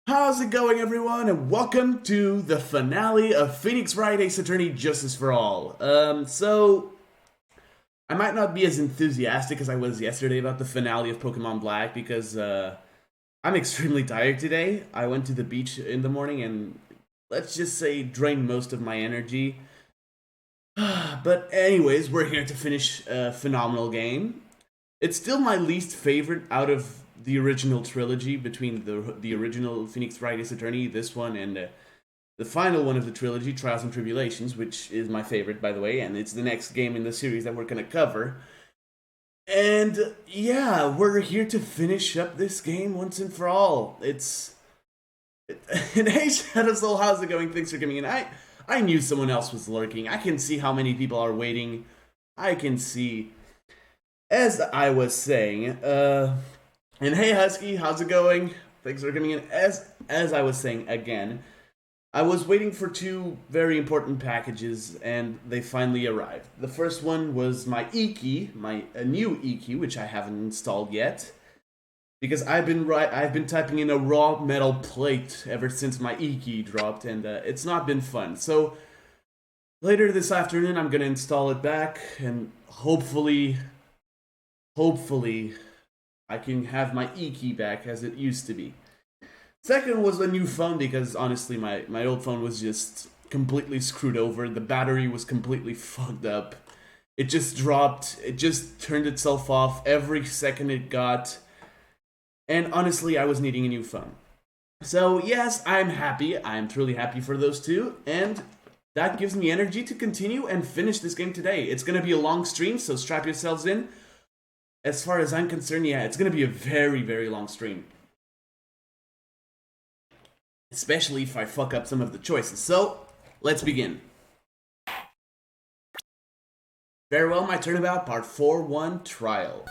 How's it going, everyone, and welcome to the finale of Phoenix Wright Ace Attorney Justice for All. So I might not be as enthusiastic as I was yesterday about the finale of Pokemon Black because I'm extremely tired today. I went to the beach in the morning and let's just say drained most of my energy. But anyways, we're here to finish a phenomenal game. It's still my least favorite out of the original trilogy, between the original Phoenix Wright Ace Attorney, this one, and the final one of the trilogy, Trials and Tribulations, which is my favorite, by the way, and it's the next game in the series that we're going to cover. And yeah, we're here to finish up this game once and for all. And hey, Shadow Soul, how's it going? Thanks for coming in. I knew someone else was lurking. I can see how many people are waiting. I can see. As I was saying, and hey Husky, how's it going? Thanks for coming in. As I was saying again, I was waiting for two very important packages, and they finally arrived. The first one was my e-key, a new e-key, which I haven't installed yet, because I've been typing in a raw metal plate ever since my e-key dropped, and it's not been fun. So later this afternoon, I'm gonna install it back, and hopefully I can have my e-key back as it used to be. Second was a new phone, because honestly my old phone was just completely screwed over. The battery was completely fucked up. It just dropped. It just turned itself off every second it got. And honestly, I was needing a new phone. So yes, I'm happy. I'm truly happy for those two. And that gives me energy to continue and finish this game today. It's going to be a long stream, so strap yourselves in. As far as I'm concerned, yeah, it's going to be a very, very long stream. Especially if I fuck up some of the choices. So, let's begin. Farewell, my turnabout, part 4-1 trial.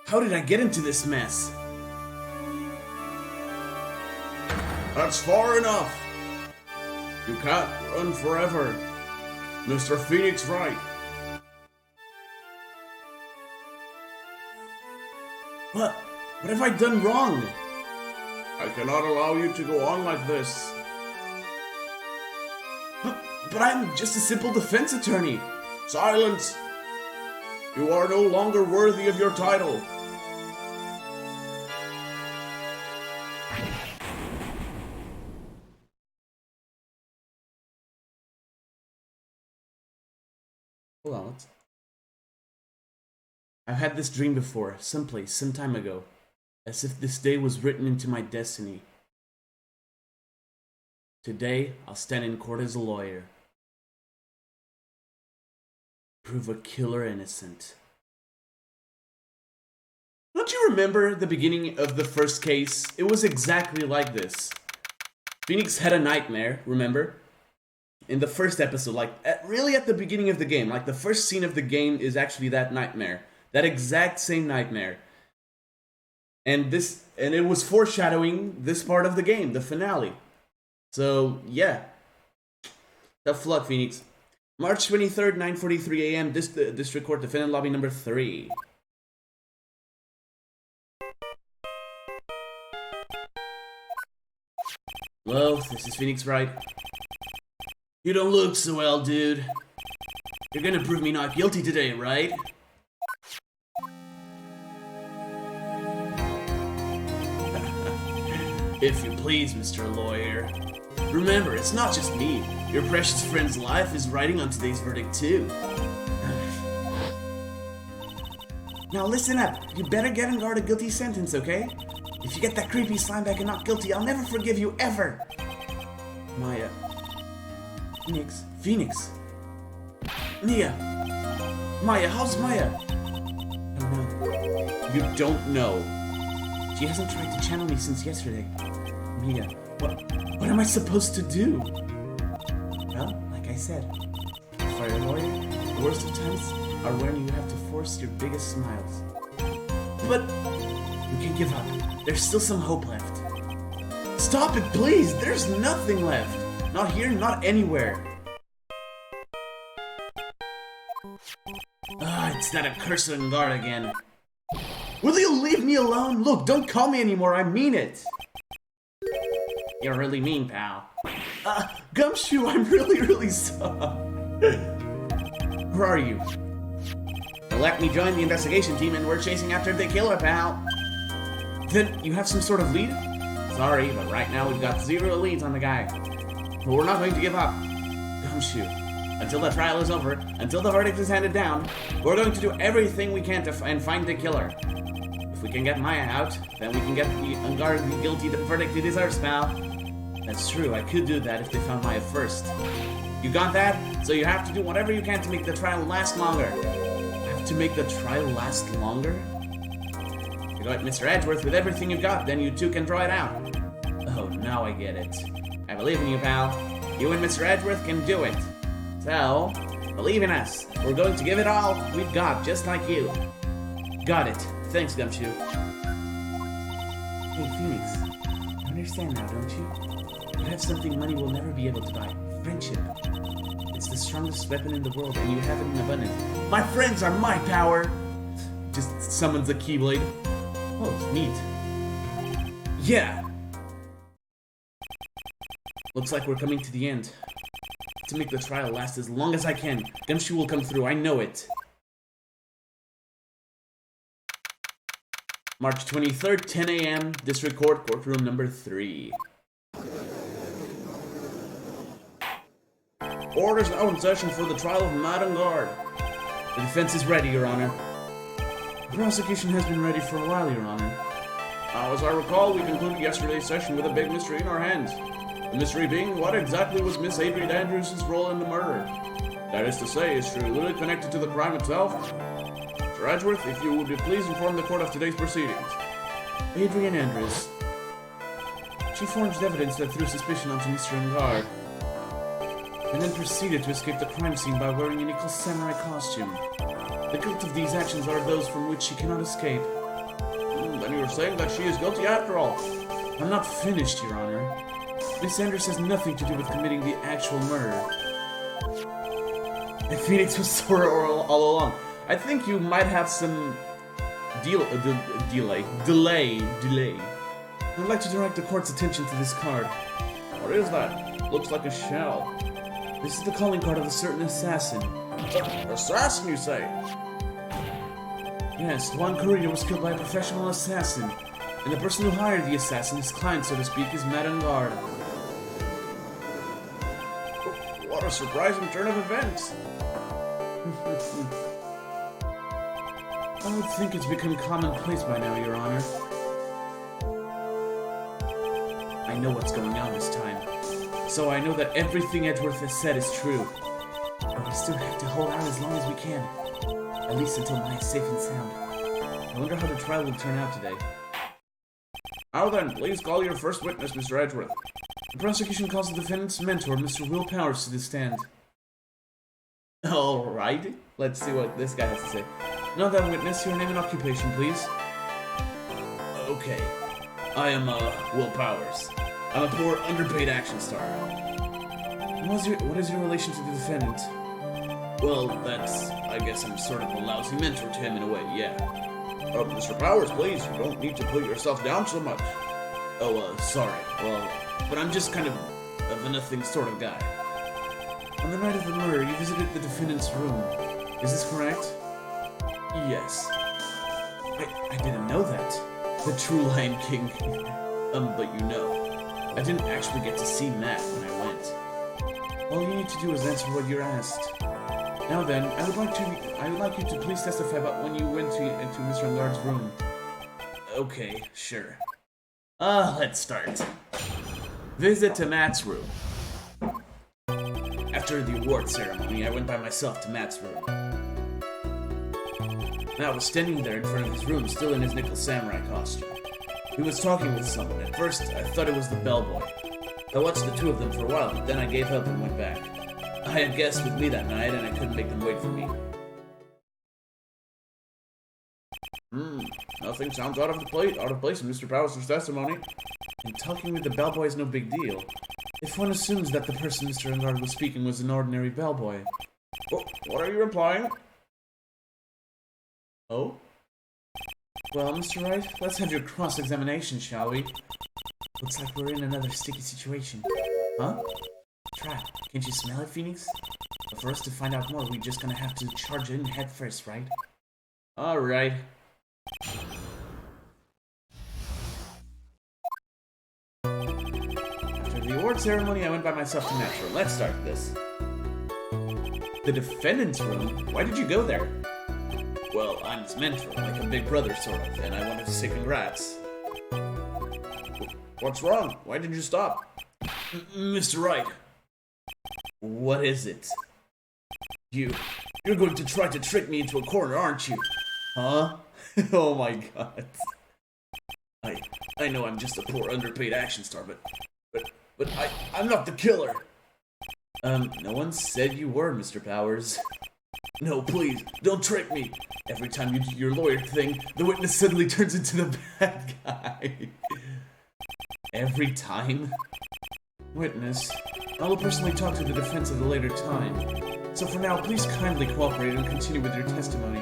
How did I get into this mess? That's far enough! You can't run forever, Mr. Phoenix Wright. What have I done wrong? I cannot allow you to go on like this. But I'm just a simple defense attorney. Silence! You are no longer worthy of your title. Hold on, I've had this dream before, someplace, some time ago, as if this day was written into my destiny. Today, I'll stand in court as a lawyer. Prove a killer innocent. Don't you remember the beginning of the first case? It was exactly like this. Phoenix had a nightmare, remember? In the first episode, really at the beginning of the game, like the first scene of the game is actually that nightmare. That exact same nightmare. And it was foreshadowing this part of the game, the finale. So, yeah. Tough luck, Phoenix. March 23rd, 9:43 a.m., District Court, Defendant Lobby number 3. Hello, this is Phoenix Wright. You don't look so well, dude. You're gonna prove me not guilty today, right? If you please, Mr. Lawyer. Remember, it's not just me. Your precious friend's life is riding on today's verdict, too. Now listen up. You better get and guard a guilty sentence, okay? If you get that creepy slime back and not guilty, I'll never forgive you, ever! Maya. Phoenix. Nia. Maya, how's Maya? I don't know. You don't know. She hasn't tried to channel me since yesterday. Mia, what am I supposed to do? Well, like I said, for a lawyer, the worst of times are when you have to force your biggest smiles. But you can't give up. There's still some hope left. Stop it, please! There's nothing left! Not here, not anywhere. It's that accursed guard again. Will you leave me alone? Look, don't call me anymore, I mean it. You're really mean, pal. Gumshoe, I'm really sorry. Where are you? Let me join the investigation team and we're chasing after the killer, pal. Then you have some sort of lead? Sorry, but right now we've got 0 leads on the guy. But we're not going to give up. Gumshoe, until the trial is over, until the verdict is handed down, we're going to do everything we can to find the killer. If we can get Maya out, then we can get the unguardedly guilty the verdict he deserves, pal. That's true, I could do that if they found Maya first. You got that? So you have to do whatever you can to make the trial last longer. To make the trial last longer? You go at Mr. Edgeworth with everything you've got, then you two can draw it out. Oh, now I get it. I believe in you, pal. You and Mr. Edgeworth can do it. So, believe in us. We're going to give it all we've got, just like you. Got it. Thanks, Gumshoe. Hey, Phoenix. You understand now, don't you? You have something money will never be able to buy. Friendship. It's the strongest weapon in the world, and you have it in abundance. My friends are my power! Just summons a Keyblade. Oh, it's neat. Yeah! Looks like we're coming to the end. To make the trial last as long as I can, Gumshoe will come through, I know it. March 23rd, 10 a.m., District Court, Courtroom number 3. Orders now in session for the trial of Madame Guard. The defense is ready, Your Honor. The prosecution has been ready for a while, Your Honor. As I recall, we concluded yesterday's session with a big mystery in our hands. The mystery being, what exactly was Miss Adrian Andrews' role in the murder? That is to say, is she really connected to the crime itself? Mr. Edgeworth, if you would be pleased inform the court of today's proceedings. Adrian Andrews. She forged evidence that threw suspicion onto Mr. Engard, and then proceeded to escape the crime scene by wearing an equal samurai costume. The guilt of these actions are those from which she cannot escape. Then you are saying that she is guilty after all. I'm not finished, Your Honor. Miss Andrews has nothing to do with committing the actual murder. And Phoenix was sore all along. I think you might have some delay. I'd like to direct the court's attention to this card. What is that? Looks like a shell. This is the calling card of a certain assassin. Assassin, you say? Yes, Juan Carrillo was killed by a professional assassin, and the person who hired the assassin, his client, so to speak, is Madame Guard. What a surprising turn of events! I would think it's become commonplace by now, Your Honor. I know what's going on this time. So I know that everything Edgeworth has said is true. But we still have to hold out as long as we can. At least until Maya's safe and sound. I wonder how the trial will turn out today. Now then, please call your first witness, Mr. Edgeworth. The prosecution calls the defendant's mentor, Mr. Will Powers, to the stand. Alright, let's see what this guy has to say. Now then, witness, your name and occupation, please. Okay. I am, Will Powers. I'm a poor, underpaid action star. What is your relation to the defendant? Well, I guess I'm sort of a lousy mentor to him in a way, yeah. Mr. Powers, please, you don't need to put yourself down so much. Oh, sorry. Well, but I'm just kind of a nothing sort of guy. On the night of the murder, you visited the defendant's room. Is this correct? Yes. I didn't know that. The true Lion King. But you know. I didn't actually get to see Matt when I went. All you need to do is answer what you're asked. Now then, I would like you to please testify about when you went into Mr. Engard's room. Okay, sure. Let's start. Visit to Matt's room. After the award ceremony, I went by myself to Matt's room. Matt was standing there in front of his room, still in his nickel samurai costume. He was talking with someone. At first, I thought it was the bellboy. I watched the two of them for a while, but then I gave up and went back. I had guests with me that night, and I couldn't make them wait for me. Nothing sounds out of place in Mr. Powers' testimony. And talking with the bellboy is no big deal. If one assumes that the person Mr. Engard was speaking was an ordinary bellboy. What are you implying? Oh? Well, Mr. Wright, let's have your cross-examination, shall we? Looks like we're in another sticky situation. Huh? Trap. Can't you smell it, Phoenix? But for us to find out more, we're just gonna have to charge in head first, right? Alright. After the award ceremony, I went by myself to Natural. Let's start this. The defendant's room? Why did you go there? Well, I'm his mentor, like a big brother sort of, and I wanted to say congrats. What's wrong? Why did you stop? Mr. Wright. What is it? You're going to try to trick me into a corner, aren't you? Huh? Oh my god. I know I'm just a poor underpaid action star, but I'm not the killer. No one said you were, Mr. Powers. No, please, don't trick me. Every time you do your lawyer thing, the witness suddenly turns into the bad guy. Every time? Witness, I will personally talk to the defense at a later time. So for now, please kindly cooperate and continue with your testimony.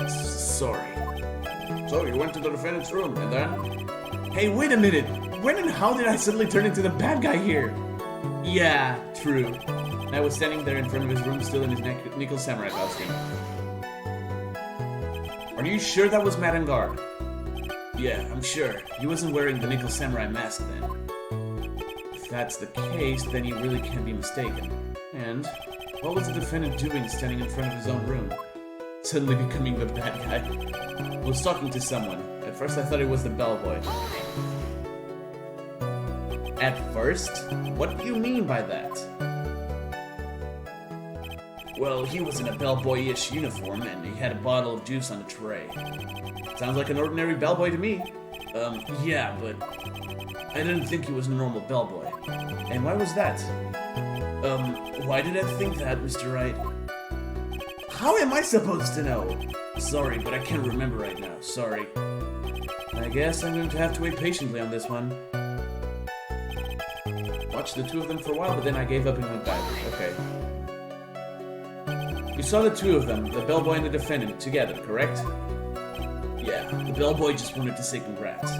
Sorry. So you went to the defendant's room, and then? Hey, wait a minute! When and how did I suddenly turn into the bad guy here? Yeah, true. And I was standing there in front of his room still in his nickel samurai costume. Are you sure that was Matt and Guard? Yeah, I'm sure. He wasn't wearing the nickel samurai mask then. If that's the case, then he really can't be mistaken. And what was the defendant doing standing in front of his own room? Suddenly becoming the bad guy. I was talking to someone. At first I thought it was the bellboy. At first? What do you mean by that? Well, he was in a bellboy-ish uniform, and he had a bottle of juice on a tray. Sounds like an ordinary bellboy to me. Yeah, but I didn't think he was a normal bellboy. And why was that? Why did I think that, Mr. Wright? How am I supposed to know? Sorry, but I can't remember right now. Sorry. I guess I'm going to have to wait patiently on this one. Watched the two of them for a while, but then I gave up and went back. Okay. You saw the two of them, the bellboy and the defendant, together, correct? Yeah, the bellboy just wanted to say congrats.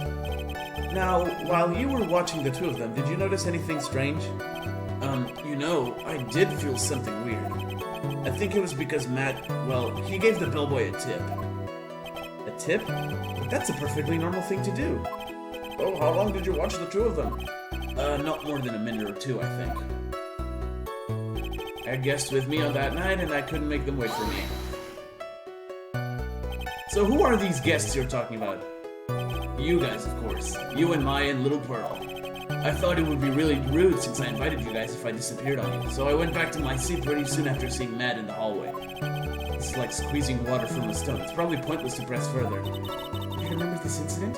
Now, while you were watching the two of them, did you notice anything strange? You know, I did feel something weird. I think it was because Matt, well, he gave the bellboy a tip. A tip? But that's a perfectly normal thing to do. Oh, how long did you watch the two of them? Not more than a minute or two, I think. I had guests with me on that night, and I couldn't make them wait for me. So who are these guests you're talking about? You guys, of course. You and Maya and Little Pearl. I thought it would be really rude since I invited you guys if I disappeared on you, so I went back to my seat pretty soon after seeing Matt in the hallway. It's like squeezing water from a stone. It's probably pointless to press further. You remember this incident?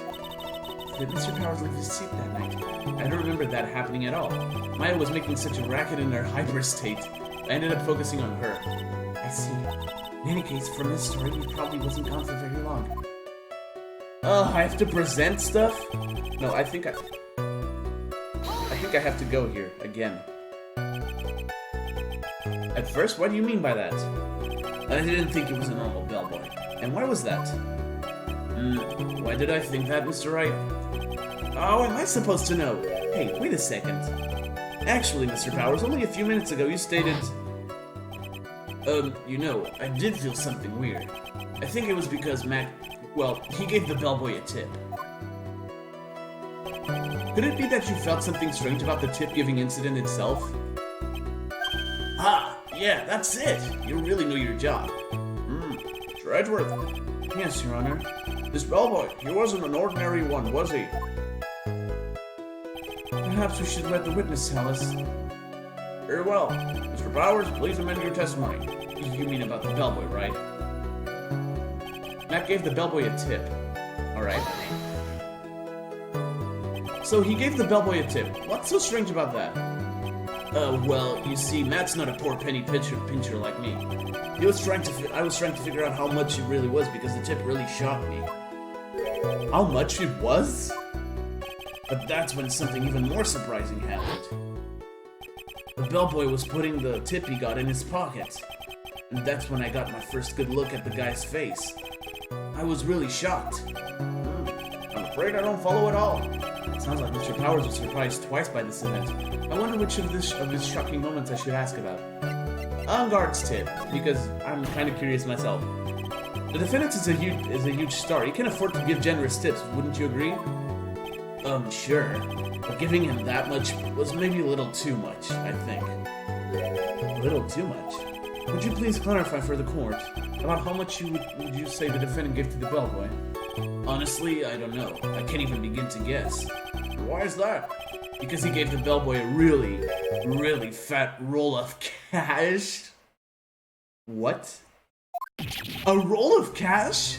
Did Mr. Powers leave his seat that night? I don't remember that happening at all. Maya was making such a racket in her hyper state. I ended up focusing on her. I see. In any case, from this story, he probably wasn't gone for very long. I have to present stuff? No, I think I have to go here, again. At first, what do you mean by that? I didn't think it was a normal bellboy. And why was that? Why did I think that, Mr. Wright? Oh, am I supposed to know? Hey, wait a second. Actually, Mr. Powers, only a few minutes ago you stated... you know, I did feel something weird. I think it was because Matt... well, he gave the bellboy a tip. Could it be that you felt something strange about the tip-giving incident itself? Ah, yeah, that's it! You really know your job. Sir Edgeworth. Yes, Your Honor. This bellboy, he wasn't an ordinary one, was he? Perhaps we should let the witness tell us. Very well. Mr. Powers, please amend your testimony. You mean about the bellboy, right? Matt gave the bellboy a tip. Alright. So he gave the bellboy a tip. What's so strange about that? Well, you see, Matt's not a poor penny pincher like me. I was trying to figure out how much it really was because the tip really shocked me. How much it was? But that's when something even more surprising happened. The bellboy was putting the tip he got in his pocket. and that's when I got my first good look at the guy's face. I was really shocked. I'm afraid I don't follow at all. It sounds like Mr. Powers was surprised twice by this event. I wonder which of his shocking moments I should ask about. On guard's tip, because I'm kind of curious myself. The defendant is a huge star. He can afford to give generous tips, wouldn't you agree? Sure. But giving him that much was maybe a little too much, I think. A little too much? Would you please clarify for the court about how much would you say the defendant gave to the bellboy? Honestly, I don't know. I can't even begin to guess. Why is that? Because he gave the bellboy a really, really fat roll of cash. What? A roll of cash?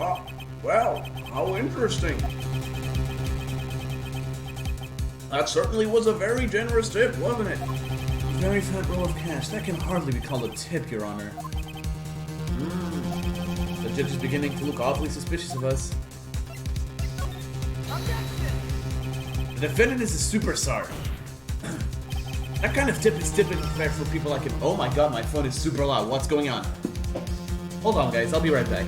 Oh, well, how interesting. That certainly was a very generous tip, wasn't it? A very fat roll of cash. That can hardly be called a tip, Your Honor. The judge is beginning to look awfully suspicious of us. The defendant is a superstar. That kind of tip is typically fair for people like him. Oh my god, my phone is super loud. What's going on? Hold on, guys. I'll be right back.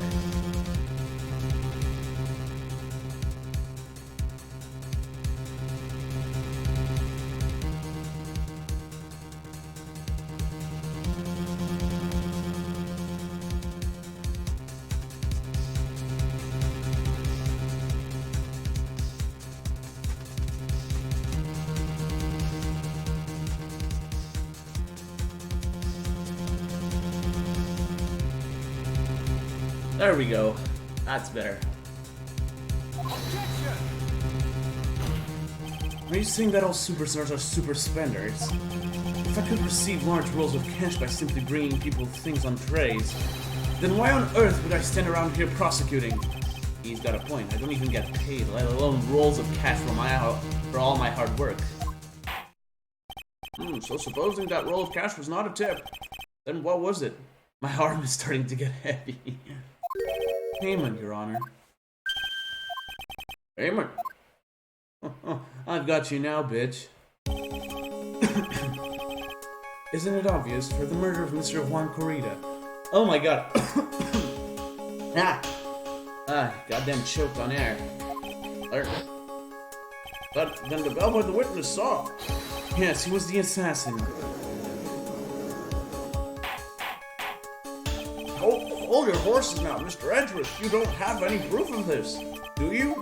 There we go. That's better. Are you saying that all superstars are super spenders? If I could receive large rolls of cash by simply bringing people things on trays, then why on earth would I stand around here prosecuting? He's got a point. I don't even get paid, let alone rolls of cash for all my hard work. So supposing that roll of cash was not a tip, then what was it? My arm is starting to get heavy. Payment, Your Honor. Payment? I've got you now, bitch. Isn't it obvious? For the murder of Mr. Juan Corrida. Oh my god. Goddamn choked on air. But then the bellboy the witness saw. Yes, he was the assassin. Hold your horses now, Mr. Edgeworth. You don't have any proof of this, do you?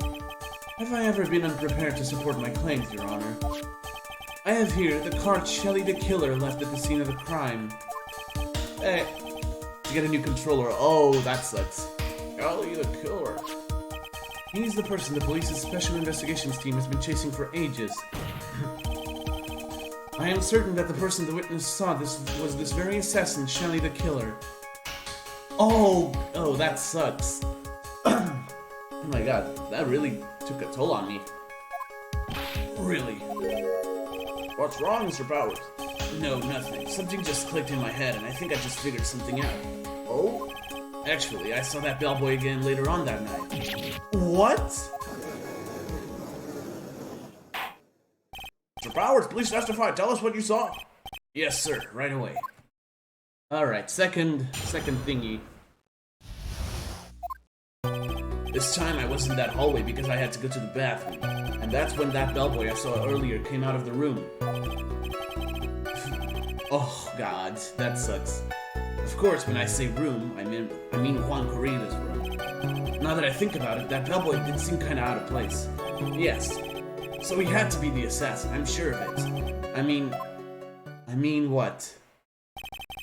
Have I ever been unprepared to support my claims, Your Honor? I have here the card Shelley the Killer left at the scene of the crime. Hey, to get a new controller. Oh, that sucks. Shelley the Killer. He's the person the police's special investigations team has been chasing for ages. I am certain that the person the witness saw was this very assassin, Shelley the Killer. Oh, that sucks. Oh my god, that really took a toll on me. Really? What's wrong, Mr. Powers? No, nothing. Something just clicked in my head, and I think I just figured something out. Oh? Actually, I saw that bellboy again later on that night. What? Mr. Powers, please testify. Tell us what you saw. Yes, sir. Right away. Alright, second thingy. This time I was in that hallway because I had to go to the bathroom. And that's when that bellboy I saw earlier came out of the room. Oh god, that sucks. Of course, when I say room, I mean Juan Corrida's room. Now that I think about it, that bellboy did seem kinda out of place. Yes. So he had to be the assassin, I'm sure of it. I mean what?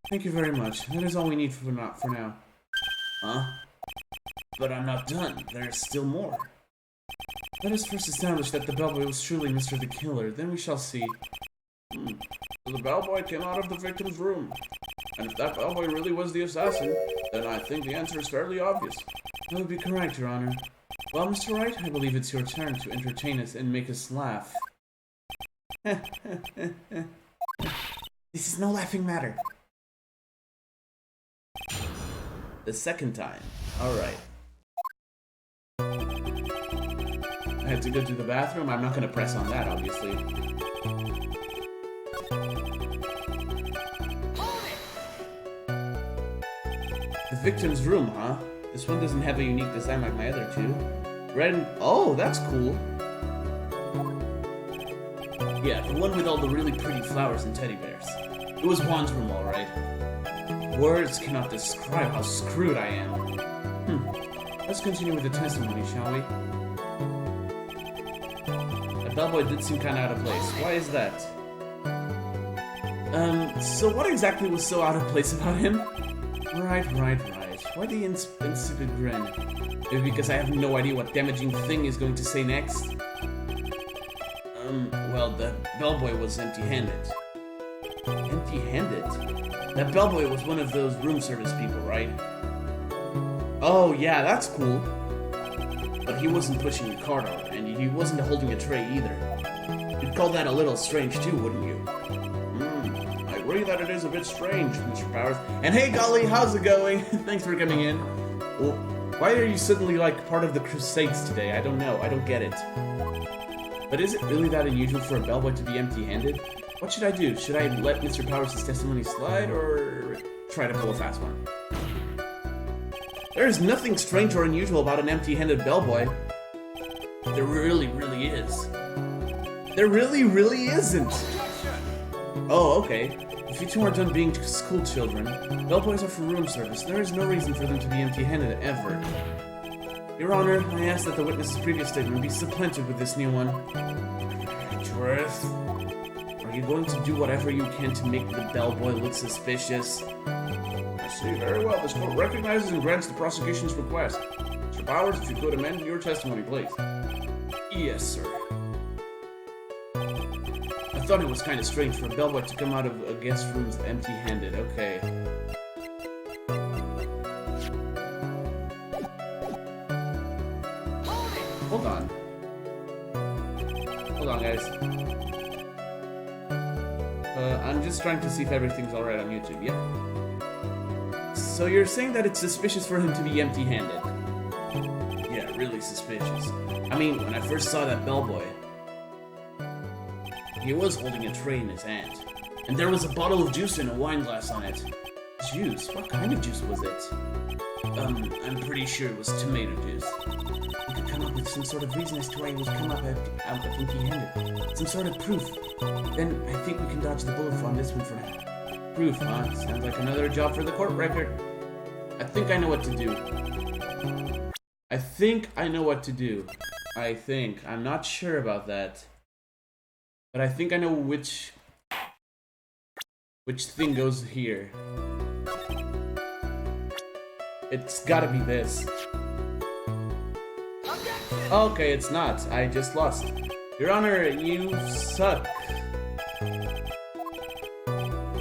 Thank you very much. That is all we need for now. Huh? But I'm not done. There's still more. Let us first establish that the bellboy was truly Mr. the Killer, then we shall see. So the bellboy came out of the victim's room. And if that bellboy really was the assassin, then I think the answer is fairly obvious. That would be correct, Your Honor. Well, Mr. Wright, I believe it's your turn to entertain us and make us laugh. This is no laughing matter. The second time. Alright. I had to go to the bathroom. I'm not going to press on that, obviously. The victim's room, huh? This one doesn't have a unique design like my other two. Red and... Oh, that's cool. Yeah, the one with all the really pretty flowers and teddy bears. It was Juan's room, alright. Words cannot describe how screwed I am. Let's continue with the testimony, shall we? The bellboy did seem kinda out of place. Why is that? So what exactly was so out of place about him? Right. Why the insipid grin? Maybe because I have no idea what damaging thing is going to say next? Well, the bellboy was empty-handed. Empty-handed? That bellboy was one of those room service people, right? Oh, yeah, that's cool. But he wasn't pushing the cart over, and he wasn't holding a tray either. You'd call that a little strange too, wouldn't you? I agree that it is a bit strange, Mr. Powers. And hey, golly, how's it going? Thanks for coming in. Well, why are you suddenly, like, part of the Crusades today? I don't know. I don't get it. But is it really that unusual for a bellboy to be empty-handed? What should I do? Should I let Mr. Powers' testimony slide, or try to pull a fast one? There is nothing strange or unusual about an empty-handed bellboy. There really is. There really isn't. Oh, okay. If you two are done being school children, bellboys are for room service. There is no reason for them to be empty-handed ever. Your Honor, I ask that the witness's previous statement be supplanted with this new one. Truth. Are you going to do whatever you can to make the bellboy look suspicious? I see very well. This court recognizes and grants the prosecution's request. Mr. Powers, if you could amend your testimony, please. Yes, sir. I thought it was kind of strange for a bellboy to come out of a guest room empty-handed. Okay. Hold on. Hold on, guys. I'm just trying to see if everything's alright on YouTube. Yep. So you're saying that it's suspicious for him to be empty-handed? Yeah, really suspicious. I mean, when I first saw that bellboy, he was holding a tray in his hand. And there was a bottle of juice and a wine glass on it. Juice? What kind of juice was it? I'm pretty sure it was tomato juice. We could come up with some sort of reason as to why he was come out empty-handed. Some sort of proof. Then I think we can dodge the bullet on this one for now. Proof, huh? Sounds like another job for the court record. I think I know what to do. I'm not sure about that. But I think I know which thing goes here. It's gotta be this. Okay, it's not. I just lost. Your Honor, you suck.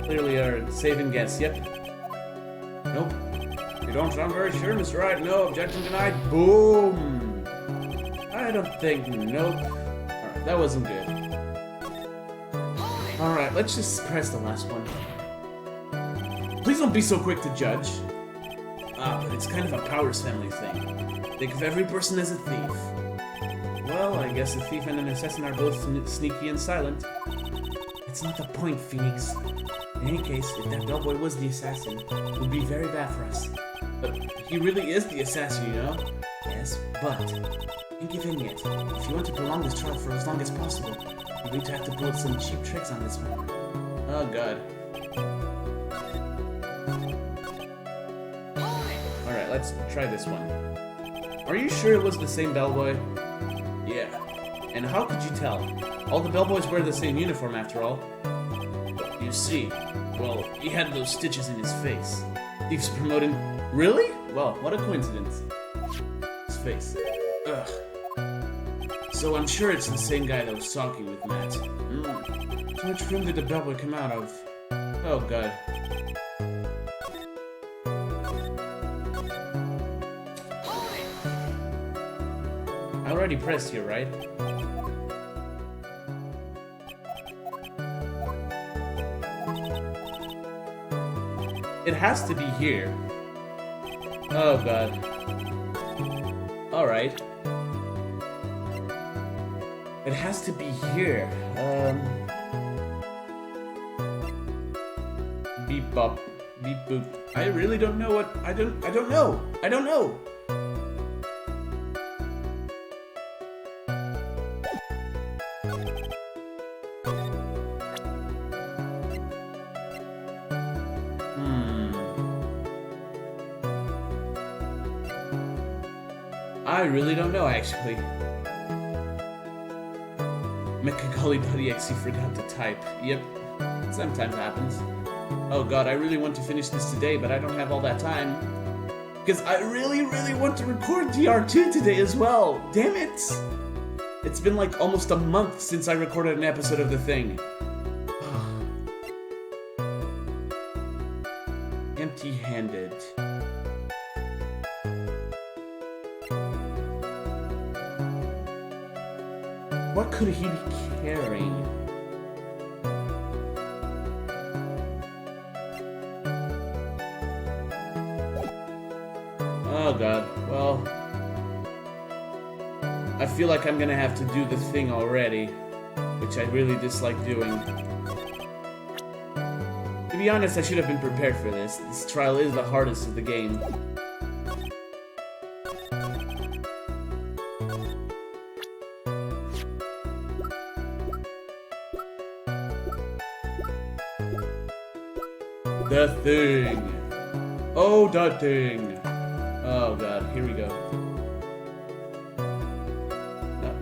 Clearly are saving guess. Yep. Nope. You don't sound very sure, Mr. Wright. No, objection denied. Boom. I don't think. Nope. Alright, that wasn't good. Alright, let's just press the last one. Please don't be so quick to judge. But it's kind of a Powers family thing. Think of every person as a thief. Well, I guess a thief and an assassin are both sneaky and silent. That's not the point, Phoenix. In any case, if that bellboy was the assassin, it would be very bad for us. But he really is the assassin, you know? Yes, but think of it yet. If you want to prolong this trial for as long as possible, you're going to have to pull some cheap tricks on this one. Oh, God. Alright, let's try this one. Are you sure it was the same bellboy? Yeah. And how could you tell? All the bellboys wear the same uniform after all. But you see, well, he had those stitches in his face. Thieves promoting... Really? Well, what a coincidence. His face. Ugh. So I'm sure it's the same guy that was talking with Matt. So which room did the bellboy come out of? Oh, God. I already pressed here, right? It has to be here. Oh, God. Alright. It has to be here. Beep bop. Beep boop. I really don't know what... I don't know. I don't know. I really don't know, actually. Mechagolly.exe forgot to type. Yep, sometimes happens. Oh god, I really want to finish this today, but I don't have all that time. Because I really want to record TR2 today as well. Damn it! It's been like almost a month since I recorded an episode of The Thing. Empty-handed. What could he be carrying? Oh god, well... I feel like I'm gonna have to do the thing already, which I really dislike doing. To be honest, I should have been prepared for this. This trial is the hardest of the game. The thing. Oh, the thing. Oh god, here we go.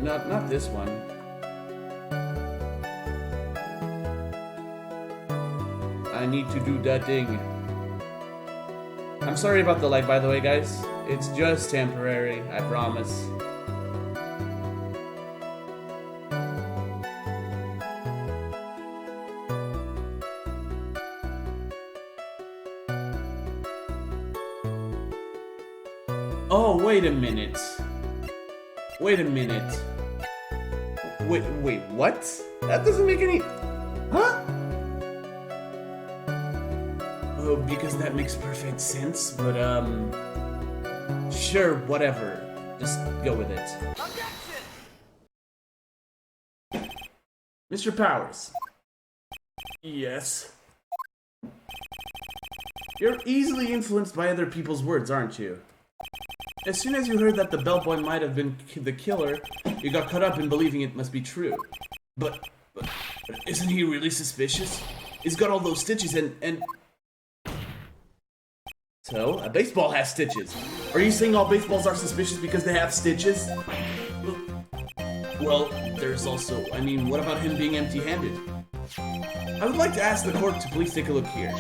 Not this one. I need to do that thing. I'm sorry about the lag, by the way, guys. It's just temporary, I promise. Oh, wait a minute. Wait a minute. Wait, what? That doesn't make any... Huh? Oh, because that makes perfect sense, but, sure, whatever. Just go with it. Objection! Mr. Powers. Yes? You're easily influenced by other people's words, aren't you? As soon as you heard that the bellboy might have been the killer, you got caught up in believing it must be true. But isn't he really suspicious? He's got all those stitches and... So, a baseball has stitches. Are you saying all baseballs are suspicious because they have stitches? Well, there's also... I mean, what about him being empty-handed? I would like to ask the court to please take a look here.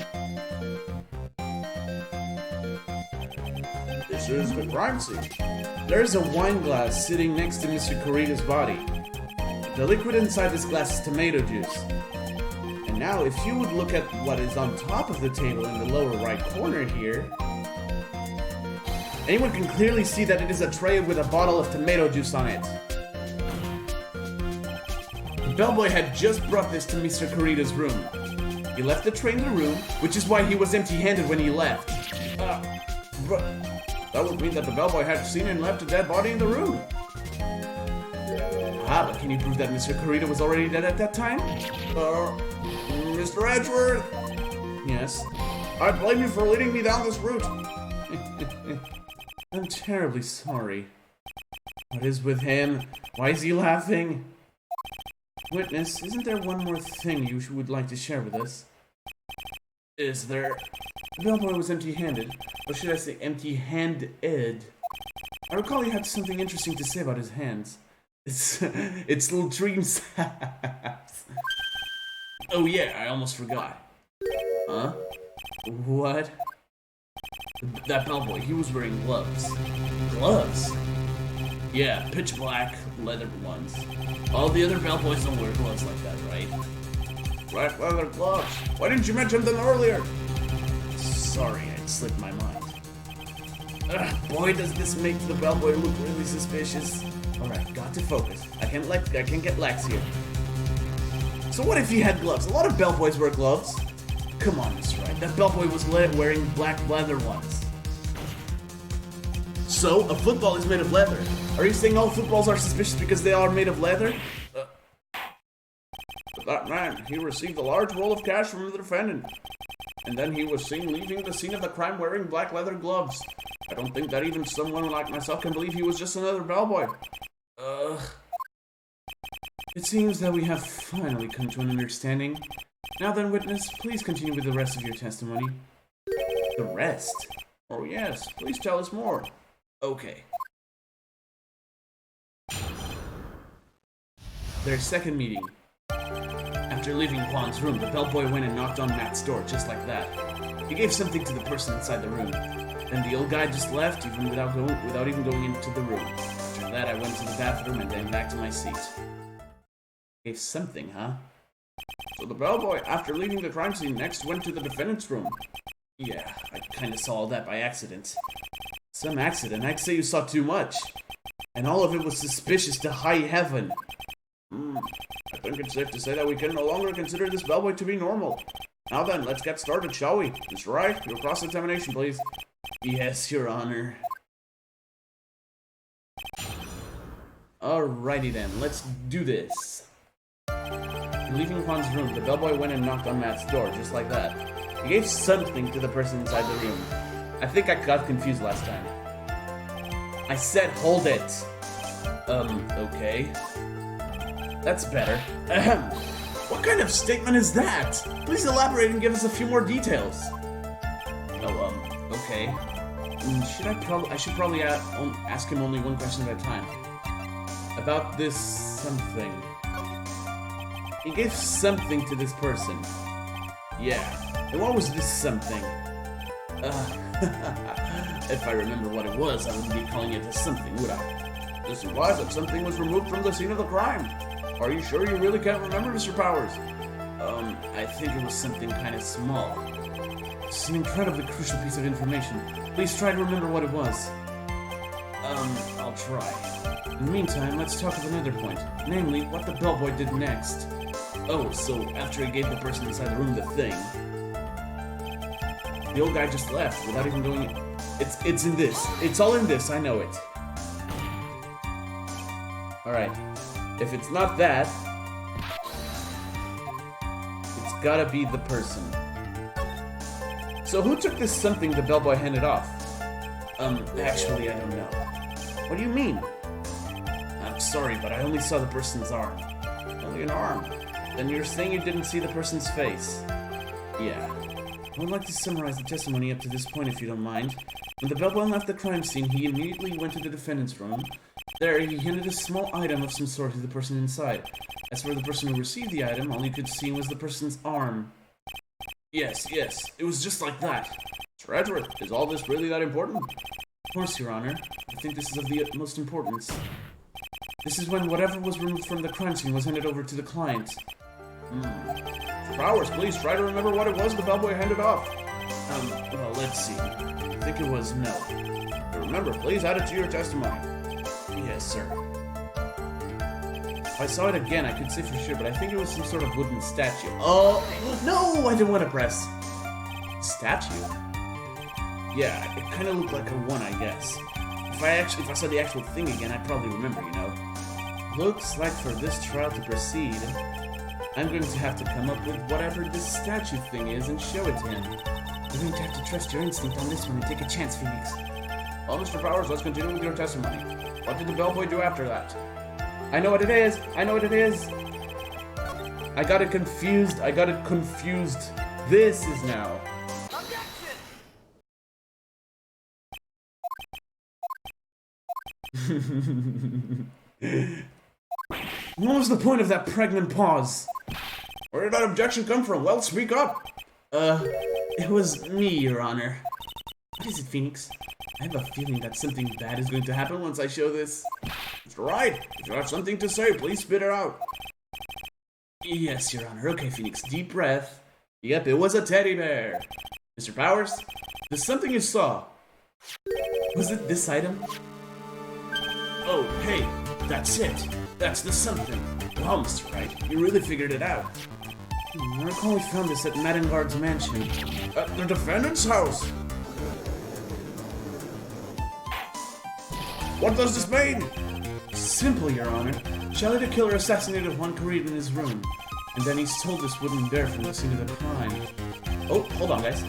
This is the crime scene. There's a wine glass sitting next to Mr. Corrida's body. The liquid inside this glass is tomato juice. And now, if you would look at what is on top of the table in the lower right corner here, anyone can clearly see that it is a tray with a bottle of tomato juice on it. The bellboy had just brought this to Mr. Corrida's room. He left the tray in the room, which is why he was empty-handed when he left. But that would mean that the bellboy had seen and left a dead body in the room. But can you prove that Mr. Corrida was already dead at that time? Mr. Edgeworth? Yes? I blame you for leading me down this route. I'm terribly sorry. What is with him? Why is he laughing? Witness, isn't there one more thing you would like to share with us? Is there? The bellboy was empty-handed, or should I say empty-handed? I recall he had something interesting to say about his hands. It's little dreams. Oh yeah, I almost forgot. Huh? What? That bellboy, he was wearing gloves. Gloves? Yeah, pitch black, leather ones. All the other bellboys don't wear gloves like that, right? Black leather gloves. Why didn't you mention them earlier? Sorry, it slipped my mind. Boy, does this make the bellboy look really suspicious. Alright, got to focus. I can't get lax here. So what if he had gloves? A lot of bellboys wear gloves. Come on, Mr. Wright. That bellboy was wearing black leather ones. So, a football is made of leather. Are you saying all footballs are suspicious because they are made of leather? That man, he received a large roll of cash from the defendant. and then he was seen leaving the scene of the crime wearing black leather gloves. I don't think that even someone like myself can believe he was just another bellboy. It seems that we have finally come to an understanding. Now then, witness, please continue with the rest of your testimony. The rest? Oh yes, please tell us more. Okay. Their second meeting. After leaving Juan's room, the bellboy went and knocked on Matt's door, just like that. He gave something to the person inside the room. Then the old guy just left, even without even going into the room. After that, I went to the bathroom and then back to my seat. Gave something, huh? So the bellboy, after leaving the crime scene, next went to the defendant's room. Yeah, I kinda saw all that by accident. Some accident? I'd say you saw too much. And all of it was suspicious to high heaven. I think it's safe to say that we can no longer consider this bellboy to be normal. Now then, let's get started, shall we? Mr. Wright, your cross-examination, please. Yes, Your Honor. Alrighty then, let's do this. Leaving Juan's room, the bellboy went and knocked on Matt's door, just like that. He gave something to the person inside the room. I think I got confused last time. I said hold it. Okay. That's better. Ahem. What kind of statement is that? Please elaborate and give us a few more details. Okay. I should probably ask him only one question at a time. About this something. He gave something to this person. Yeah. And what was this something? If I remember what it was, I wouldn't be calling it a something, would I? This was that something was removed from the scene of the crime. Are you sure you really can't remember, Mr. Powers? I think it was something kind of small. It's an incredibly crucial piece of information. Please try to remember what it was. I'll try. In the meantime, let's talk of another point. Namely, what the bellboy did next. Oh, so after he gave the person inside the room the thing, the old guy just left without even going in. It's in this. It's all in this, I know it. Alright. If it's not that, it's gotta be the person. So who took this something the bellboy handed off? Actually, I don't know. What do you mean? I'm sorry, but I only saw the person's arm. Only an arm? Then you're saying you didn't see the person's face? Yeah. I would like to summarize the testimony up to this point, if you don't mind. When the bellboy left the crime scene, he immediately went to the defendant's room. There, he handed a small item of some sort to the person inside. As for the person who received the item, all you could see was the person's arm. Yes, it was just like that. Mr. Edward, is all this really that important? Of course, Your Honor. I think this is of the utmost importance. This is when whatever was removed from the crime scene was handed over to the client. Mr. Powers, please try to remember what it was the bellboy handed off. Well, let's see. I think it was no. Remember, please add it to your testimony. Yes, sir. If I saw it again, I could say for sure, but I think it was some sort of wooden statue. Oh, no! I didn't want to press. Statue? Yeah, it kind of looked like a one, I guess. If I saw the actual thing again, I'd probably remember, you know. Looks like for this trial to proceed, I'm going to have to come up with whatever this statue thing is and show it to him. You're going to have to trust your instinct on this one and take a chance, Phoenix. Well, Mr. Powers, let's continue with your testimony. What did the bellboy do after that? I know what it is! I know what it is! I got it confused. This is now. What was the point of that pregnant pause? Where did that objection come from? Well, speak up! It was me, Your Honor. What is it, Phoenix? I have a feeling that something bad is going to happen once I show this. Mr. Wright, if you have something to say, please spit it out. Yes, Your Honor. Okay, Phoenix, deep breath. Yep, it was a teddy bear. Mr. Powers, there's something you saw. Was it this item? Oh, hey, that's it. That's the something. Wow, Mr. Wright, you really figured it out. I recall we found this at Maddenguard's mansion. At the defendant's house? What does this mean? Simple, Your Honor. Shelley the killer assassinated Juan Carrillo in his room, and then he stole this wooden bear from the scene of the crime. Oh, hold on, guys.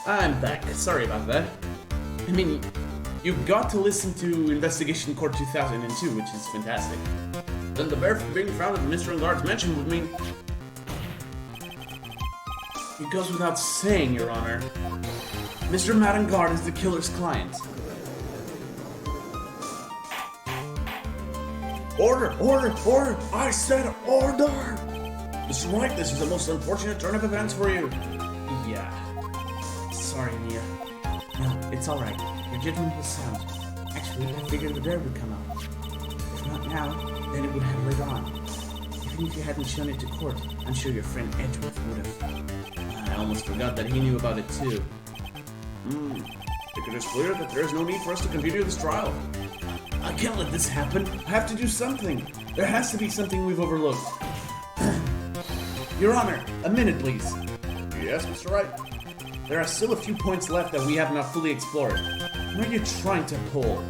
I'm back. Sorry about that. I mean, you got to listen to Investigation Court 2002, which is fantastic. Then the bear being found at Mr. Engard's mansion would mean... It goes without saying, Your Honor. Mr. Engard is the killer's client. Order! Order! Order! I said order! Mr. Wright, this is the most unfortunate turn of events for you. Yeah. Sorry, Mia. No, it's alright. Your judgment was sound. Actually, I figured the bear would come out. If not now, then it would have later on. Even if you hadn't shown it to court, I'm sure your friend Edgeworth would have. I almost forgot that he knew about it too. It is clear that there is no need for us to continue this trial. I can't let this happen. I have to do something. There has to be something we've overlooked. Your Honor, a minute, please. Yes, Mr. Wright? There are still a few points left that we have not fully explored. What are you trying to pull?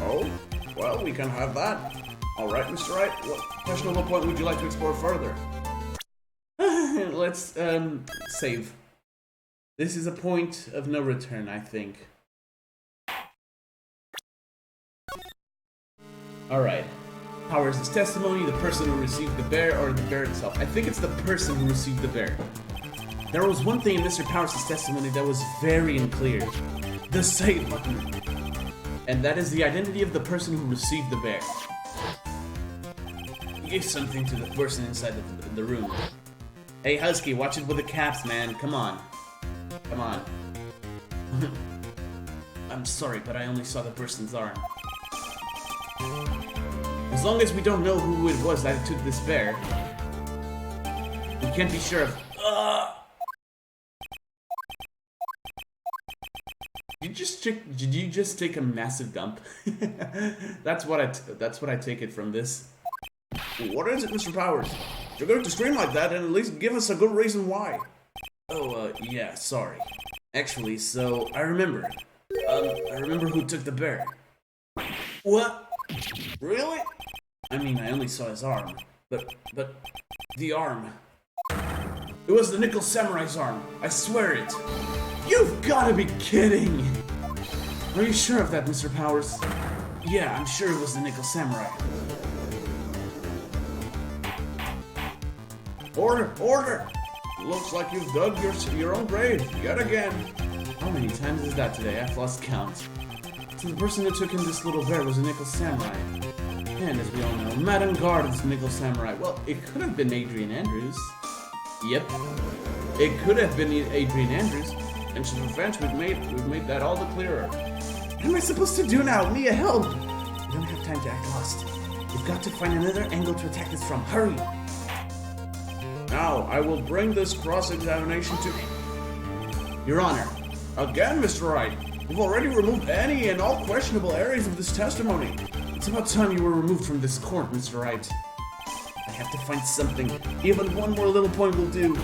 Oh? Well, we can have that. Alright, Mr. Wright, what questionable point would you like to explore further? Let's, save. This is a point of no return, I think. Alright. Powers' testimony, the person who received the bear, or the bear itself. I think it's the person who received the bear. There was one thing in Mr. Powers' testimony that was very unclear. The save button. And that is the identity of the person who received the bear. He gave something to the person inside the room. Hey, Husky, watch it with the caps, man. Come on. Come on. I'm sorry, but I only saw the person's arm. As long as we don't know who it was that took this bear, we can't be sure of... Did you just take a massive dump? That's what I take it from this. What is it, Mr. Powers? You're going to scream like that and at least give us a good reason why. Oh, yeah, sorry. Actually, so I remember. I remember who took the bear. What? Really? I mean, I only saw his arm. But the arm. It was the Nickel Samurai's arm. I swear it. You've gotta be kidding! Are you sure of that, Mr. Powers? Yeah, I'm sure it was the Nickel Samurai. Order! Order! Looks like you've dug your own grave, yet again. How many times is that today? I've lost count. So the person who took him this little bear was a Nickel Samurai. And as we all know, Madame Guard is Nickel Samurai. Well, it could have been Adrian Andrews. Yep. It could have been Adrian Andrews. And to revenge, we've made that all the clearer. What am I supposed to do now? Mia, help! We don't have time to act lost. We've got to find another angle to attack this from. Hurry! Now, I will bring this cross-examination to... Your Honor. Again, Mr. Wright. We've already removed any and all questionable areas of this testimony. It's about time you were removed from this court, Mr. Wright. I have to find something. Even one more little point will do.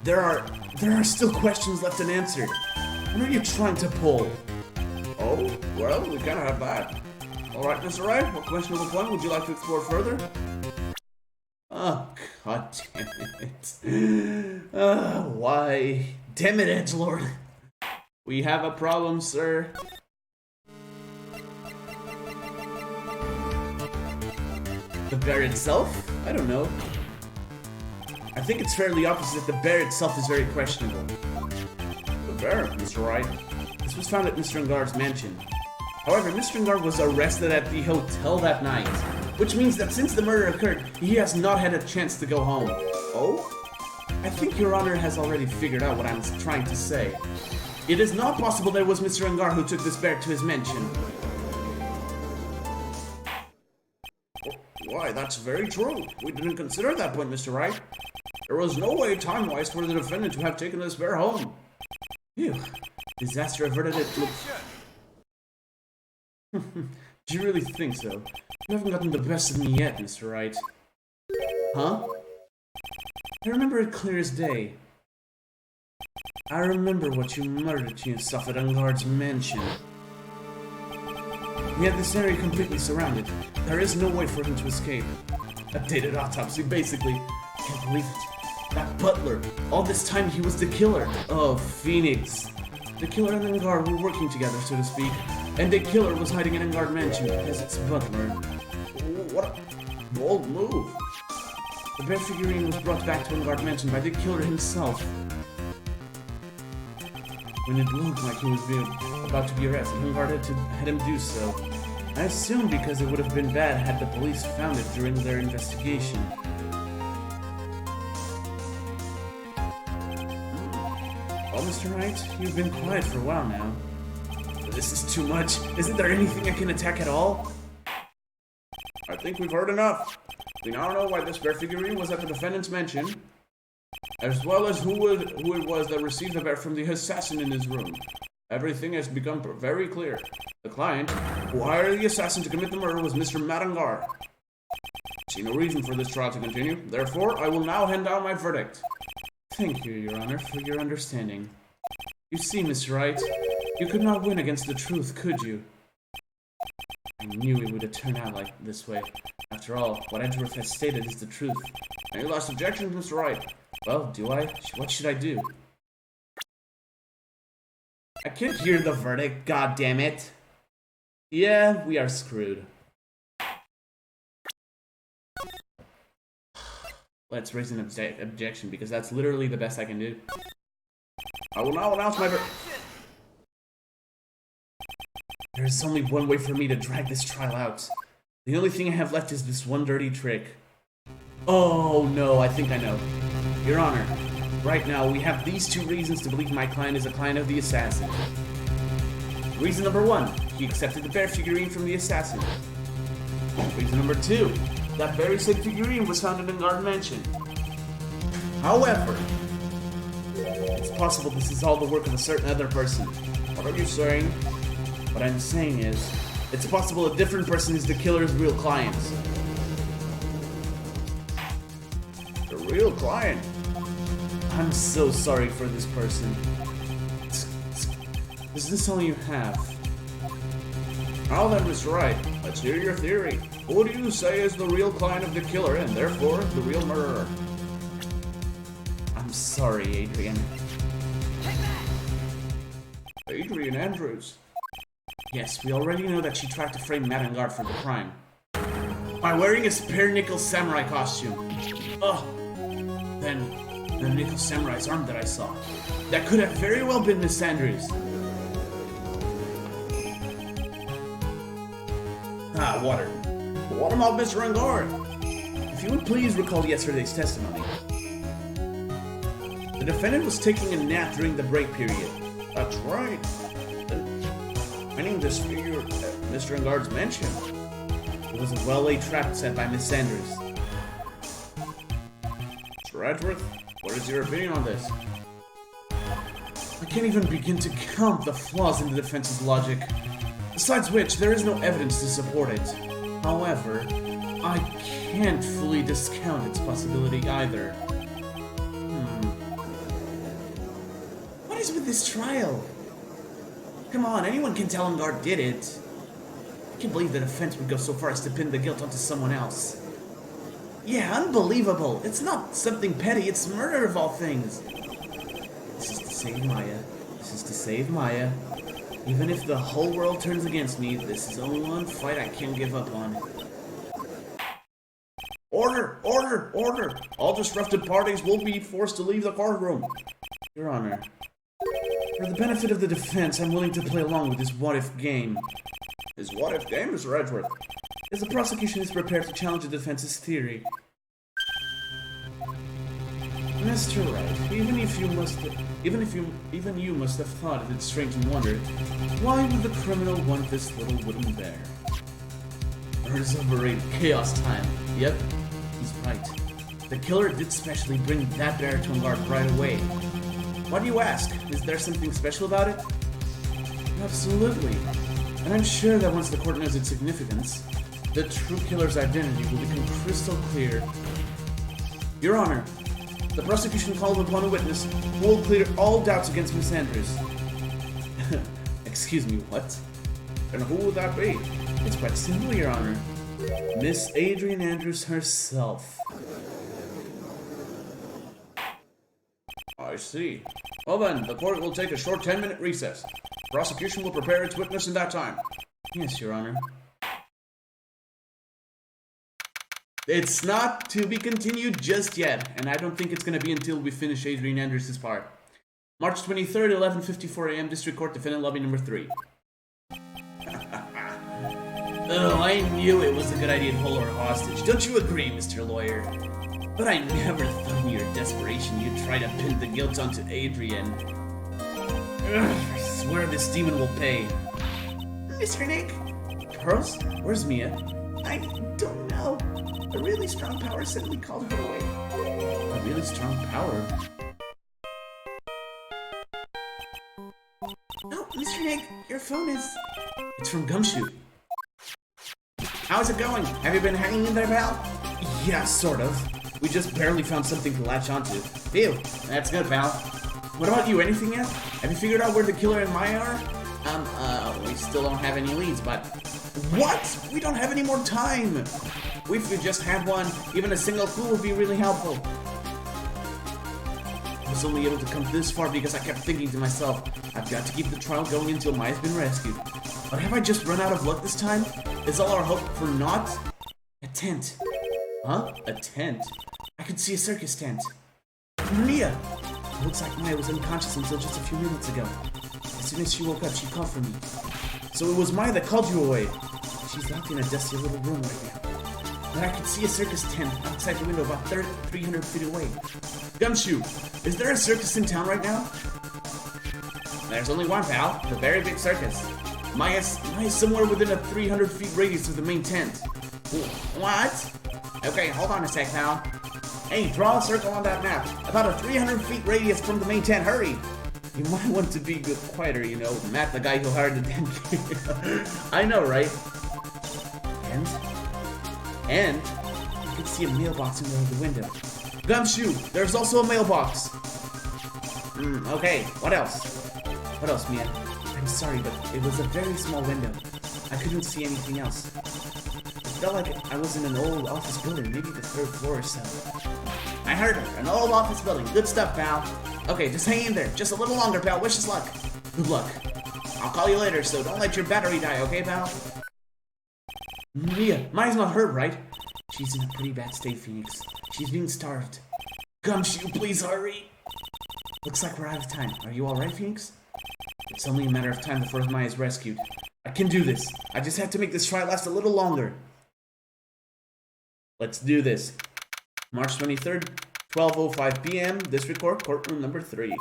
There are still questions left unanswered. What are you trying to pull? Oh, well, we kind of have that. Alright, Mr. Wright, what questionable point would you like to explore further? Oh, god damn it. Why? Damn it, Edgelord. We have a problem, sir. The bear itself? I don't know. I think it's fairly obvious that the bear itself is very questionable. The bear, Mr. Wright. This was found at Mr. Engard's mansion. However, Mr. Engard was arrested at the hotel that night, which means that since the murder occurred, he has not had a chance to go home. Oh? I think Your Honor has already figured out what I'm trying to say. It is not possible that it was Mr. Engard who took this bear to his mansion. Why, that's very true. We didn't consider that point, Mr. Wright. There was no way time-wise for the defendant to have taken this bear home. Phew. Disaster averted it. Do you really think so? You haven't gotten the best of me yet, Mr. Wright. Huh? I remember it clear as day. I remember what you muttered to yourself at Ungard's mansion. We had this area completely surrounded. There is no way for him to escape. Updated autopsy, basically. I can't believe it. That butler. All this time he was the killer. Oh, Phoenix. The killer and Ungard were working together, so to speak. And the killer was hiding in Ungard mansion as its butler. What a bold move. The bear figurine was brought back to Ungard mansion by the killer himself. When it looked like he was about to be arrested, Ungard had him do so. I assume because it would have been bad had the police found it during their investigation. Well, Mr. Wright, you've been quiet for a while now. This is too much. Isn't there anything I can attack at all? I think we've heard enough. We now know why this bear figurine was at the defendant's mansion, as well as who it was that received the bear from the assassin in his room. Everything has become very clear. The client who hired the assassin to commit the murder was Mr. Madangar. I see no reason for this trial to continue. Therefore, I will now hand down my verdict. Thank you, Your Honor, for your understanding. You see, Mr. Wright, you could not win against the truth, could you? I knew it would have turned out like this way. After all, what Edgeworth has stated is the truth. Any last objections, Mr. Wright? Well, do I? What should I do? I can't hear the verdict, god damn it. Yeah, we are screwed. Let's raise an objection, because that's literally the best I can do. I will now announce my verdict. There is only one way for me to drag this trial out. The only thing I have left is this one dirty trick. Oh no, I think I know. Your Honor, right now we have these two reasons to believe my client is a client of the assassin. Reason number one, he accepted the bear figurine from the assassin. Reason number two, that very same figurine was found in the Ungard mansion. However, it's possible this is all the work of a certain other person. What are you saying? What I'm saying is, it's possible a different person is the killer's real client. The real client? I'm so sorry for this person. Is this all you have? Now then, Mr. Wright, let's hear your theory. Who do you say is the real client of the killer and therefore the real murderer? I'm sorry, Adrian. Adrian Andrews. Yes, we already know that she tried to frame Madangar for the crime. By wearing a spare nickel samurai costume. Oh, then the nickel samurai's arm that I saw. That could have very well been Miss Andrews. Ah, water. What about Mr. Ungard? If you would please recall yesterday's testimony. The defendant was taking a nap during the break period. That's right. Finding this figure at Mr. Ungard's mansion. It was a well-laid trap set by Miss Sanders. Mr. Edgeworth, what is your opinion on this? I can't even begin to count the flaws in the defense's logic. Besides which, there is no evidence to support it. However, I can't fully discount its possibility either. What is with this trial? Come on, anyone can tell Ungard did it. I can't believe the defense would go so far as to pin the guilt onto someone else. Yeah, unbelievable. It's not something petty, it's murder of all things. This is to save Maya. This is to save Maya. Even if the whole world turns against me, this is only one fight I can't give up on. Order! Order! Order! All disrupted parties will be forced to leave the courtroom. Your Honor, for the benefit of the defense, I'm willing to play along with this what-if game. His what-if game, Mr. Edgeworth? As the prosecution is prepared to challenge the defense's theory. Mr. Wright, even you must have thought it strange and wondered, why would the criminal want this little wooden bear? Or is overrated chaos time? Yep, he's right. The killer did specially bring that bear to guard right away. Why do you ask? Is there something special about it? Absolutely. And I'm sure that once the court knows its significance, the true killer's identity will become crystal clear. Your Honor, the prosecution called upon a witness who will clear all doubts against Miss Andrews. Excuse me, what? And who will that be? It's quite simple, Your Honor. Miss Adrian Andrews herself. I see. Well then, the court will take a short 10-minute recess. Prosecution will prepare its witness in that time. Yes, Your Honor. It's not to be continued just yet, and I don't think it's going to be until we finish Adrian Andrews' part. March 23rd, 11:54 a.m., District Court, Defendant Lobby number 3. Oh, I knew it was a good idea to hold her hostage. Don't you agree, Mr. Lawyer? But I never thought in your desperation you'd try to pin the guilt onto Adrian. Ugh, I swear this demon will pay. Mr. Nick? Pearls? Where's Mia? I don't know. A really strong power suddenly called her away. A really strong power? Oh, Mr. Nick, your phone is... It's from Gumshoe. How's it going? Have you been hanging in there, pal? Yeah, sort of. We just barely found something to latch onto. Phew, that's good, pal. What about you, anything yet? Have you figured out where the killer and Maya are? We still don't have any leads, but... What? We don't have any more time! If we just had one, even a single clue would be really helpful. I was only able to come this far because I kept thinking to myself, I've got to keep the trial going until Maya's been rescued. But have I just run out of luck this time? Is all our hope for naught? A tent. Huh? A tent? I could see a circus tent. Mia! It looks like Maya was unconscious until just a few minutes ago. As soon as she woke up, she called for me. So it was Maya that called you away. She's locked in a dusty little room right now. But I could see a circus tent outside the window about 300 feet away. Gumshoe, is there a circus in town right now? There's only one, pal. The very big circus. Maya's somewhere within a 300 feet radius of the main tent. What? Okay, hold on a sec, pal. Hey, draw a circle on that map. About a 300 feet radius from the main tent. Hurry! You might want to be a bit quieter, you know. Matt, the guy who hired the tent. I know, right? And you can see a mailbox in the window. Gumshoe, there's also a mailbox. Okay, what else? What else, Mia? I'm sorry, but it was a very small window. I couldn't see anything else. It felt like I was in an old office building, maybe the 3rd floor or so. I heard her, an old office building. Good stuff, pal. Okay, just hang in there. Just a little longer, pal. Wish us luck. Good luck. I'll call you later, so don't let your battery die, okay, pal? Mia, Maya's not hurt, right? She's in a pretty bad state, Phoenix. She's being starved. Gumshoe, please hurry. Looks like we're out of time. Are you alright, Phoenix? It's only a matter of time before Maya is rescued. I can do this. I just have to make this trial last a little longer. Let's do this. March 23rd, 12:05 p.m. District Court, courtroom number 3.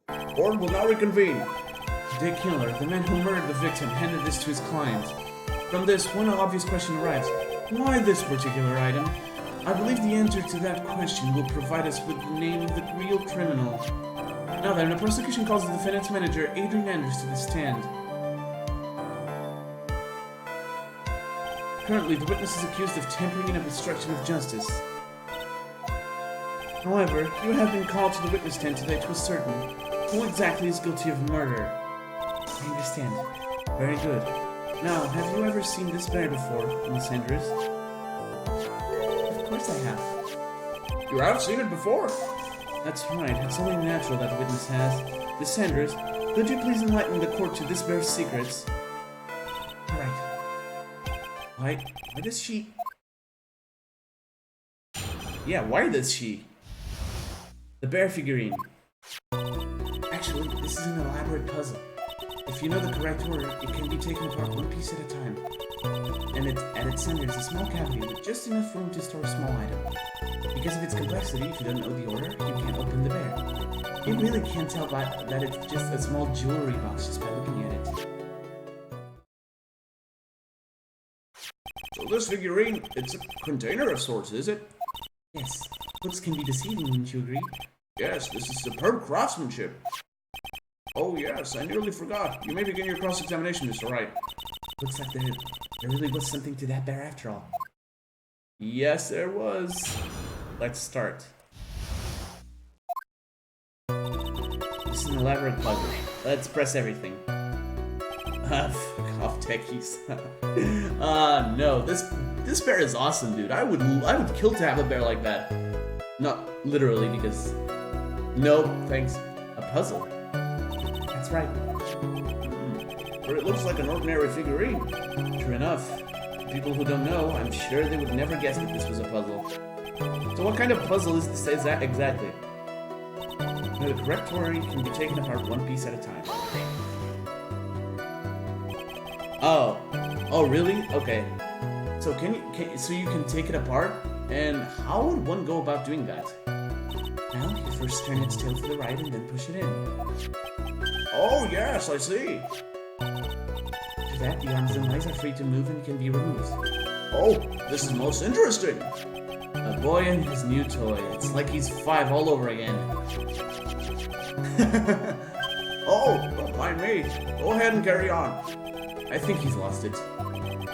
Court will now reconvene. The killer, the man who murdered the victim, handed this to his client. From this, one obvious question arises. Why this particular item? I believe the answer to that question will provide us with the name of the real criminal. Now then, the prosecution calls the defendant's manager, Adrian Andrews, to the stand. Currently, the witness is accused of tampering and obstruction of justice. However, you have been called to the witness stand today to ascertain who exactly is guilty of murder. I understand. Very good. Now, have you ever seen this bear before, Miss Andrews? Of course I have. You have seen it before? That's right. It's only natural that the witness has. Miss Andrews, could you please enlighten the court to this bear's secrets? All right. Why does she... Yeah, why does she? The bear figurine. Actually, this is an elaborate puzzle. If you know the correct order, it can be taken apart one piece at a time. And at its center is a small cavity with just enough room to store a small item. Because of its complexity, if you don't know the order, you can't open the bear. You really can't tell that it's just a small jewelry box just by looking at it. Well, this figurine, it's a container of sorts, is it? Yes. Looks can be deceiving, wouldn't you agree? Yes, this is superb craftsmanship. Oh yes, I nearly forgot. You may begin your cross-examination, Mr. Wright. Looks like there really was something to that bear after all. Yes, there was. Let's start. This is an elaborate puzzle. Let's press everything. Fuck off, techies. No, this bear is awesome, dude. I would kill to have a bear like that. Not literally, because nope, thanks. A puzzle. That's right. But it looks like an ordinary figurine. True enough. People who don't know, I'm sure they would never guess that this was a puzzle. So what kind of puzzle is this exactly? The correct story can be taken apart one piece at a time. Oh, really? Okay. So so you can take it apart? And how would one go about doing that? Well, you first turn its tail to the right and then push it in. Oh yes, I see. After that, the arms and legs are free to move and can be removed. Oh, this is most interesting. A boy and his new toy. It's like he's 5 all over again. Oh, don't mind me. Go ahead and carry on. I think he's lost it.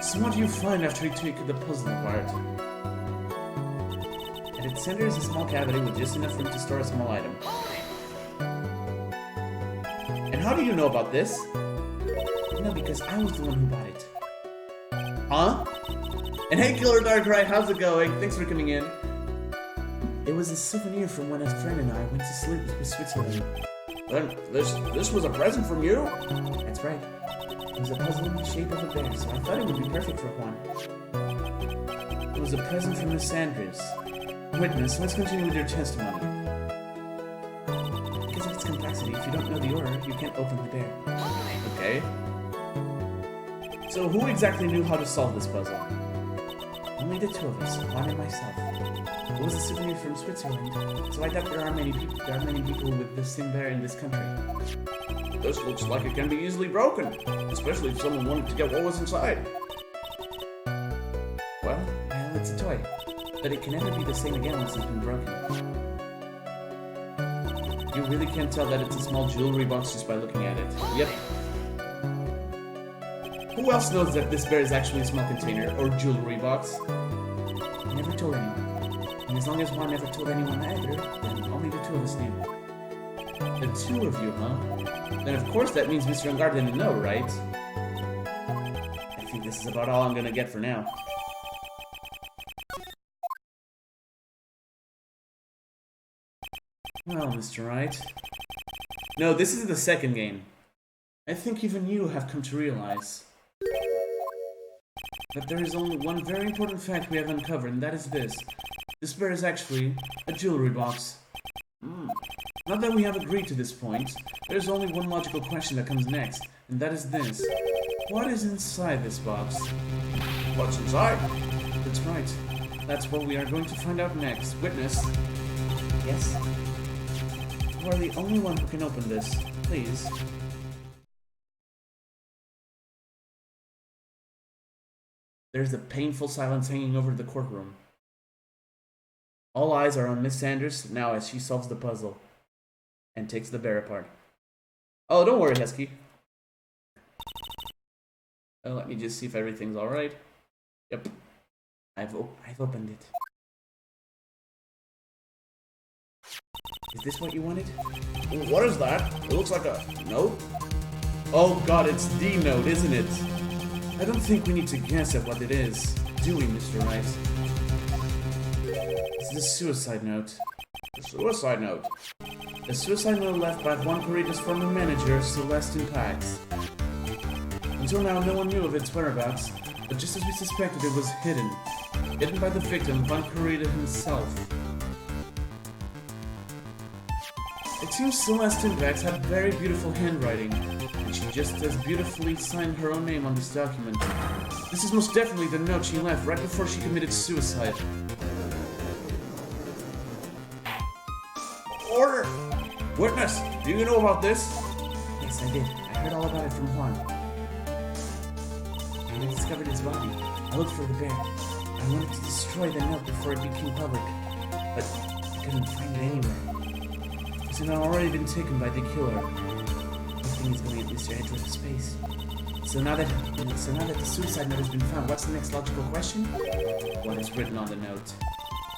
So what do you find after you take the puzzle apart? At its center is a small cavity with just enough room to store a small item. And how do you know about this? No, because I was the one who bought it. Huh? And hey, Killer Darkrai, how's it going? Thanks for coming in. It was a souvenir from when a friend and I went to sleep with Switzerland. Then this was a present from you? That's right. It was a puzzle in the shape of a bear, so I thought it would be perfect for Juan. It was a present from Miss Sanders. Witness, let's continue with your testimony. Because of its complexity, if you don't know the order, you can't open the bear. Okay. So who exactly knew how to solve this puzzle? Only the two of us, Juan and myself. It was a souvenir from Switzerland, so I doubt there are many people with the same bear in this country. This looks like it can be easily broken, especially if someone wanted to get what was inside. Well, it's a toy, but it can never be the same again once it's been broken. You really can't tell that it's a small jewelry box just by looking at it. Yep. Who else knows that this bear is actually a small container or jewelry box? I never told anyone. And as long as Juan never told anyone either, then only the two of us knew. The two of you, huh? Then of course that means Mr. Ungar didn't know, right? I think this is about all I'm gonna get for now. Well, Mr. Wright. No, this is the second game. I think even you have come to realize that there is only one very important fact we have uncovered, and that is this. This bear is actually a jewelry box. Now that we have agreed to this point, there's only one logical question that comes next, and that is this. What is inside this box? What's inside? That's right. That's what we are going to find out next. Witness. Yes? You are the only one who can open this. Please. There's a painful silence hanging over the courtroom. All eyes are on Miss Sanders now as she solves the puzzle and takes the bear apart. Oh, don't worry, Husky. Let me just see if everything's alright. Yep. I've opened it. Is this what you wanted? What is that? It looks like a note. Oh god, it's the note, isn't it? I don't think we need to guess at what it is, do we, Mr. Wright? It's the suicide note. The suicide note? A suicide note left by Juan Corrida's former manager, Celestine Pax. Until now, no one knew of its whereabouts, but just as we suspected, it was hidden. Hidden by the victim, Juan Corrida himself. It seems Celestine Pax had very beautiful handwriting, and she just as beautifully signed her own name on this document. This is most definitely the note she left right before she committed suicide. Order! Witness, do you know about this? Yes, I did. I heard all about it from Juan. And I discovered his body. I looked for the bear. I wanted to destroy the note before it became public, but I couldn't find it anywhere. It had already been taken by the killer. The thing is going at least your edge worth of space. So now that the suicide note has been found, what's the next logical question? What is written on the note?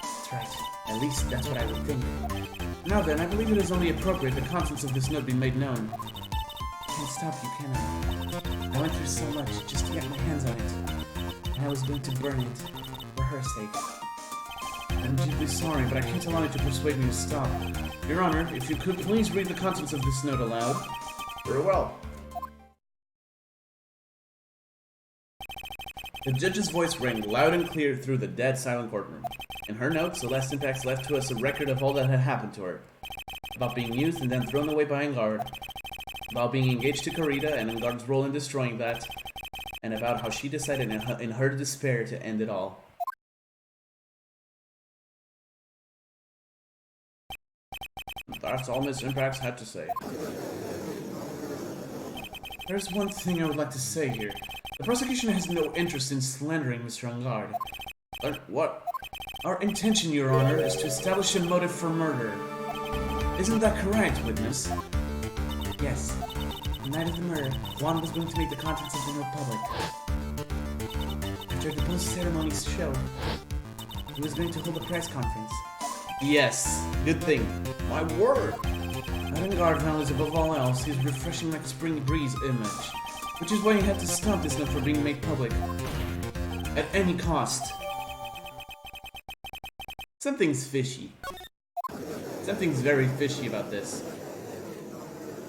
That's right. At least that's what I would think. Now then, I believe it is only appropriate the contents of this note be made known. I can't stop you, can I? I went through so much just to get my hands on it. And I was going to burn it. For her sake. I'm deeply sorry, but I can't allow you to persuade me to stop. Your Honor, if you could please read the contents of this note aloud. Very well. The judge's voice rang loud and clear through the dead silent courtroom. In her note, Celeste Impax left to us a record of all that had happened to her. About being used and then thrown away by Engard. About being engaged to Karita and Engard's role in destroying that. And about how she decided in her despair to end it all. That's all Miss Impax had to say. There's one thing I would like to say here. The prosecution has no interest in slandering Mr. Engard. What? Our intention, Your Honor, is to establish a motive for murder. Isn't that correct, witness? Yes. The night of the murder, Juan was going to make the contents of the note public. After the post-ceremony show, he was going to hold a press conference. Yes, good thing. My word! Engard values above all else his refreshing like a spring breeze image, which is why he had to stop this note from being made public. At any cost. Something's fishy. Something's very fishy about this.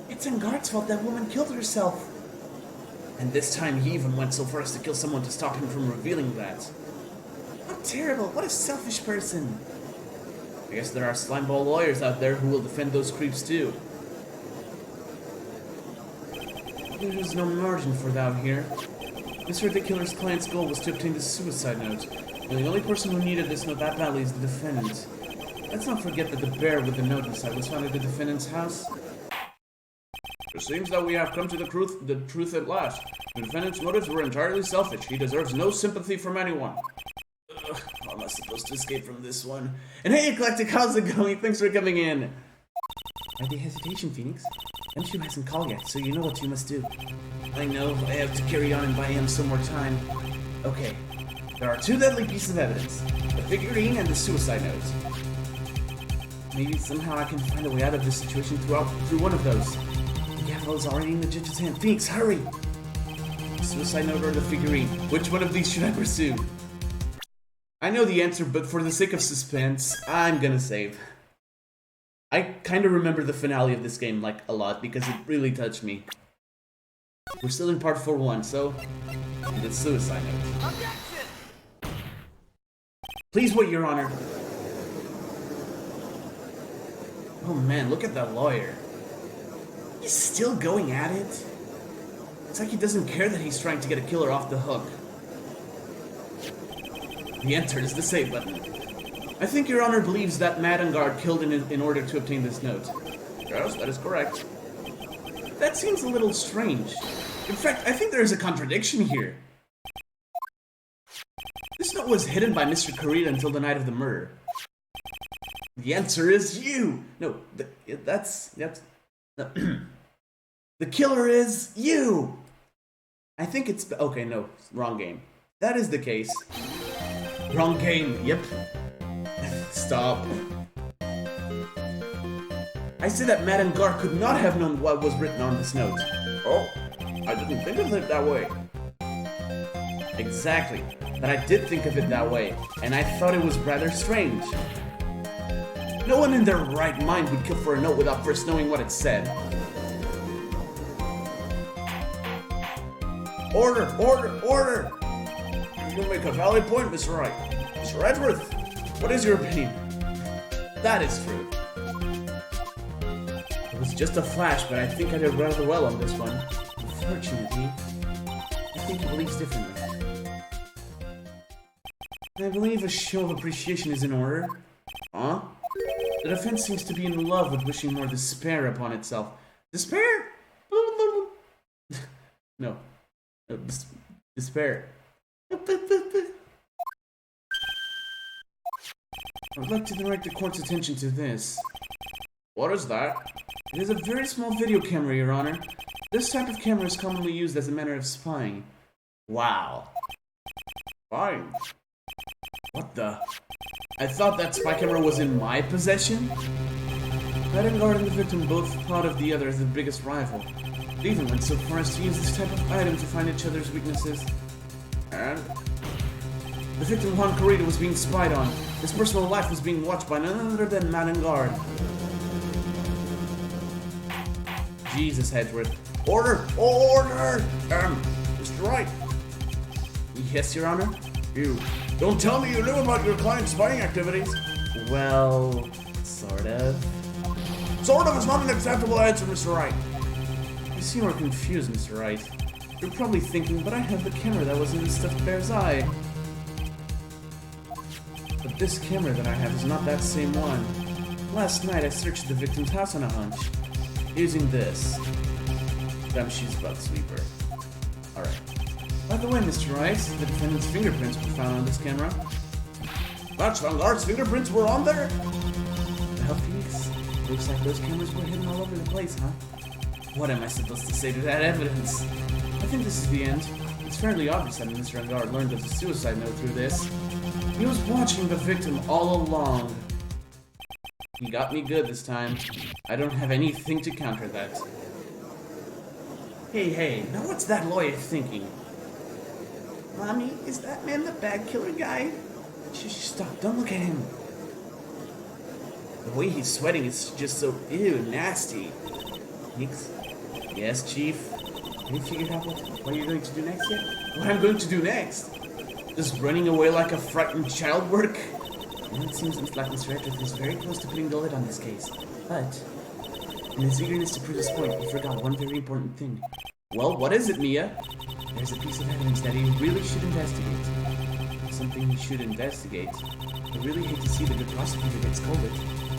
It's Engard's fault that woman killed herself. And this time he even went so far as to kill someone to stop him from revealing that. How terrible! What a selfish person! I guess there are slimeball lawyers out there who will defend those creeps too. There is no margin for doubt here. This ridiculous client's goal was to obtain the suicide note, and the only person who needed this note that badly is the defendant. Let's not forget that the bear with the note inside was found at the defendant's house. It seems that we have come to the truth at last. The defendant's motives were entirely selfish. He deserves no sympathy from anyone. Ugh, how am I supposed to escape from this one? And hey, Eclectic, how's it going? Thanks for coming in. Why the hesitation, Phoenix? M2 hasn't called yet, so you know what you must do. I know, I have to carry on and buy him some more time. Okay, there are two deadly pieces of evidence. The figurine and the suicide note. Maybe somehow I can find a way out of this situation through one of those. The gavel is already in the judge's hand. Phoenix, hurry! The suicide note or the figurine? Which one of these should I pursue? I know the answer, but for the sake of suspense, I'm gonna save. I kind of remember the finale of this game, like, a lot, because it really touched me. We're still in part 4-1, so... the suicide note. Objection! Please wait, Your Honor. Oh man, look at that lawyer. He's still going at it? It's like he doesn't care that he's trying to get a killer off the hook. He enters the save button. I think Your Honor believes that Engard killed in order to obtain this note. Yes, that is correct. That seems a little strange. In fact, I think there is a contradiction here. This note was hidden by Mr. Karita until the night of the murder. The answer is you! No, that's... No. The killer is you! I think it's... Okay, no, wrong game. That is the case. Wrong game, yep. Stop. I said that Engard could not have known what was written on this note. Oh, I didn't think of it that way. Exactly, but I did think of it that way, and I thought it was rather strange. No one in their right mind would kill for a note without first knowing what it said. Order! Order! Order! You make a valid point, Mr. Wright. Mr. Edgeworth, what is your opinion? That is true. It was just a flash, but I think I did rather well on this one. Unfortunately, I think he believes differently. I believe a show of appreciation is in order. Huh? The defense seems to be in love with wishing more despair upon itself. Despair? No. Despair. I would like to direct the court's attention to this. What is that? It is a very small video camera, Your Honor. This type of camera is commonly used as a manner of spying. Wow. Fine. What the? I thought that spy camera was in my possession? Vanguard and the victim both thought of the other as the biggest rival. They even went so far as to use this type of item to find each other's weaknesses. And? The victim, Juan Corrida, was being spied on. His personal life was being watched by none other than Vanguard. Jesus, Edward. Order! Order! Mr. Wright. Yes, Your Honor? You don't tell me you knew about your client's spying activities. Well, sort of. Sort of is not an acceptable answer, Mr. Wright. You seem more confused, Mr. Wright. You're probably thinking, but I have the camera that was in the stuffed bear's eye. But this camera that I have is not that same one. Last night I searched the victim's house on a hunch, using this. Gumshoe's bug sweeper. Alright. By the way, Mr. Wright, the defendant's fingerprints were found on this camera. That's Vanguard's fingerprints were on there? Well, Phoenix, looks like those cameras were hidden all over the place, huh? What am I supposed to say to that evidence? I think this is the end. It's fairly obvious that Mr. Vanguard learned of the suicide note through this. He was watching the victim all along. He got me good this time. I don't have anything to counter that. Hey, now what's that lawyer thinking? Mommy, is that man the bag killer guy? Shh, stop, don't look at him. The way he's sweating is just so, ew, nasty. Nix? Yes, Chief? Have you figured out what you're going to do next yet? What I'm going to do next? Just running away like a frightened child work? Well, it seems like Mr. Edwards is very close to putting the lid on this case. But, in his eagerness to prove his point, he forgot one very important thing. Well, what is it, Mia? There's a piece of evidence that he really should investigate. Something he should investigate. I really hate to see the good prosecutor get scolded.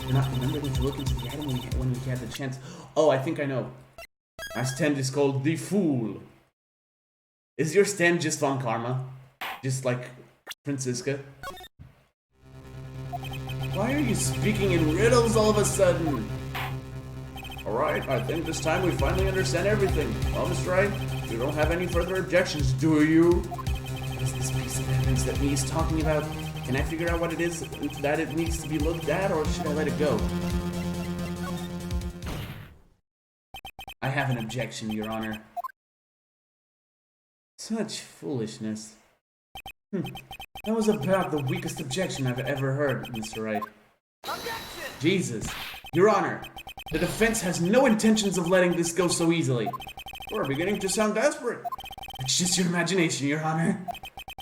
We're not remembering to look into the item when we had the chance. Oh, I think I know. My stand is called The Fool. Is your stand just on karma? Just like Francisca? Why are you speaking in riddles all of a sudden? Alright, I think this time we finally understand everything. Well, Mr. Wright, you don't have any further objections, do you? What is this piece of evidence that he's talking about? Can I figure out what it is that it needs to be looked at, or should I let it go? I have an objection, Your Honor. Such foolishness. That was about the weakest objection I've ever heard, Mr. Wright. Objection! Jesus. Your Honor, the defense has no intentions of letting this go so easily. We're beginning to sound desperate. It's just your imagination, Your Honor.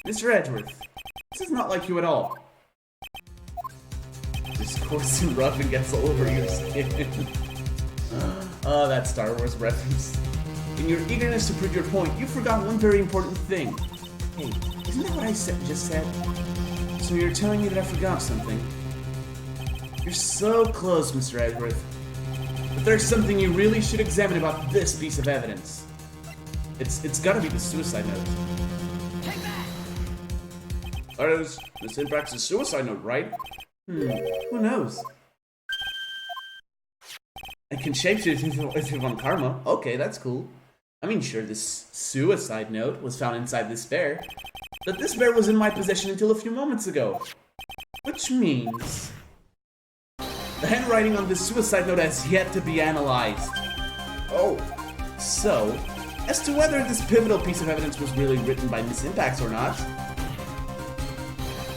Mr. Edgeworth, this is not like you at all. This coarse and rough and gets all over your skin. Oh, that Star Wars reference. In your eagerness to prove your point, you forgot one very important thing. Hey, isn't that what I just said? So you're telling me that I forgot something? You're so close, Mr. Edgeworth. But there's something you really should examine about this piece of evidence. It's gotta be the suicide note. Take that! That is, this impacts the suicide note, right? Who knows? I can shapeshift if you want karma. Okay, that's cool. I mean, sure, this suicide note was found inside this bear, but this bear was in my possession until a few moments ago. Which means the handwriting on this suicide note has yet to be analyzed. Oh. So, as to whether this pivotal piece of evidence was really written by Miss Impax or not,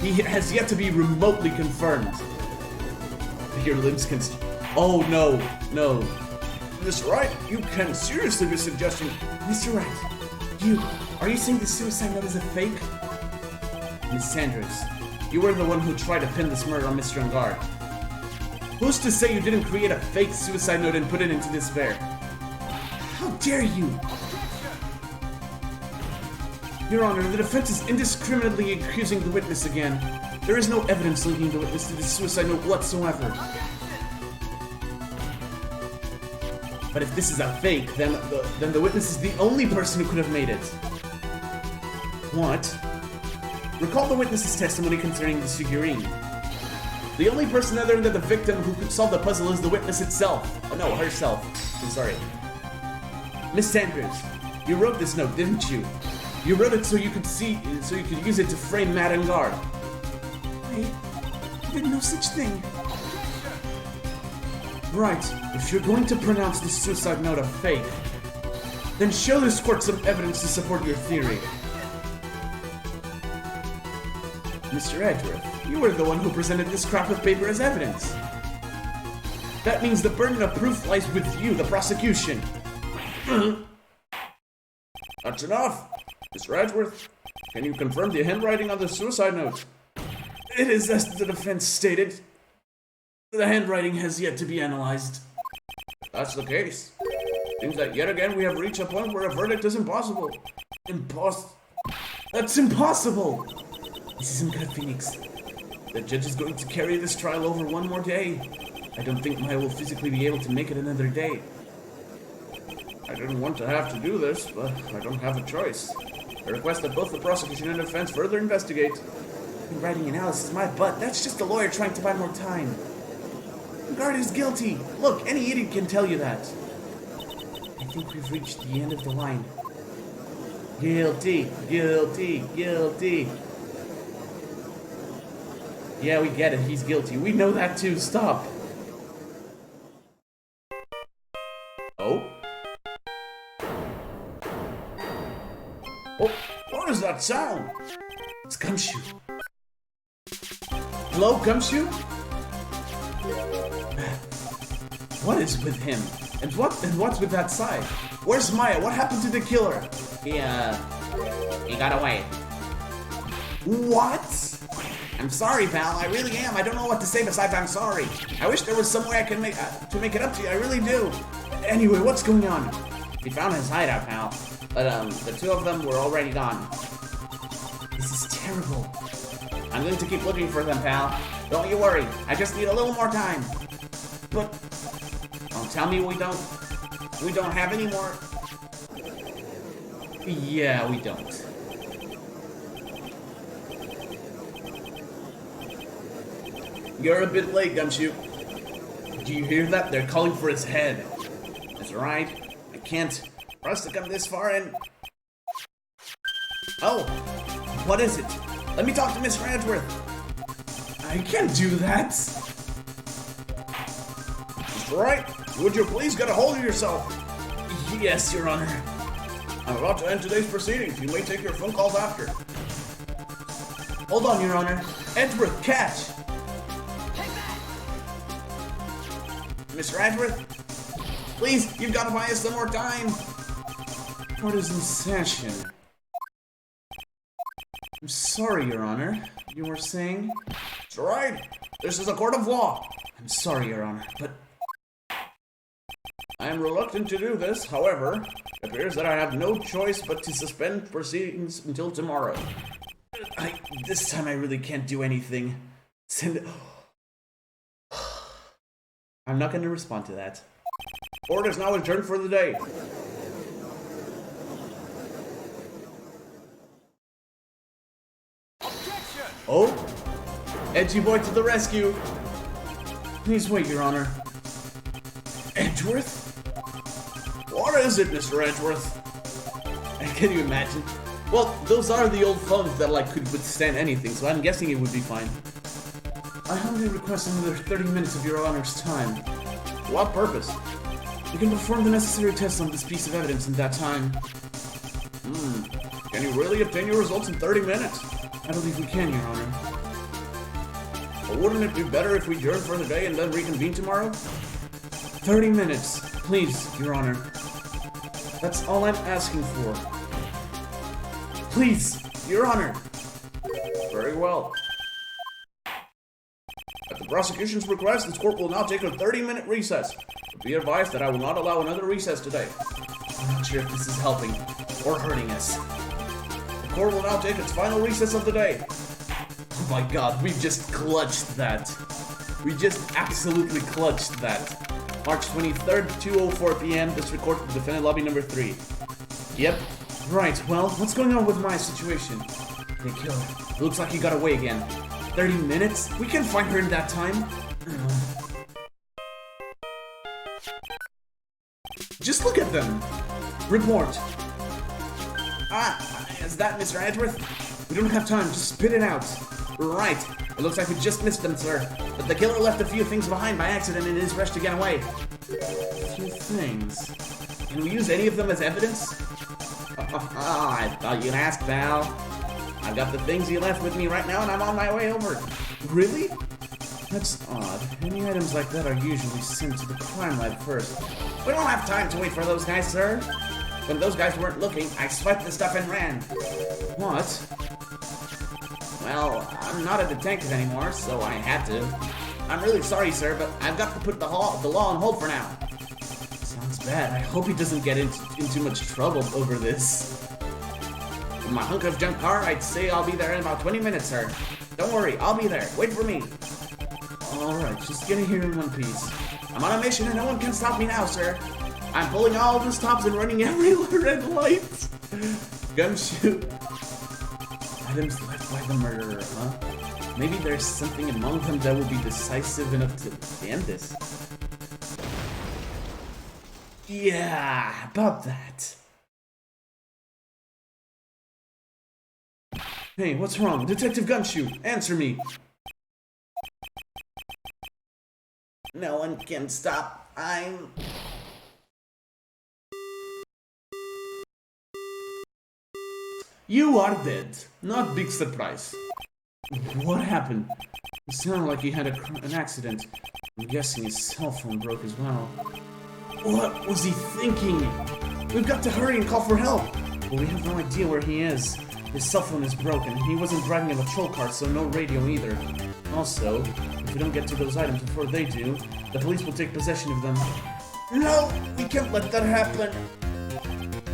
he has yet to be remotely confirmed. Your limbs can... Oh, no. Mr. Wright, you can seriously be suggesting... Mr. Wright, are you saying the suicide note is a fake? Miss Sanders, you were the one who tried to pin this murder on Mr. Vanguard. Who's to say you didn't create a fake suicide note and put it into this bear? How dare you! Your Honor, the defense is indiscriminately accusing the witness again. There is no evidence linking the witness to this suicide note whatsoever. But if this is a fake, then the witness is the only person who could have made it. What? Recall the witness's testimony concerning this figurine. The only person other than the victim who could solve the puzzle is the witness itself. Oh no, herself. I'm sorry. Miss Sanders, you wrote this note, didn't you? You wrote it so you could use it to frame Matt and Guard. I did no such thing. Right, if you're going to pronounce this suicide note a fake, then show this court some evidence to support your theory. Mr. Edgeworth, you were the one who presented this scrap of paper as evidence. That means the burden of proof lies with you, the prosecution. That's enough. Mr. Edgeworth, can you confirm the handwriting on the suicide note? It is as the defense stated. The handwriting has yet to be analyzed. If that's the case, it seems that yet again we have reached a point where a verdict is impossible. That's impossible! This isn't good, Phoenix. The judge is going to carry this trial over one more day. I don't think Maya will physically be able to make it another day. I didn't want to have to do this, but I don't have a choice. I request that both the prosecution and defense further investigate. Writing analysis, my butt. That's just a lawyer trying to buy more time. Guard is guilty. Look, any idiot can tell you that. I think we've reached the end of the line. Guilty, guilty, guilty. Yeah, we get it. He's guilty. We know that too. Stop. Oh? Oh, what is that sound? It's Gumshoe. Hello, Gumshoe? What is with him? And what's with that side? Where's Maya? What happened to the killer? He got away. What? I'm sorry, pal. I really am. I don't know what to say besides I'm sorry. I wish there was some way I could make it up to you. I really do. Anyway, what's going on? We found his hideout, pal. But the two of them were already gone. This is terrible. I'm going to keep looking for them, pal. Don't you worry. I just need a little more time. But don't tell me we don't have any more. Yeah, we don't. You're a bit late, Gumshoe. Do you hear that? They're calling for his head. That's right. I can't. For us to come this far and... Oh, what is it? Let me talk to Miss Edgeworth. I can't do that. Mr. Wright, would you please get a hold of yourself? Yes, Your Honor. I'm about to end today's proceedings. You may take your phone calls after. Hold on, Your Honor. Edgeworth, catch! Mr. Edgeworth, please, you've got to buy us some more time. Court is in session. I'm sorry, Your Honor. You were saying? Mr. Wright, this is a court of law. I'm sorry, Your Honor, but... I am reluctant to do this. However, it appears that I have no choice but to suspend proceedings until tomorrow. This time I really can't do anything. I'm not going to respond to that. Court is now adjourned for the day. Oh! Edgy boy to the rescue! Please wait, Your Honor. Edgeworth? What is it, Mr. Edgeworth? Can you imagine? Well, those are the old phones that could withstand anything, so I'm guessing it would be fine. I humbly request another 30 minutes of Your Honor's time. What purpose? We can perform the necessary tests on this piece of evidence in that time. Can you really obtain your results in 30 minutes? I believe we can, Your Honor. But wouldn't it be better if we adjourn for the day and then reconvene tomorrow? 30 minutes, please, Your Honor. That's all I'm asking for. Please, Your Honor. Very well. At the prosecution's request, this court will now take a 30-minute recess. But be advised that I will not allow another recess today. I'm not sure if this is helping or hurting us. The court will now take its final recess of the day. Oh my god, we just clutched that. We just absolutely clutched that. March 23rd, 2:04 p.m. District Court, defendant lobby number 3. Yep. Right, well, what's going on with my situation? They kill her. Looks like he got away again. 30 minutes? We can find her in that time. Just look at them. Report. Is that Mr. Edgeworth? We don't have time. Just spit it out. Right. It looks like we just missed them, sir. But the killer left a few things behind by accident in his rush to get away. A few things? Can we use any of them as evidence? I thought you'd ask, pal. I've got the things you left with me right now, and I'm on my way over. Really? That's odd. Any items like that are usually sent to the crime lab first. We don't have time to wait for those guys, sir. When those guys weren't looking, I swiped the stuff and ran. What? Well, I'm not a detective anymore, so I had to. I'm really sorry, sir, but I've got to put the law on hold for now. Sounds bad. I hope he doesn't get in too much trouble over this. In my hunk of junk car, I'd say I'll be there in about 20 minutes, sir. Don't worry, I'll be there. Wait for me. Alright, just get in here in one piece. I'm on a mission and no one can stop me now, sir. I'm pulling all the stops and running every red light. Gumshoe. Items left by the murderer, huh? Maybe there's something among them that will be decisive enough to end this. Yeah, about that. Hey, what's wrong? Detective Gumshoe, answer me. No one can stop. You are dead. Not big surprise. What happened? It sounded like he had an accident. I'm guessing his cell phone broke as well. What was he thinking? We've got to hurry and call for help. But we have no idea where he is. His cell phone is broken. He wasn't driving a patrol car, so no radio either. Also, if we don't get to those items before they do, the police will take possession of them. No! We can't let that happen!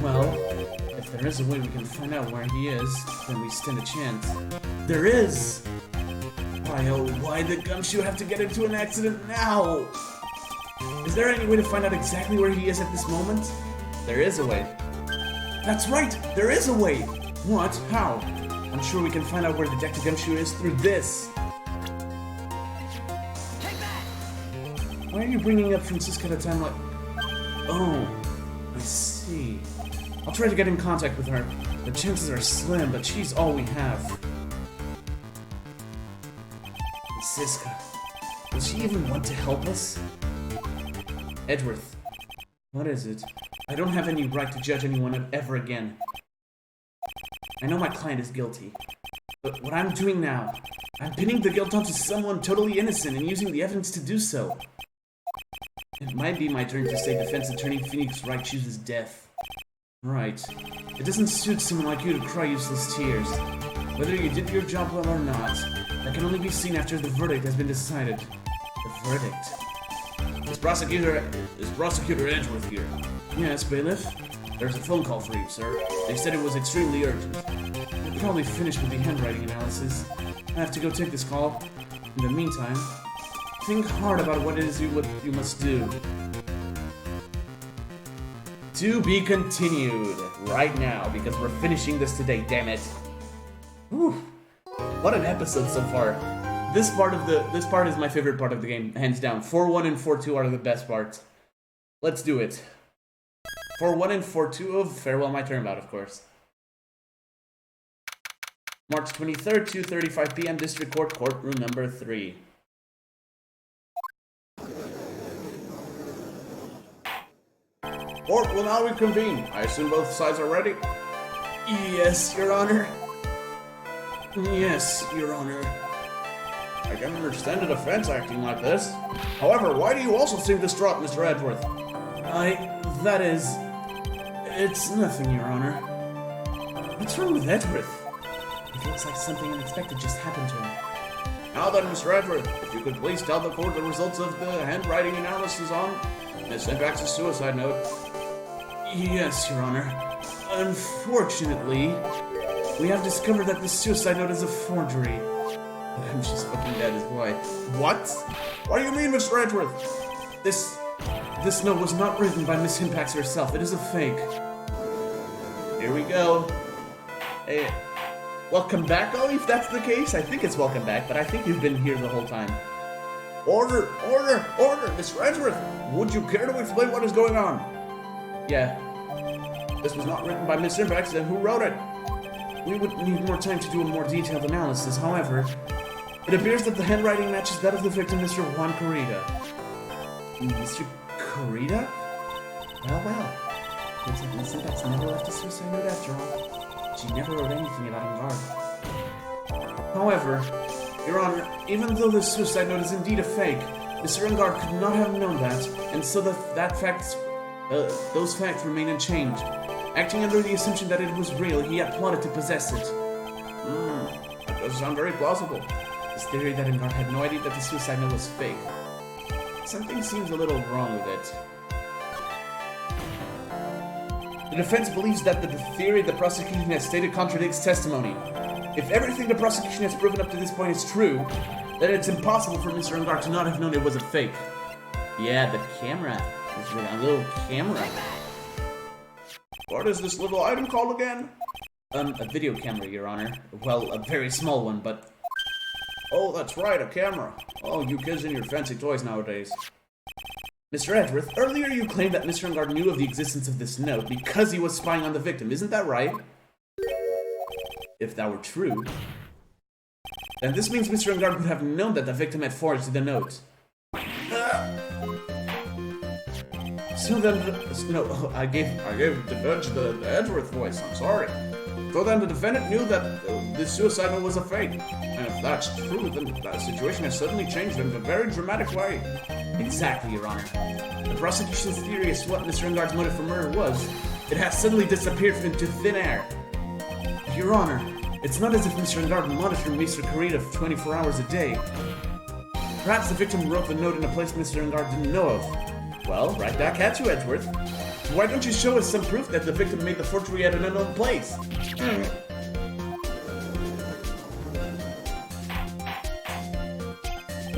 Well, if there is a way we can find out where he is, then we stand a chance. There is! Why, oh, why did Gumshoe have to get into an accident now? Is there any way to find out exactly where he is at this moment? There is a way. That's right! There is a way! What? How? I'm sure we can find out where Detective Gumshoe is through this! Why are you bringing up Francisca at a time like... Oh, I see. I'll try to get in contact with her. The chances are slim, but she's all we have. Francisca. Will she even want to help us? Edgeworth. What is it? I don't have any right to judge anyone ever again. I know my client is guilty. But what I'm doing now, I'm pinning the guilt onto someone totally innocent and using the evidence to do so. It might be my turn to say defense attorney Phoenix Wright chooses death. Right. It doesn't suit someone like you to cry useless tears. Whether you did your job well or not, that can only be seen after the verdict has been decided. The verdict. Is Prosecutor Edgeworth here? Yes, bailiff. There's a phone call for you, sir. They said it was extremely urgent. They're probably finished with the handwriting analysis. I have to go take this call. In the meantime, think hard about what it is you must do. To be continued right now, because we're finishing this today, damn it. Whew. What an episode so far. This part is my favorite part of the game, hands down. 4-1 and 4-2 are the best parts. Let's do it. 4-1 and 4-2 of Farewell My Turnabout, of course. March 23rd, 2:35 p.m. District Court, courtroom number 3. Court will now reconvene. I assume both sides are ready? Yes, Your Honor. Yes, Your Honor. I can understand the defense acting like this. However, why do you also seem distraught, Mr. Edgeworth? It's nothing, Your Honor. What's wrong with Edgeworth? It looks like something unexpected just happened to him. Now then, Mr. Edgeworth, if you could please tell the court the results of the handwriting analysis on Miss Syntax's suicide note. Yes, Your Honor. Unfortunately, we have discovered that the suicide note is a forgery. I'm just fucking dead as why. What? What do you mean, Mr. Edgeworth? This note was not written by Miss Hinpax herself. It is a fake. Here we go. Hey, welcome back, Ollie, if that's the case. I think it's welcome back, but I think you've been here the whole time. Order! Order! Order! Mr. Edgeworth, would you care to explain what is going on? Yeah, This was not written by Mr. Bex, then who wrote it? We would need more time to do a more detailed analysis. However, it appears that the handwriting matches that of the victim, Mr. Juan Corrida. Mr. Corrida? Well. Looks like Mrs. Bex never left a suicide note after all. She never wrote anything about Engard. However, Your Honor, even though this suicide note is indeed a fake, Mr. Engard could not have known that, and so those facts remain unchanged. Acting under the assumption that it was real, he had plotted to possess it. That does sound very plausible. His theory that Engard had no idea that the suicide note was fake. Something seems a little wrong with it. The defense believes that the theory the prosecution has stated contradicts testimony. If everything the prosecution has proven up to this point is true, then it's impossible for Mr. Engard to not have known it was a fake. Yeah, the camera. It's a little camera. What is this little item called again? A video camera, Your Honor. Well, a very small one, but... Oh, that's right, a camera. Oh, you kids and your fancy toys nowadays. Mr. Edgeworth, earlier you claimed that Mr. Engard knew of the existence of this note because he was spying on the victim. Isn't that right? If that were true, then this means Mr. Engard would have known that the victim had forged the note. So then, no, I gave the judge the Edgeworth voice, I'm sorry. So then the defendant knew that this suicide note was a fake. And if that's true, then that situation has suddenly changed in a very dramatic way. Exactly, Your Honor. The prosecution's theory as to what Mr. Engard's motive for murder was, it has suddenly disappeared into thin air. Your Honor, it's not as if Mr. Engard monitored Mr. Corrida for 24 hours a day. Perhaps the victim wrote the note in a place Mr. Engard didn't know of. Well, right back at you, Edgeworth. Why don't you show us some proof that the victim made the forgery at an unknown place?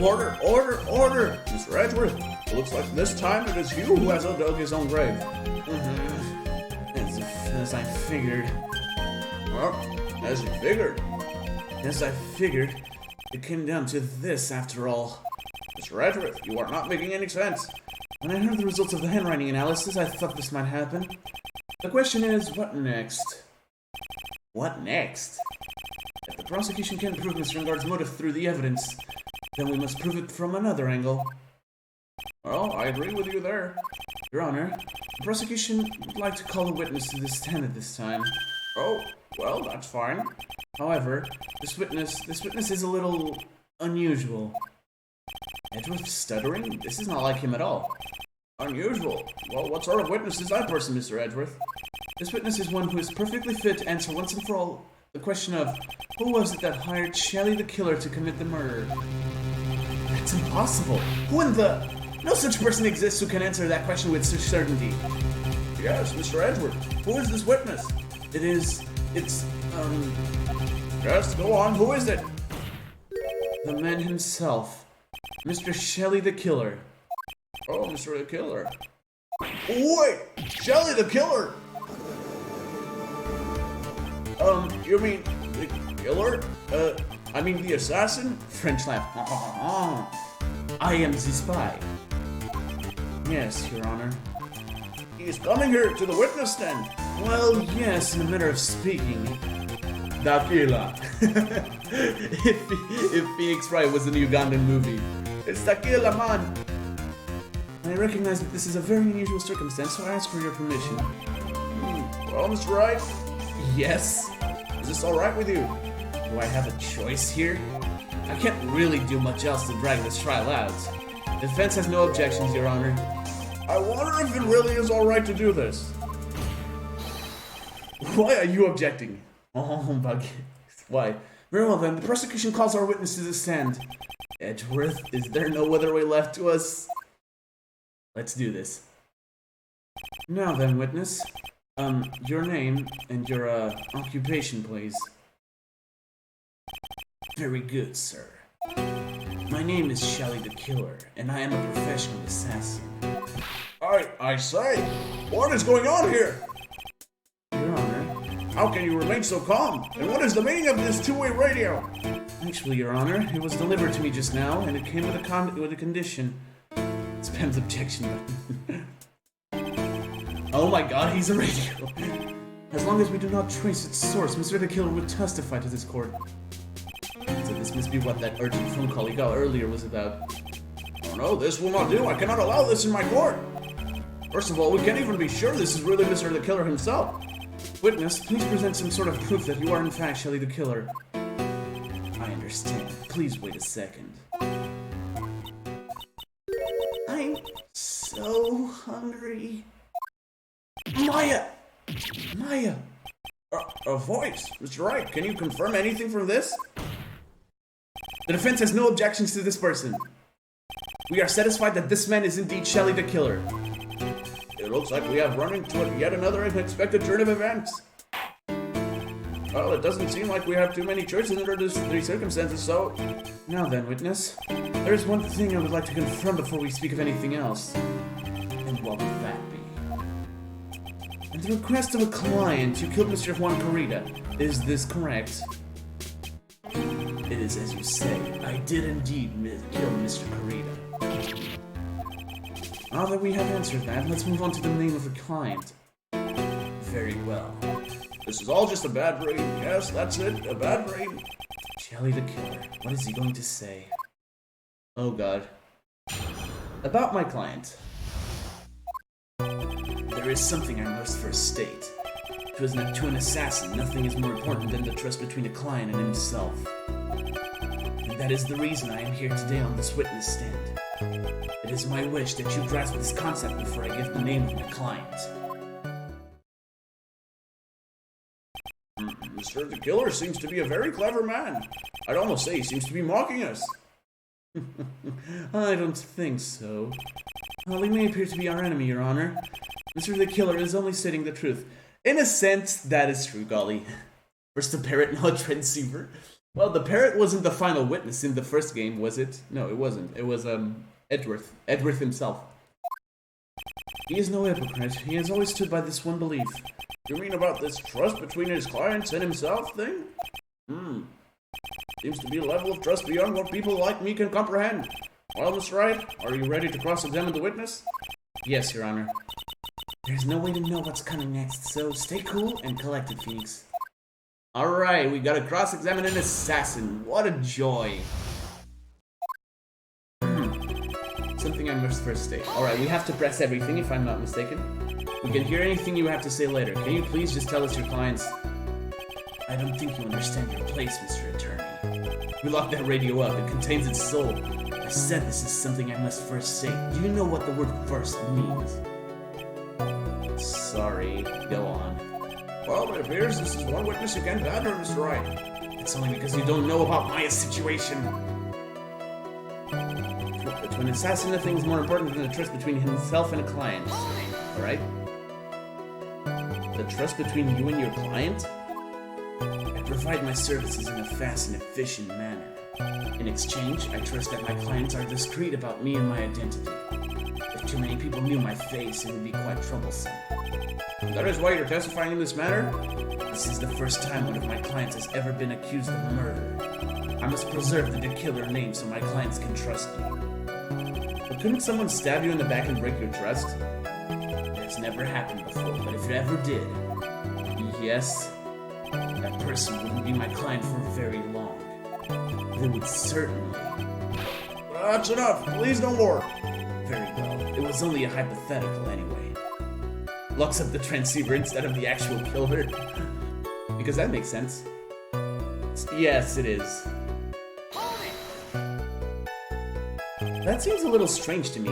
Order, order, order! Mr. Edgeworth, it looks like this time it is you who has dug his own grave. As I figured. Well, as you figured. As I figured. It came down to this, after all. Mr. Edgeworth, you are not making any sense. When I heard the results of the handwriting analysis, I thought this might happen. The question is, what next? What next? If the prosecution can't prove Mr. Engard's motive through the evidence, then we must prove it from another angle. Well, I agree with you there. Your Honor, the prosecution would like to call a witness to the stand at this time. Oh, well, that's fine. However, this witness is a little unusual. Edgeworth stuttering? This is not like him at all. Unusual? Well, what sort of witness is that person, Mr. Edgeworth? This witness is one who is perfectly fit to answer once and for all the question of who was it that hired Shelley the killer to commit the murder? That's impossible. Who in the... No such person exists who can answer that question with such certainty. Yes, Mr. Edgeworth. Who is this witness? It's... Yes, go on. Who is it? The man himself. Mr. Shelley the killer. Oh, Mr. the Killer. Wait! Shelley the Killer! You mean the killer? I mean the assassin? French laugh. I am the spy. Yes, Your Honor. He's coming here to the witness stand. Well, yes, in a manner of speaking. The killer. if Phoenix Wright was a Ugandan movie. It's the killer, man. I recognize that this is a very unusual circumstance, so I ask for your permission. Well, Mr. Wright? Yes? Is this alright with you? Do I have a choice here? I can't really do much else to drag this trial out. The defense has no objections, Your Honor. I wonder if it really is alright to do this. Why are you objecting? Oh, bug. Why? Very well then, the prosecution calls our witness to the stand. Edgeworth, is there no other way left to us? Let's do this. Now then, witness. Your name and your, occupation, please. Very good, sir. My name is Shelley the Killer, and I am a professional assassin. I say, what is going on here? Your Honor, How can you remain so calm? And what is the meaning of this two-way radio? Actually, Your Honor, it was delivered to me just now, and it came with a condition. Spam's objection button. Oh my god, he's a radio! As long as we do not trace its source, Mr. the Killer would testify to this court. So this must be what that urgent phone call he got earlier was about. Oh no, this will not do. I cannot allow this in my court. First of all, we can't even be sure this is really Mr. the Killer himself. Witness, please present some sort of proof that you are in fact Shelly the Killer. I understand. Please wait a second. I'm so hungry. Maya! Maya! A voice. Mr. Wright, can you confirm anything from this? The defense has no objections to this person. We are satisfied that this man is indeed Shelly the Killer. It looks like we have run into yet another unexpected turn of events. Well, it doesn't seem like we have too many choices under these circumstances, so... Now then, witness. There is one thing I would like to confirm before we speak of anything else. And what would that be? At the request of a client, you killed Mr. Juan Corrida. Is this correct? It is as you say. I did indeed kill Mr. Corrida. Now that we have answered that, let's move on to the name of the client. Very well. This is all just a bad dream. Yes, that's it, a bad dream. Shelly the Killer. What is he going to say? Oh god. About my client. There is something I must first state. To an assassin, nothing is more important than the trust between a client and himself. And that is the reason I am here today on this witness stand. It is my wish that you grasp this concept before I give the name of my client. Mr. the Killer seems to be a very clever man. I'd almost say he seems to be mocking us. I don't think so. Well, he may appear to be our enemy, Your Honor. Mr. the Killer is only stating the truth. In a sense, that is true, golly. First the parrot, now a transceiver. Well, the parrot wasn't the final witness in the first game, was it? No, it wasn't. It was, Edgeworth. Edgeworth himself. He is no hypocrite. He has always stood by this one belief. You mean about this trust between his clients and himself thing? Seems to be a level of trust beyond what people like me can comprehend. Well, Mr. Wright, are you ready to cross-examine the witness? Yes, Your Honor. There's no way to know what's coming next, so stay cool and collected, Phoenix. Alright, we gotta cross-examine an assassin. What a joy. Something I must first state. Alright, we have to press everything if I'm not mistaken. We can hear anything you have to say later. Can you please just tell us your clients? I don't think you understand your place, Mr. Attorney. We locked that radio up. It contains its soul. I said this is something I must first say. Do you know what the word first means? Sorry. Go on. Well, it appears this is one witness again bad, Mr. Wright. It's only because you don't know about Maya's situation. To an assassin, nothing is more important than the trust between himself and a client. Alright? The trust between you and your client? I provide my services in a fast and efficient manner. In exchange, I trust that my clients are discreet about me and my identity. If too many people knew my face, it would be quite troublesome. That is why you're testifying in this manner? This is the first time one of my clients has ever been accused of murder. I must preserve the killer name so my clients can trust me. But couldn't someone stab you in the back and break your trust? It's never happened before, but if it ever did, yes, that person wouldn't be my client for very long. They would certainly... That's enough. Please no more. Very well. It was only a hypothetical anyway. Locks up the transceiver instead of the actual killer. Because that makes sense. Yes, it is. That seems a little strange to me.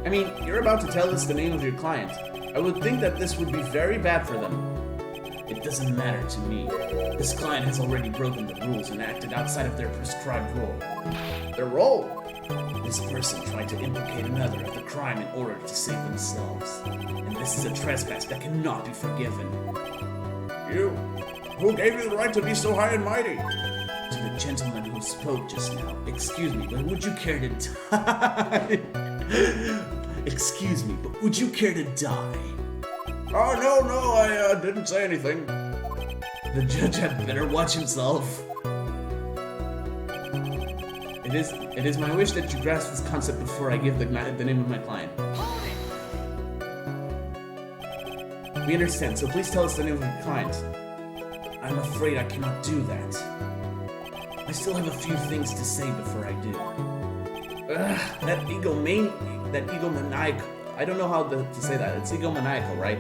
I mean, you're about to tell us the name of your client. I would think that this would be very bad for them. It doesn't matter to me. This client has already broken the rules and acted outside of their prescribed role. Their role? This person tried to implicate another of the crime in order to save themselves. And this is a trespass that cannot be forgiven. You? Who gave you the right to be so high and mighty? To the gentleman who spoke just now. Excuse me, but would you care to die? Excuse me, but would you care to die? Oh, no, I didn't say anything. The judge had better watch himself. It is my wish that you grasp this concept before I give the name of my client. We understand, so please tell us the name of your client. I'm afraid I cannot do that. I still have a few things to say before I do. That egomaniacal. I don't know how to say that. It's egomaniacal, right?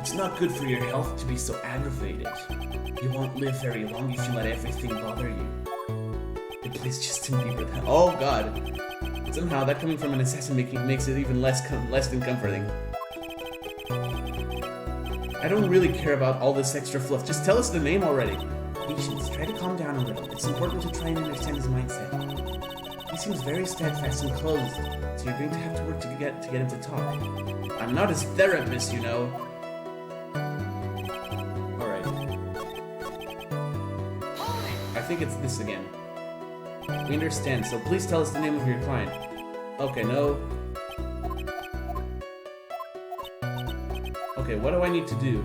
It's not good for your health to be so aggravated. You won't live very long if you let everything bother you. It plays Justin Bieber. Oh God! Somehow that coming from an assassin makes it even less than comforting. I don't really care about all this extra fluff. Just tell us the name already. Patience, try to calm down a little. It's important to try and understand his mindset. He seems very steadfast and closed, so you're going to have to work to get him to talk. I'm not his therapist, you know. Alright. I think it's this again. We understand, so please tell us the name of your client. Okay, no. Okay, what do I need to do?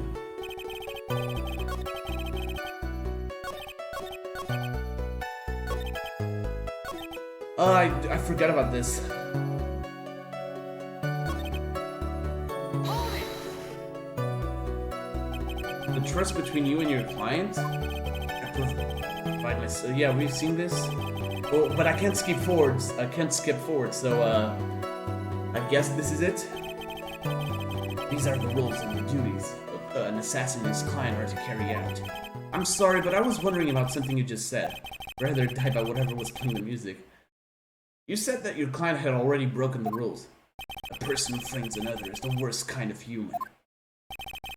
I forgot about this. The trust between you and your client? Yeah, we've seen this. Oh, but I can't skip forward, so I guess this is it? These are the roles and the duties an assassin and his client are to carry out. I'm sorry, but I was wondering about something you just said. Rather die by whatever was playing the music. You said that your client had already broken the rules. A person who frames another is the worst kind of human.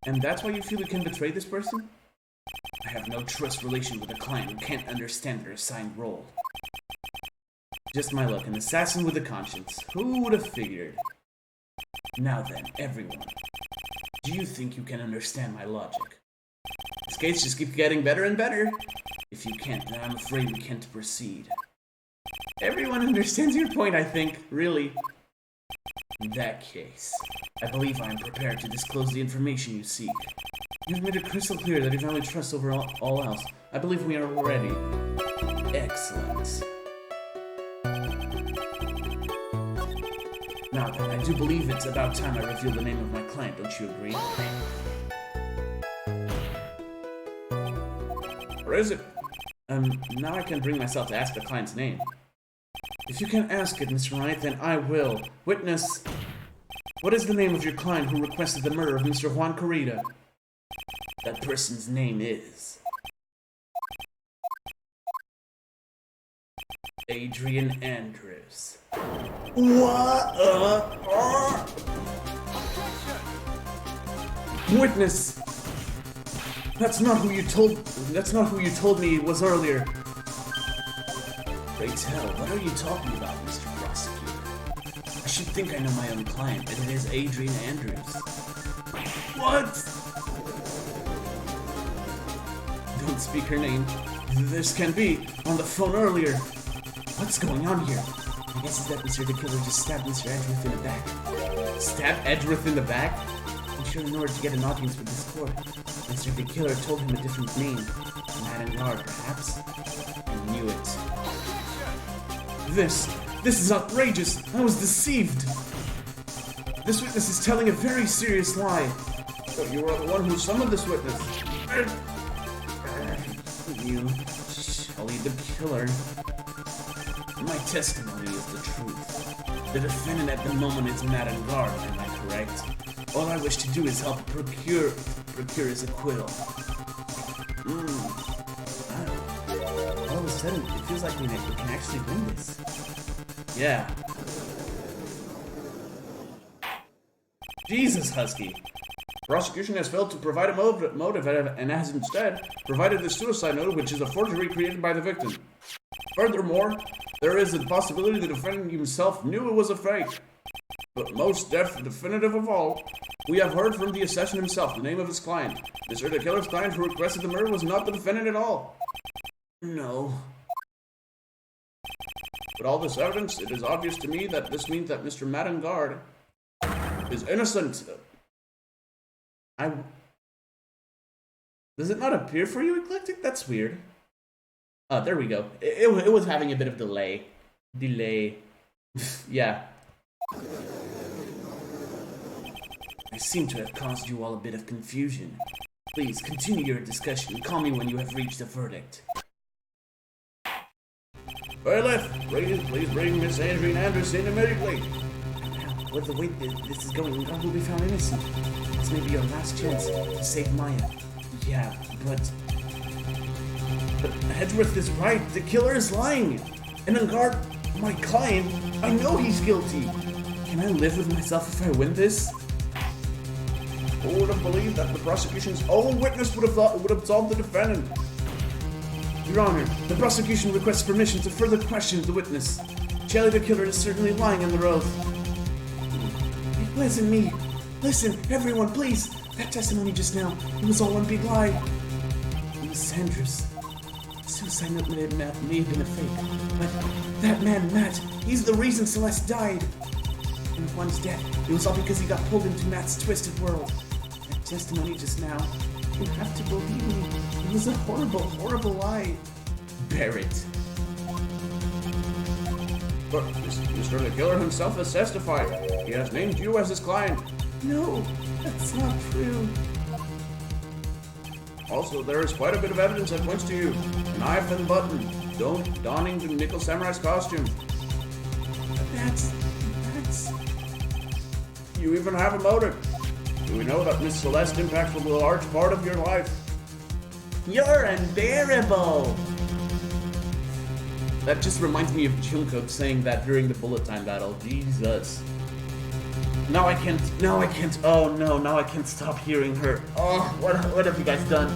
And that's why you feel you can betray this person? I have no trust relation with a client who can't understand their assigned role. Just my luck, an assassin with a conscience. Who would have figured? Now then, everyone. Do you think you can understand my logic? This case just keeps getting better and better. If you can't, then I'm afraid we can't proceed. Everyone understands your point, I think, really. In that case, I believe I am prepared to disclose the information you seek. You've made it crystal clear that you value trust over all else. I believe we are ready. Excellent. Now then, I do believe it's about time I reveal the name of my client, don't you agree? Or is it? Now I can bring myself to ask the client's name. If you can ask it, Mr. Wright, then I will. Witness, what is the name of your client who requested the murder of Mr. Juan Corrida? That person's name is... Adrian Andrews. What? Witness! That's not who you told me it was earlier. Pray tell, what are you talking about, Mr. Prosecutor? I should think I know my own client, and it is Adrian Andrews. What? Don't speak her name. This can be. On the phone earlier. What's going on here? I guess it's that Mr. the Killer just stabbed Mr. Edgeworth in the back. Stabbed Edgeworth in the back? I'm sure in order to get an audience with this court, Mr. the Killer told him a different name. Madden Guard, perhaps? I knew it. This is outrageous! I was deceived! This witness is telling a very serious lie. So you are the one who summoned this witness. You, Shelly the Killer. My testimony is the truth. The defendant at the moment is Madden Guard, am I correct? All I wish to do is help procure his acquittal. All of a sudden, it feels like we can actually win this. Yeah. Jesus, Husky. Prosecution has failed to provide a motive and has instead provided the suicide note, which is a forgery created by the victim. Furthermore, there is the possibility the defendant himself knew it was a fake. But most definitive of all, we have heard from the assassin himself the name of his client. Mr. the Killer's client who requested the murder was not the defendant at all. No. With all this evidence, it is obvious to me that this means that Mr. Madden Guard is innocent. Does it not appear for you, Eclectic? That's weird. Oh, there we go. It was having a bit of delay. Yeah. I seem to have caused you all a bit of confusion. Please continue your discussion and call me when you have reached a verdict. Bailiff, please bring Miss Adrian Anderson immediately. With the way this is going, God will be found innocent. This may be your last chance to save Maya. Yeah, but Edgeworth is right. The killer is lying. And Enguarde, my client, I know he's guilty. Can I live with myself if I win this? Who would have believed that the prosecution's own witness would have absolved the defendant? Your Honor, the prosecution requests permission to further question the witness. Charlie the killer is certainly lying under oath. It wasn't me. Listen, everyone, please. That testimony just now, it was all one big lie. It was Sandra's. Suicide note may have been a fake, but that man, Matt, he's the reason Celeste died. And Juan's death, it was all because he got pulled into Matt's twisted world. That testimony just now, you have to believe me. It was a horrible, horrible lie. Bear it. But Mr. the killer himself has testified. He has named you as his client. No, that's not true. Also, there is quite a bit of evidence that points to you. Knife and button, donning the Nickel Samurai's costume. That's... You even have a motive. Do we know that Miss Celeste impacts a large part of your life? You're unbearable! That just reminds me of Jungkook saying that during the bullet time battle. Jesus. Now I can't, oh no, now I can't stop hearing her. Oh, what have you guys done?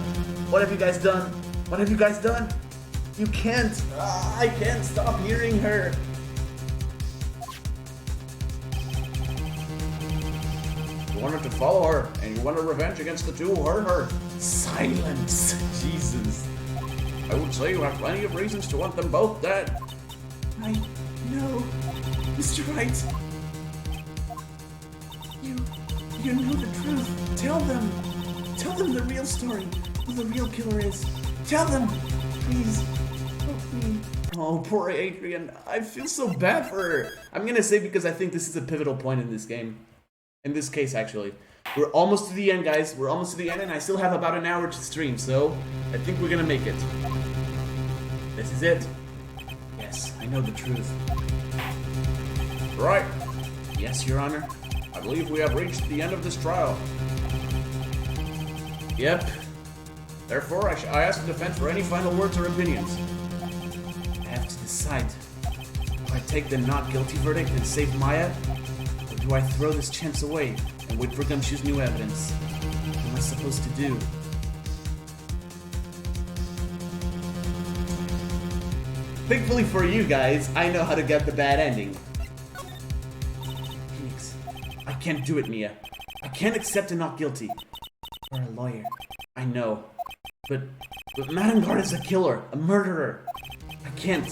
What have you guys done? What have you guys done? You can't, I can't stop hearing her. You wanted to follow her, and you wanted revenge against the two who hurt her. Silence, Jesus. I would say you have plenty of reasons to want them both dead. I know, Mr. Wright. You know the truth. Tell them the real story, who the real killer is. Tell them, please, help me. Oh, poor Adrian. I feel so bad for her. I'm gonna say because I think this is a pivotal point in this game. In this case, actually. We're almost to the end, guys. We're almost to the end, and I still have about an hour to stream, so I think we're gonna make it. This is it. Yes, I know the truth. Right. Yes, Your Honor. I believe we have reached the end of this trial. Yep. Therefore, I ask the defense for any final words or opinions. I have to decide. Do I take the not guilty verdict and save Maya? Or do I throw this chance away and wait for Gumshoe's new evidence? What am I supposed to do? Thankfully for you guys, I know how to get the bad ending. Phoenix, I can't do it, Mia. I can't accept a not guilty. You're a lawyer. I know. But Matt Enguarde is a killer, a murderer. I can't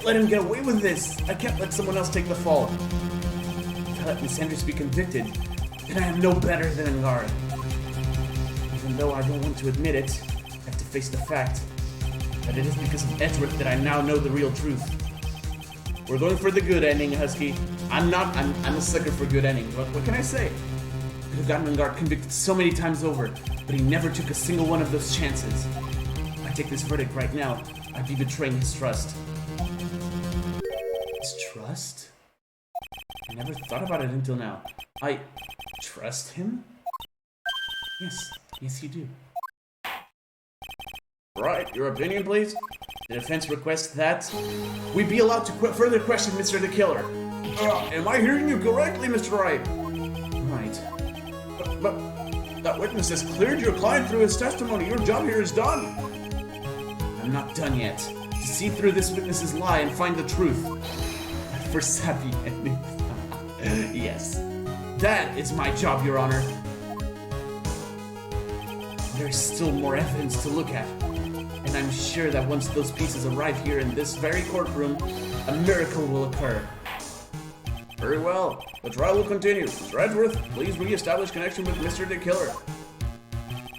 let him get away with this. I can't let someone else take the fall. If I let Miss Andrews be convicted, then I am no better than Enguarde. Even though I don't want to admit it, I have to face the fact that it is because of Edgeworth that I now know the real truth. We're going for the good ending, Husky. I'm a sucker for good endings. What can I say? Could have gotten Enguarde convicted so many times over, but he never took a single one of those chances. If I take this verdict right now, I'd be betraying his trust. His trust? I never thought about it until now. I trust him? Yes, you do. Right, your opinion, please? The defense requests that we be allowed to further question Mr. the Killer. Am I hearing you correctly, Mr. Wright? Right. But that witness has cleared your client through his testimony. Your job here is done. I'm not done yet. To see through this witness's lie and find the truth. For sappy endings. Yes. That is my job, Your Honor. There's still more evidence to look at. And I'm sure that once those pieces arrive here in this very courtroom, a miracle will occur. Very well. The trial will continue. Mr. Edgeworth, please re-establish connection with Mr. the Killer.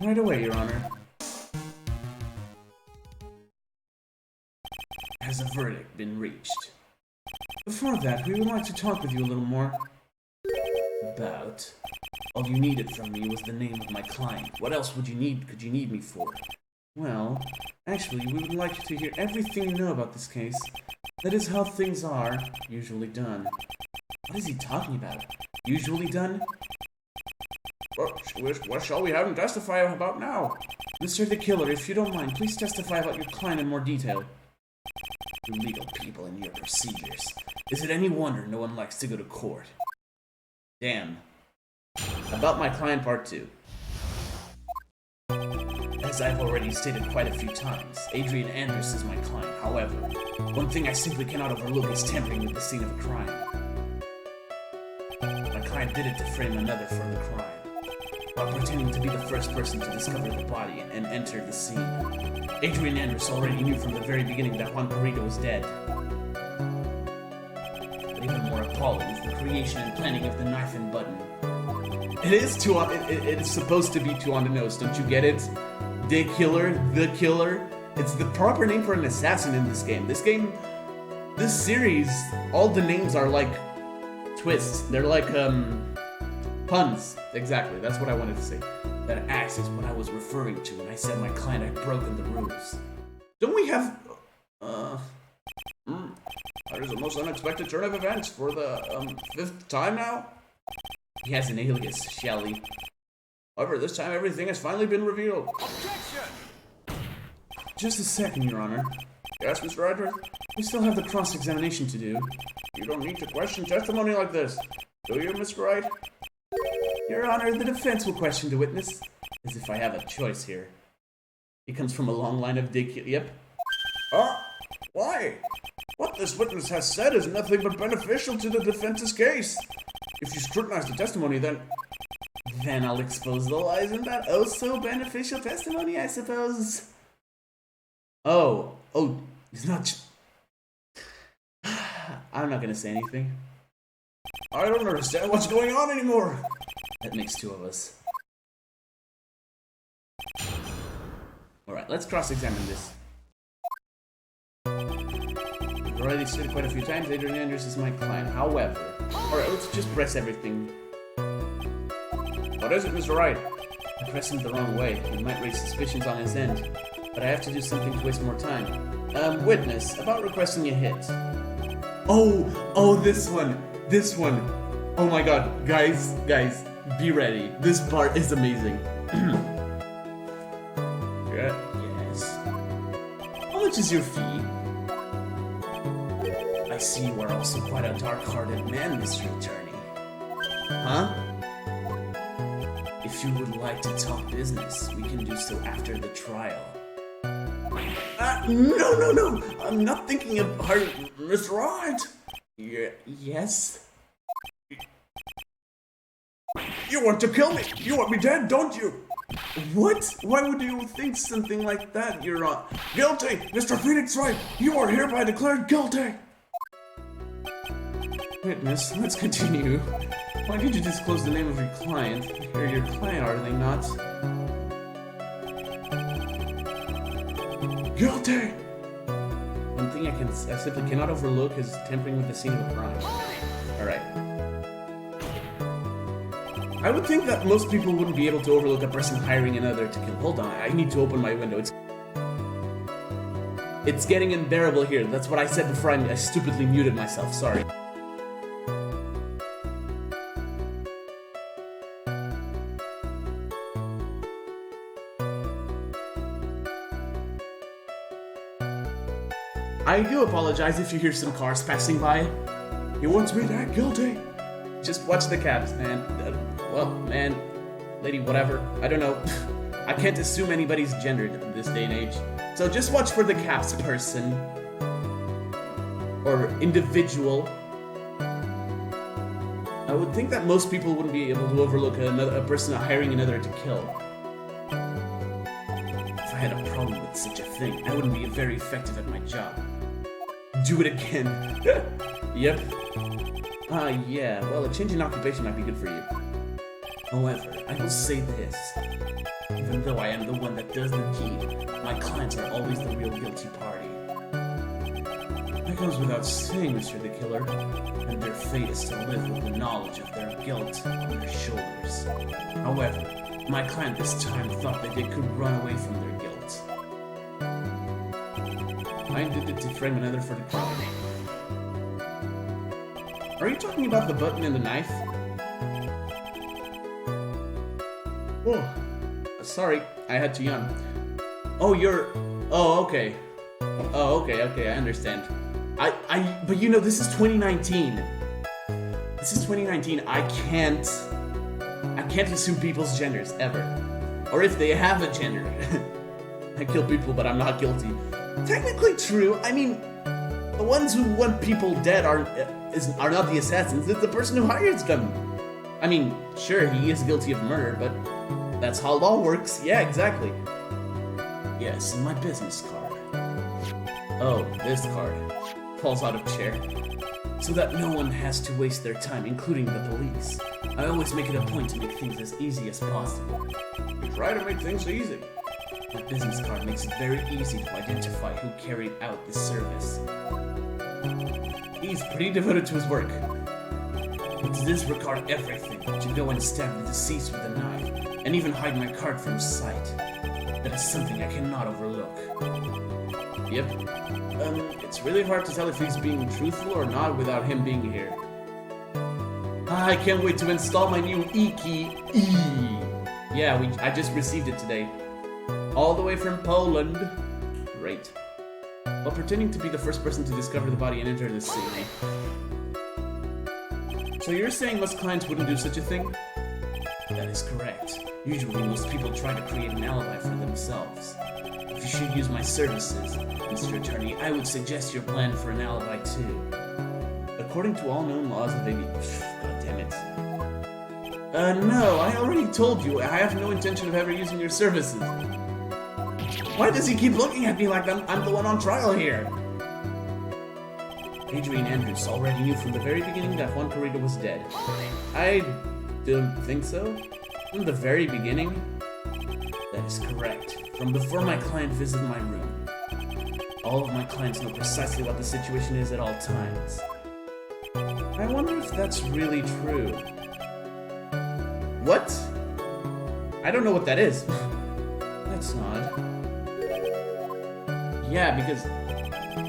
Right away, Your Honor. verdict been reached? Before that, we would like to talk with you a little more. About? All you needed from me was the name of my client. What else could you need me for? Well, actually, we would like you to hear everything you know about this case. That is how things are usually done. What is he talking about? Usually done? What shall we have him testify about now? Mr. the Killer, if you don't mind, please testify about your client in more detail. You legal people and your procedures. Is it any wonder no one likes to go to court? Damn. About my client part 2. As I've already stated quite a few times, Adrian Andrus is my client. However, one thing I simply cannot overlook is tampering with the scene of a crime. My client did it to frame another for the crime, while pretending to be the first person to discover the body and enter the scene. Adrian Andrus already knew from the very beginning that Juan Perito was dead. But even more appalling is the creation and planning of the knife and button. It is it is supposed to be too on the nose, don't you get it? The killer. It's the proper name for an assassin in this game. This series, all the names are like twists. They're like puns. Exactly, that's what I wanted to say. That axe is what I was referring to when I said my client had broken the rules. Don't we have that is the most unexpected turn of events for the 5th time now? He has an alias, Shelley. However, this time everything has finally been revealed. Objection! Just a second, Your Honor. Yes, Mr. Wright? We still have the cross-examination to do. You don't need to question testimony like this. Do you, Mr. Wright? Your Honor, the defense will question the witness. As if I have a choice here. He comes from a long line of Yep. Why? What this witness has said is nothing but beneficial to the defense's case. If you scrutinize the testimony, then I'll expose the lies in that oh-so-beneficial testimony, I suppose. Oh, it's not... I'm not gonna say anything. I don't understand what's going on anymore. That makes 2 of us. Alright, let's cross-examine this. I've already said it quite a few times, Adrian Andrus is my client. However... Alright, let's just press everything. What is it, Mr. Wright? I pressed him the wrong way. It might raise suspicions on his end. But I have to do something to waste more time. Witness, about requesting a hit. This one. Oh my god, guys, be ready. This part is amazing. Yes. How much is your fee? I see you are also quite a dark-hearted man, Mr. Attorney. Huh? If you would like to talk business, we can do so after the trial. No. I'm not thinking of her, Mr. Wright. Yes? You want to kill me? You want me dead, don't you? What? Why would you think something like that, Your Honor? Guilty! Mr. Phoenix Wright, you are hereby declared guilty! Witness, let's continue. Why did you disclose the name of your client? They're your client, are they not? Guilty! One thing I simply cannot overlook is tampering with the scene of a crime. Alright. I would think that most people wouldn't be able to overlook a person hiring another to kill. Hold on, I need to open my window. It's getting unbearable here. That's what I said before I stupidly muted myself. Sorry. I do apologize if you hear some cars passing by. He wants me dead, guilty! Just watch the cabs, man. Well, man, lady, whatever. I don't know. I can't assume anybody's gendered in this day and age. So just watch for the caps, person. Or individual. I would think that most people wouldn't be able to overlook a person hiring another to kill. If I had a problem with such a thing, I wouldn't be very effective at my job. Do it again. Yep. Yeah, well, a change in occupation might be good for you. However, I will say this. Even though I am the one that does the deed, my clients are always the real guilty party. That comes without saying, Mr. the Killer, and their fate is to live with the knowledge of their guilt on their shoulders. However, my client this time thought that they could run away from their guilt. I did it to frame another for the crime. Are you talking about the button and the knife? Oh, sorry, I had to yawn. Oh, okay. Oh, okay, I understand. But you know, this is 2019. This is 2019. I can't assume people's genders, ever. Or if they have a gender. I kill people, but I'm not guilty. Technically true. I mean, the ones who want people dead are not the assassins, it's the person who hires them. I mean, sure, he is guilty of murder, but that's how law works. Yeah, exactly. Yes, and my business card. Oh, this card. Falls out of chair. So that no one has to waste their time, including the police. I always make it a point to make things as easy as possible. You try to make things easy. My business card makes it very easy to identify who carried out this service. He's pretty devoted to his work. But to disregard everything, to go and stab the deceased with a knife, and even hide my card from sight. That is something I cannot overlook. Yep. It's really hard to tell if he's being truthful or not without him being here. I can't wait to install my new e-key. Yeah, I just received it today. All the way from Poland. Great. While pretending to be the first person to discover the body and enter the city. So you're saying most clients wouldn't do such a thing? That is correct. Usually most people try to create an alibi for themselves. If you should use my services, Mr. Attorney, I would suggest your plan for an alibi too. According to all known laws of baby... God damn it. No, I already told you, I have no intention of ever using your services. Why does he keep looking at me like I'm the one on trial here? Adrian Andrews already knew from the very beginning that Juan Corrida was dead. I don't think so. From the very beginning? That is correct. From before my client visited my room. All of my clients know precisely what the situation is at all times. I wonder if that's really true. What? I don't know what that is. That's odd. Yeah, because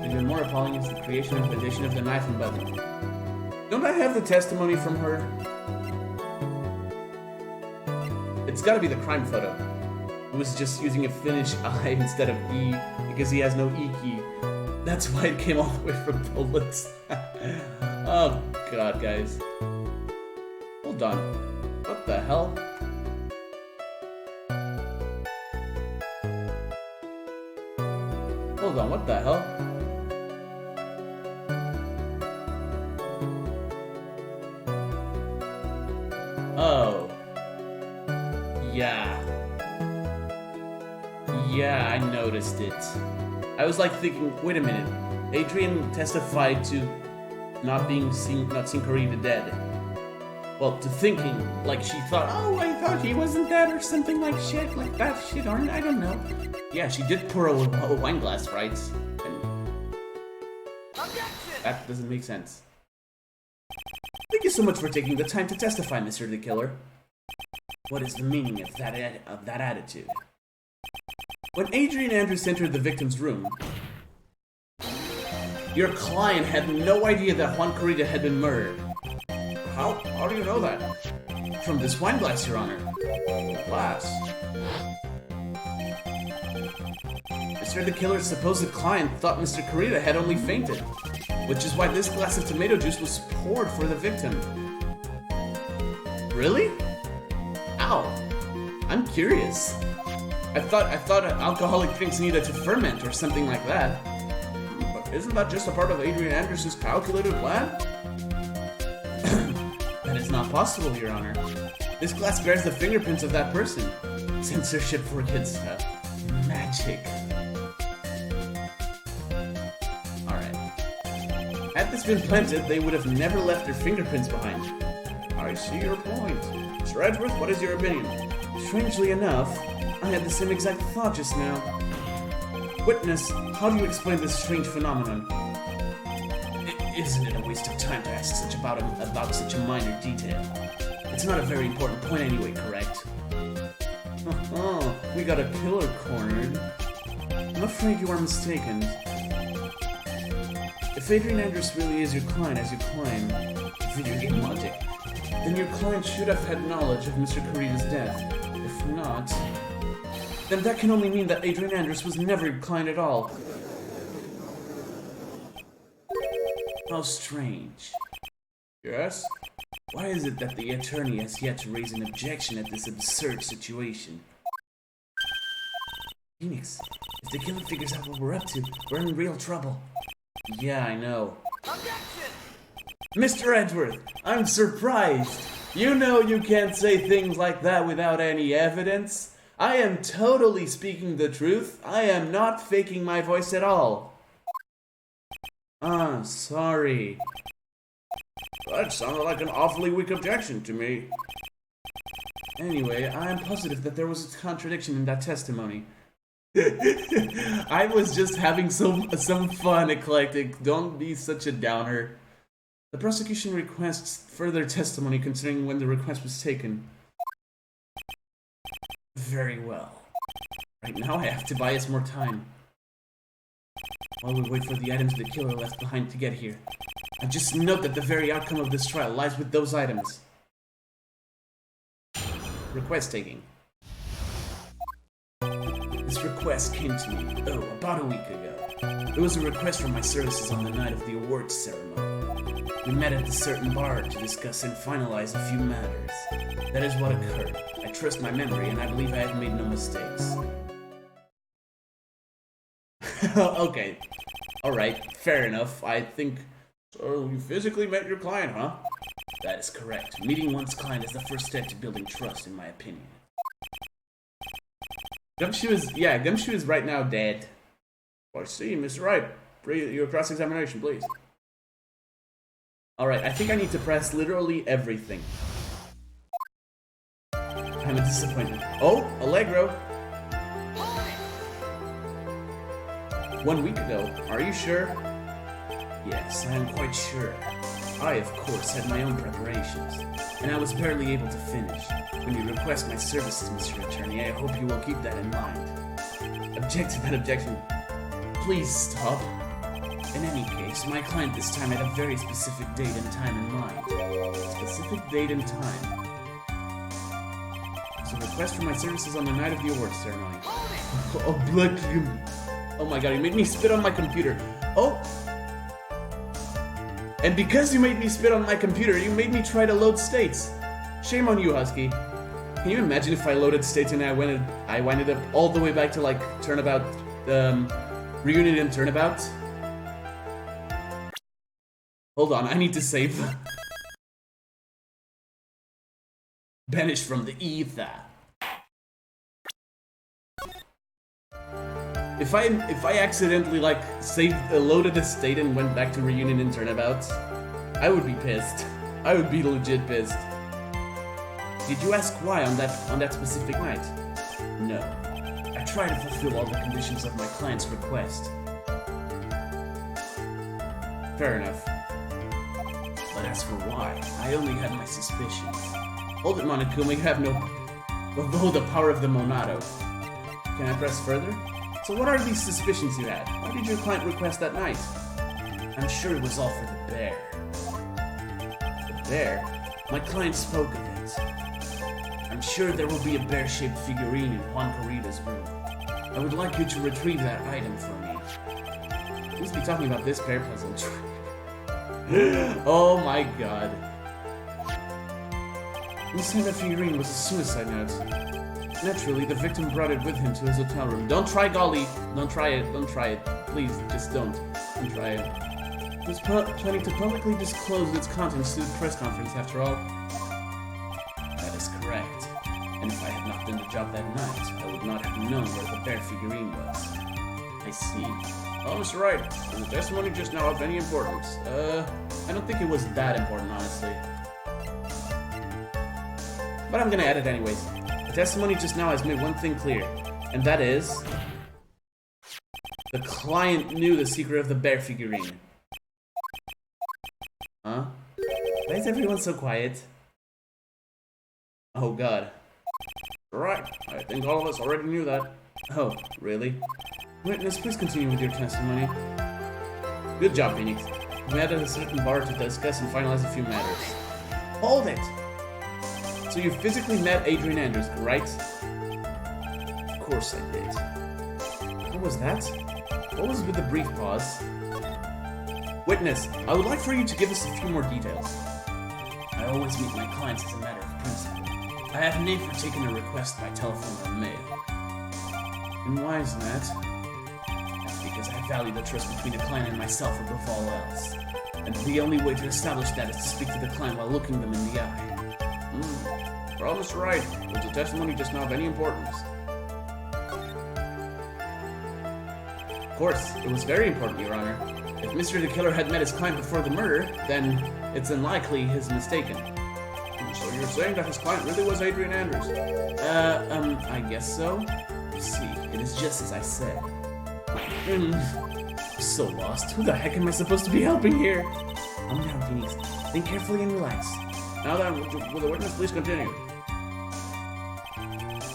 even more appalling is the creation and addition of the knife and button. Don't I have the testimony from her? It's gotta be the crime photo. He was just using a Finnish I instead of E because he has no E key. That's why it came all the way from Poland. Oh god, guys. Hold on. What the hell? Hold on, what the hell? Oh. Yeah. Yeah, I noticed it. I was like thinking, wait a minute. Adrian testified to not seeing Corrida dead. Well, to thinking like she thought, oh, I thought he wasn't dead or something like shit, like that shit, or I don't know. Yeah, she did pour a wine glass, right? And that doesn't make sense. Thank you so much for taking the time to testify, Mr. the Killer. What is the meaning of that attitude? When Adrian Andrews entered the victim's room, your client had no idea that Juan Corrida had been murdered. How do you know that? From this wine glass, Your Honor. Glass? Mr. the Killer's supposed client thought Mr. Corrida had only fainted, which is why this glass of tomato juice was poured for the victim. Really? Ow. I'm curious. I thought alcoholic drinks needed to ferment or something like that. But isn't that just a part of Adrian Andrews' calculated plan? That is not possible, Your Honor. This glass bears the fingerprints of that person. Censorship forgets magic. Alright. Had this been planted, they would have never left their fingerprints behind. I see your point. Mr. Edgeworth, what is your opinion? Strangely enough, I had the same exact thought just now. Witness, how do you explain this strange phenomenon? Isn't it a waste of time to ask about such a minor detail? It's not a very important point anyway, correct? Oh, we got a killer cornered. I'm afraid you are mistaken. If Adrian Andrews really is your client as you claim, video game logic, then your client should have had knowledge of Mr. Kurita's death. If not, then that can only mean that Adrian Andrews was never your client at all. How strange. Yes? Why is it that the attorney has yet to raise an objection at this absurd situation? Phoenix, if the killer figures out what we're up to, we're in real trouble. Yeah, I know. Objection! Mr. Edgeworth, I'm surprised. You know you can't say things like that without any evidence. I am totally speaking the truth. I am not faking my voice at all. Ah, sorry. That sounded like an awfully weak objection to me. Anyway, I am positive that there was a contradiction in that testimony. I was just having some fun, Eclectic. Don't be such a downer. The prosecution requests further testimony concerning when the request was taken. Very well. Right now I have to buy us more time. While we wait for the items the killer left behind to get here, I just note that the very outcome of this trial lies with those items. request taking. This request came to me, about a week ago. It was a request for my services on the night of the awards ceremony. We met at a certain bar to discuss and finalize a few matters. That is what occurred. I trust my memory and I believe I have made no mistakes. Okay. Alright, fair enough. I think... So you physically met your client, huh? That is correct. Meeting one's client is the first step to building trust, in my opinion. Gumshoe is right now dead. I see, Mr. Wright. Your cross-examination, please. Alright, I think I need to press literally everything. I'm a disappointment. Oh, Allegro! 1 week ago. Are you sure? Yes, I am quite sure. I, of course, had my own preparations, and I was barely able to finish. When you request my services, Mr. Attorney, I hope you will keep that in mind. Object to that objection. Please stop. In any case, my client this time had a very specific date and time in mind. Specific date and time. It's a request for my services on the night of the awards ceremony. Oh my god, you made me spit on my computer. Oh! And because you made me spit on my computer, you made me try to load states. Shame on you, Husky. Can you imagine if I loaded states and I winded up all the way back to like Turnabout, Reunion and Turnabout? Hold on, I need to save. Banished from the ether. If I accidentally like loaded a state and went back to Reunion and Turnabout, I would be pissed. I would be legit pissed. Did you ask why on that specific night? No. I tried to fulfill all the conditions of my client's request. Fair enough. But as for why, I only had my suspicions. Hold it, Monokuma, you have no... Below the power of the Monado. Can I press further? So what are these suspicions you had? Why did your client request that night? I'm sure it was all for the bear. The bear? My client spoke of it. I'm sure there will be a bear-shaped figurine in Juan Corrida's room. I would like you to retrieve that item for me. Please be talking about this bear puzzle. Oh my god. This time that figurine was a suicide note. Naturally, the victim brought it with him to his hotel room. Don't try golly. Don't try it. Don't try it. Please, just don't. Don't try it. He was planning to publicly disclose its contents to the press conference, after all. That is correct. And if I had not done the job that night, I would not have known where the bear figurine was. I see. Oh, Mr. Wright, is the testimony just now of any importance? I don't think it was that important, honestly. But I'm gonna add it anyways. The testimony just now has made one thing clear, and that is... the client knew the secret of the bear figurine. Huh? Why is everyone so quiet? Oh god. Right. I think all of us already knew that. Oh, really? Witness, please continue with your testimony. Good job, Phoenix. We met at a certain bar to discuss and finalize a few matters. Hold it! So you physically met Adrian Andrews, right? Of course I did. What was that? What was with the brief pause? Witness, I would like for you to give us a few more details. I always meet my clients as a matter of principle. I have never taken a request by telephone or mail. And why is that? That's because I value the trust between a client and myself above all else. And the only way to establish that is to speak to the client while looking them in the eye. Well, Mr. Wright, was the testimony just not of any importance? Of course, it was very important, Your Honor. If Mr. the Killer had met his client before the murder, then it's unlikely he's mistaken. So you're saying that his client really was Adrian Andrews? I guess so. See, it is just as I said. So lost. Who the heck am I supposed to be helping here? Calm down, Phoenix. Think carefully and relax. Now then, will the witness please continue?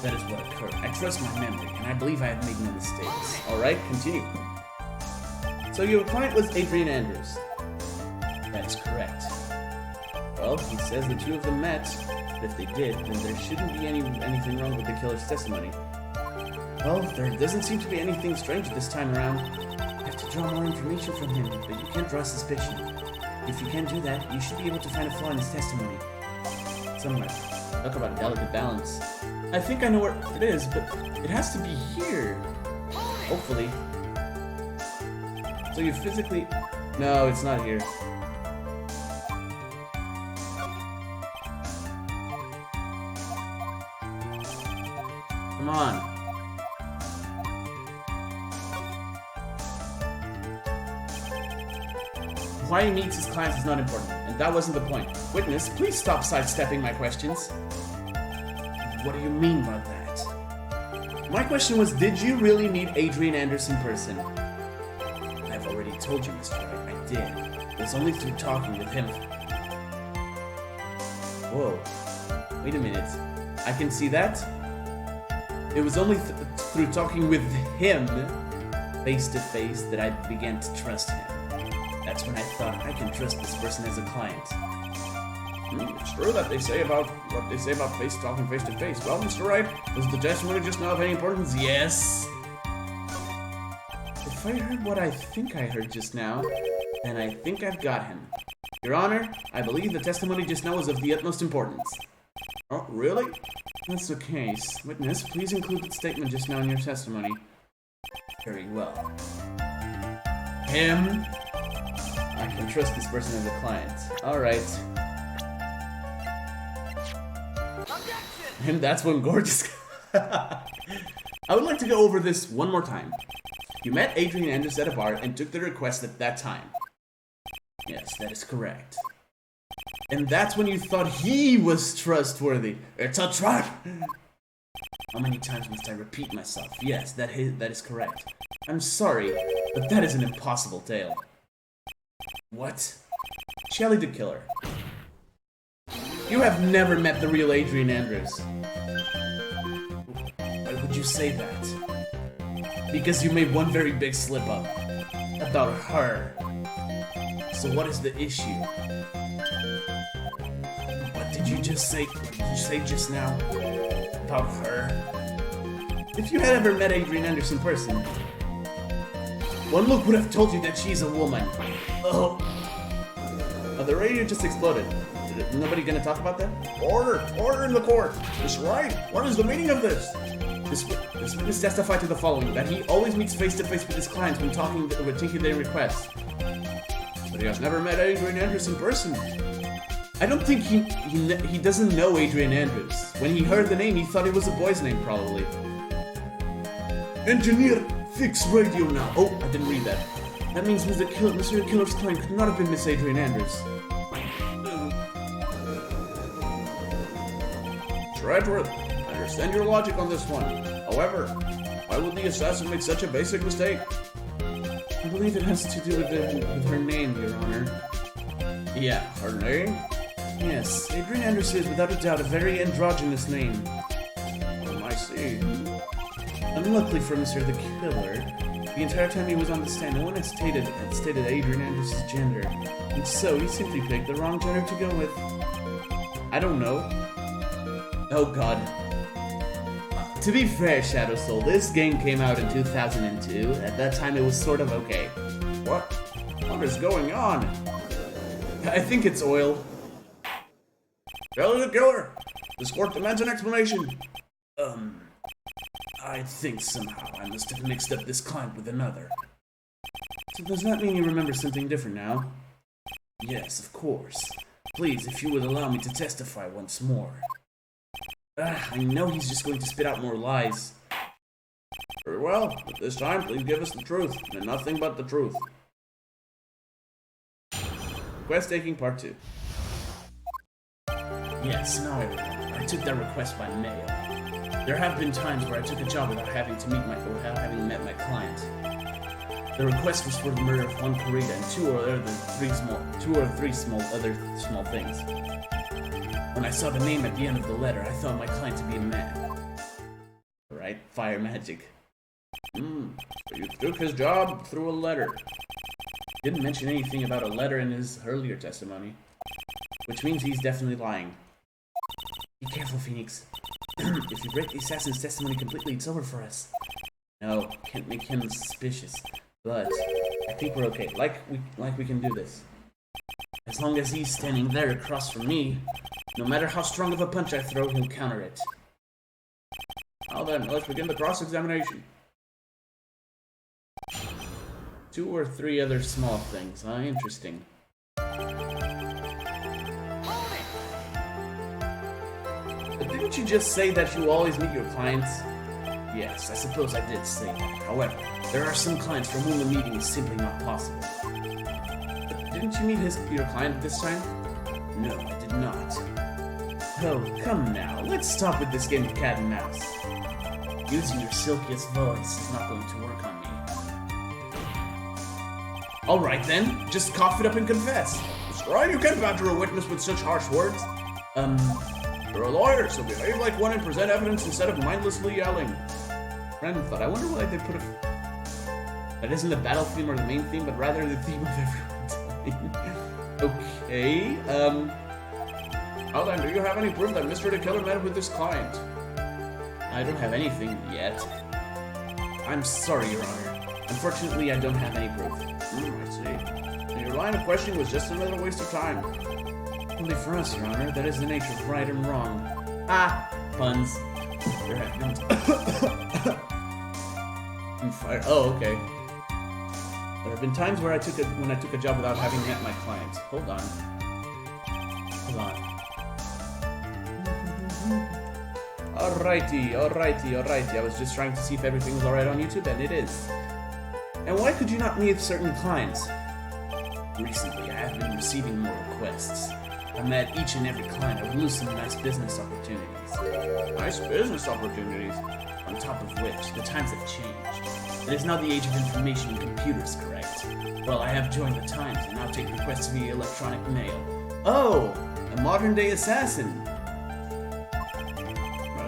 That is what occurred. I trust my memory, and I believe I have made no mistakes. Alright, continue. So your client was Adrian Andrews? That is correct. Well, he says the two of them met, but if they did, then there shouldn't be anything wrong with the killer's testimony. Well, there doesn't seem to be anything strange this time around. I have to draw more information from him, but you can't draw suspicion. If you can do that, you should be able to find a flaw in his testimony. Somewhere. Talk about a delicate balance. I think I know where it is, but it has to be here. Hopefully. So you physically... No, it's not here. Come on. Why he meets his clients is not important, and that wasn't the point. Witness, please stop sidestepping my questions. What do you mean by that? My question was, did you really meet Adrian Andrews in person? I've already told you, Mr. Wright, I did. It was only through talking with him. Whoa. Wait a minute. I can see that? It was only through talking with him, face to face, that I began to trust him. That's when I thought I can trust this person as a client. It's true that they say about what they say about talking face to face. Well, Mr. Wright, was the testimony just not of any importance? Yes. If I heard what I think I heard just now, then I think I've got him. Your Honor, I believe the testimony just now was of the utmost importance. Oh, really? That's the case. Witness, please include the statement just now in your testimony. Very well. Him? I can trust this person as a client. Alright. And that's when gorgeous... I would like to go over this one more time. You met Adrian Andrews at a bar and took the request at that time. Yes, that is correct. And that's when you thought he was trustworthy. It's a trap! How many times must I repeat myself? Yes, that is correct. I'm sorry, but that is an impossible tale. What? Shelley the Killer. You have never met the real Adrian Andrews. Why would you say that? Because you made one very big slip-up. About her. So what is the issue? What did you just say? What did you say just now? About her? If you had ever met Adrian Andrews in person, one look would have told you that she's a woman. Oh, the radio just exploded. Nobody gonna talk about that? Order! Order in the court! Mr. Wright, what is the meaning of this? This witness testified to the following, that he always meets face-to-face with his clients when taking their requests. But he has never met Adrian Andrews in person. I don't think he doesn't know Adrian Andrews. When he heard the name, he thought it was a boy's name, probably. Engineer, fix radio now. Oh, I didn't read that. That means Mr. Killer's client could not have been Miss Adrian Andrews. Redworth, I understand your logic on this one. However, why would the assassin make such a basic mistake? I believe it has to do with her name, Your Honor. Yeah, her name? Yes, Adrian Anderson is without a doubt a very androgynous name. I see. Unluckily for Mr. the Killer, the entire time he was on the stand, no one had stated Adrian Anderson's gender, and so he simply picked the wrong gender to go with. I don't know. Oh god. To be fair, Shadow Soul, this game came out in 2002. At that time, it was sort of okay. What? What is going on? I think it's oil. Billy the Killer! This court demands an explanation. I think somehow I must have mixed up this client with another. So does that mean you remember something different now? Yes, of course. Please, if you would allow me to testify once more. I know he's just going to spit out more lies. Very well, but this time please give us the truth, and nothing but the truth. Quest taking part 2. Yes, now I remember. I took that request by mail. There have been times where I took a job without having met my client. The request was for the murder of one Kurita and two or three small things. When I saw the name at the end of the letter, I thought my client to be a man. Right? Fire magic. So you took his job through a letter. Didn't mention anything about a letter in his earlier testimony, which means he's definitely lying. Be careful, Phoenix. If you break the assassin's testimony completely, it's over for us. No, can't make him suspicious. But I think we're okay. Like we can do this. As long as he's standing there across from me, no matter how strong of a punch I throw, he'll counter it. Now then, let's begin the cross-examination. 2 or 3 other small things. Interesting. But didn't you just say that you always meet your clients? Yes, I suppose I did say that. However, there are some clients for whom a meeting is simply not possible. But didn't you meet your client this time? No, I did not. Oh, come now. Let's stop with this game of cat and mouse. Using your silkiest voice is not going to work on me. Alright then, just cough it up and confess. Mr. Wright, you can't badger a witness with such harsh words. You're a lawyer, so behave like one and present evidence instead of mindlessly yelling. Random thought. I wonder why they put a... That isn't the battle theme or the main theme, but rather the theme of everyone dying. Okay, Now then, do you have any proof that Mr. the Killer met with this client? I don't have anything yet. I'm sorry, Your Honor. Unfortunately, I don't have any proof. I see. And your line of questioning was just another waste of time. Only for us, Your Honor. That is the nature of right and wrong. Ah, puns. There have been... Oh, okay. There have been times where when I took a job without having met my client. Hold on. Hold on. Alrighty. I was just trying to see if everything was alright on YouTube, and it is. And why could you not meet certain clients? Recently, I have been receiving more requests. I met each and every client. I would lose some nice business opportunities. Nice business opportunities. On top of which, the times have changed. It is now the age of information and computers, correct? Well, I have joined the times and now take requests via electronic mail. Oh, a modern-day assassin.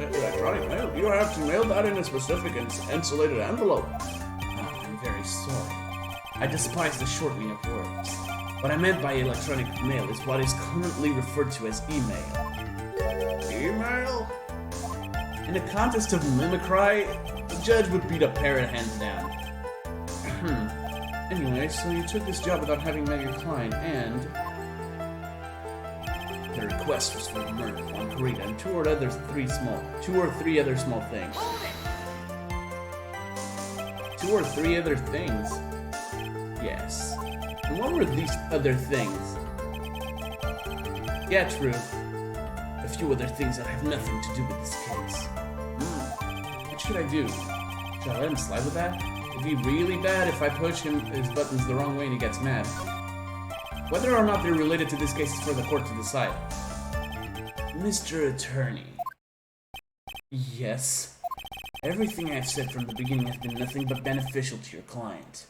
Electronic mail? You have to mail that in a specific insulated envelope. Oh, I'm very sorry. I despise the shortening of words. What I meant by electronic mail is what is currently referred to as email. Email? In a contest of mimicry, the judge would beat a parrot hands down. Anyway, so you took this job without having met your client, and... the request was for the murder of one Kurita and two or three other small things. 2 or 3 other things? Yes. And what were these other things? Yeah, true. A few other things that have nothing to do with this case. What should I do? Should I let him slide with that? It'd be really bad if I push his buttons the wrong way and he gets mad. Whether or not they're related to this case is for the court to decide. Mr. Attorney. Yes? Everything I've said from the beginning has been nothing but beneficial to your client.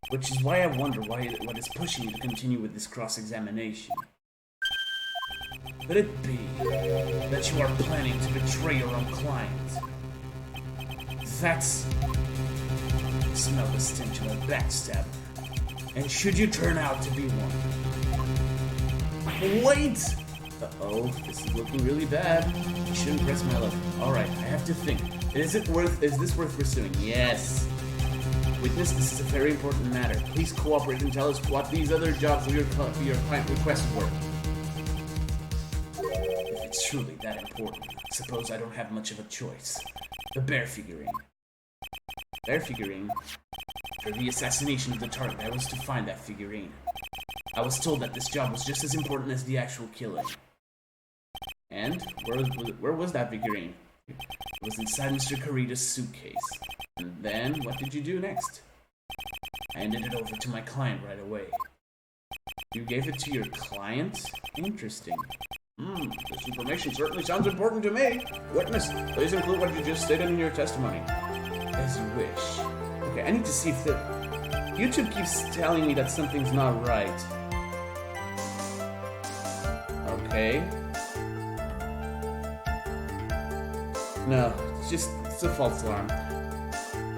Which is why I wonder what is pushing you to continue with this cross-examination. Could it be that you are planning to betray your own client? That's... I smell the stench of a backstabber. And should you turn out to be one... Wait! Uh-oh, this is looking really bad. I shouldn't press my luck. Alright, I have to think. Is this worth pursuing? Yes. Witness, this is a very important matter. Please cooperate and tell us what these other jobs your client requested were. If it's truly that important, I suppose I don't have much of a choice. The bear figurine. Bear figurine? For the assassination of the target, I was to find that figurine. I was told that this job was just as important as the actual killing. And where was that figurine? It was inside Mr. Carita's suitcase. And then, what did you do next? I handed it over to my client right away. You gave it to your client? Interesting. This information certainly sounds important to me. Witness, please include what you just stated in your testimony. As you wish. Okay, I need to see if the... YouTube keeps telling me that something's not right. Okay. No, it's a false alarm.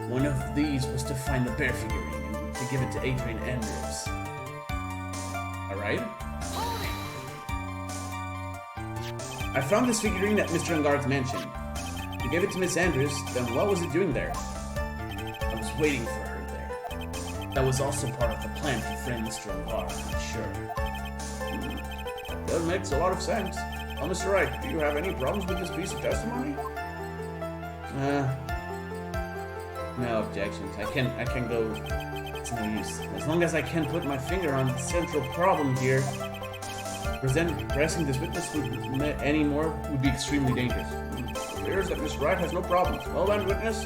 One of these was to find the bear figurine and to give it to Adrian Andrews. Alright. I found this figurine at Mr. Angard's mansion. You gave it to Miss Andrews, then what was it doing there? I was waiting for her there. That was also part of the plan to friend Mr. Angard, I'm sure. That makes a lot of sense. Oh, Mr. Wright, do you have any problems with this piece of testimony? No objections. I can go. It's no use. As long as I can put my finger on the central problem here, pressing this witness anymore would be extremely dangerous. It appears that Mr. Wright has no problems. Well then, witness.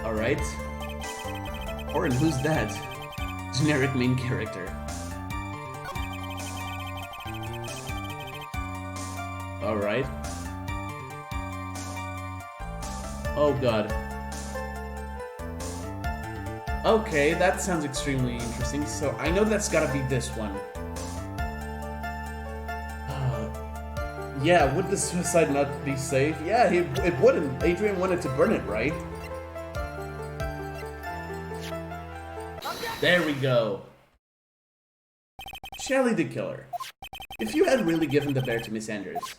Alright. Orin, who's that? Generic main character. Alright. Oh god. Okay, that sounds extremely interesting. So I know that's gotta be this one. Yeah, would the suicide not be safe? Yeah, it wouldn't. Adrian wanted to burn it, right? There we go. Shelley the killer. If you had really given the bear to Miss Andrews,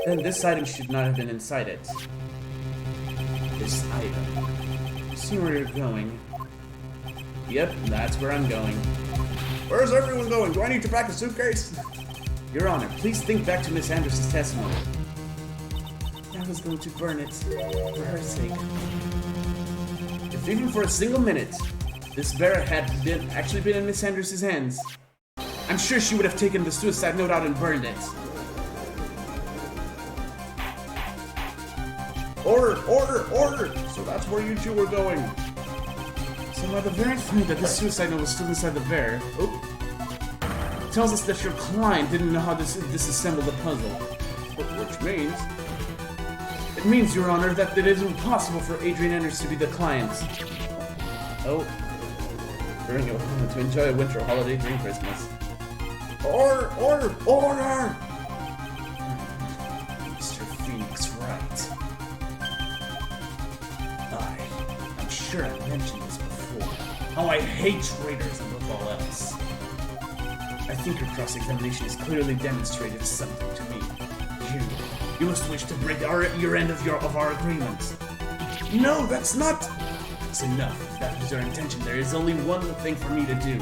then this item should not have been inside it. This item. You see where you're going? Yep, that's where I'm going. Where's everyone going? Do I need to pack a suitcase? Your Honor, please think back to Miss Andrews' testimony. I was going to burn it, for her sake. If even for a single minute, this bear had actually been in Miss Andrews' hands, I'm sure she would have taken the suicide note out and burned it. Order! Order! Order! So that's where you two were going. So by the very fact that this suicide note was still inside the bear, tells us that your client didn't know how to disassemble the puzzle. Which means... It means, Your Honor, that it is impossible for Adrian Andrews to be the client. Oh. During to enjoy a winter holiday during Christmas. Order! Order! Order! Mr. Phoenix Wright. I'm sure I mentioned this before. How I hate traitors above all else. I think your cross-examination has clearly demonstrated something to me. You must wish to break your end of our agreement. No, that's not... That's enough. If that was your intention, there is only one thing for me to do.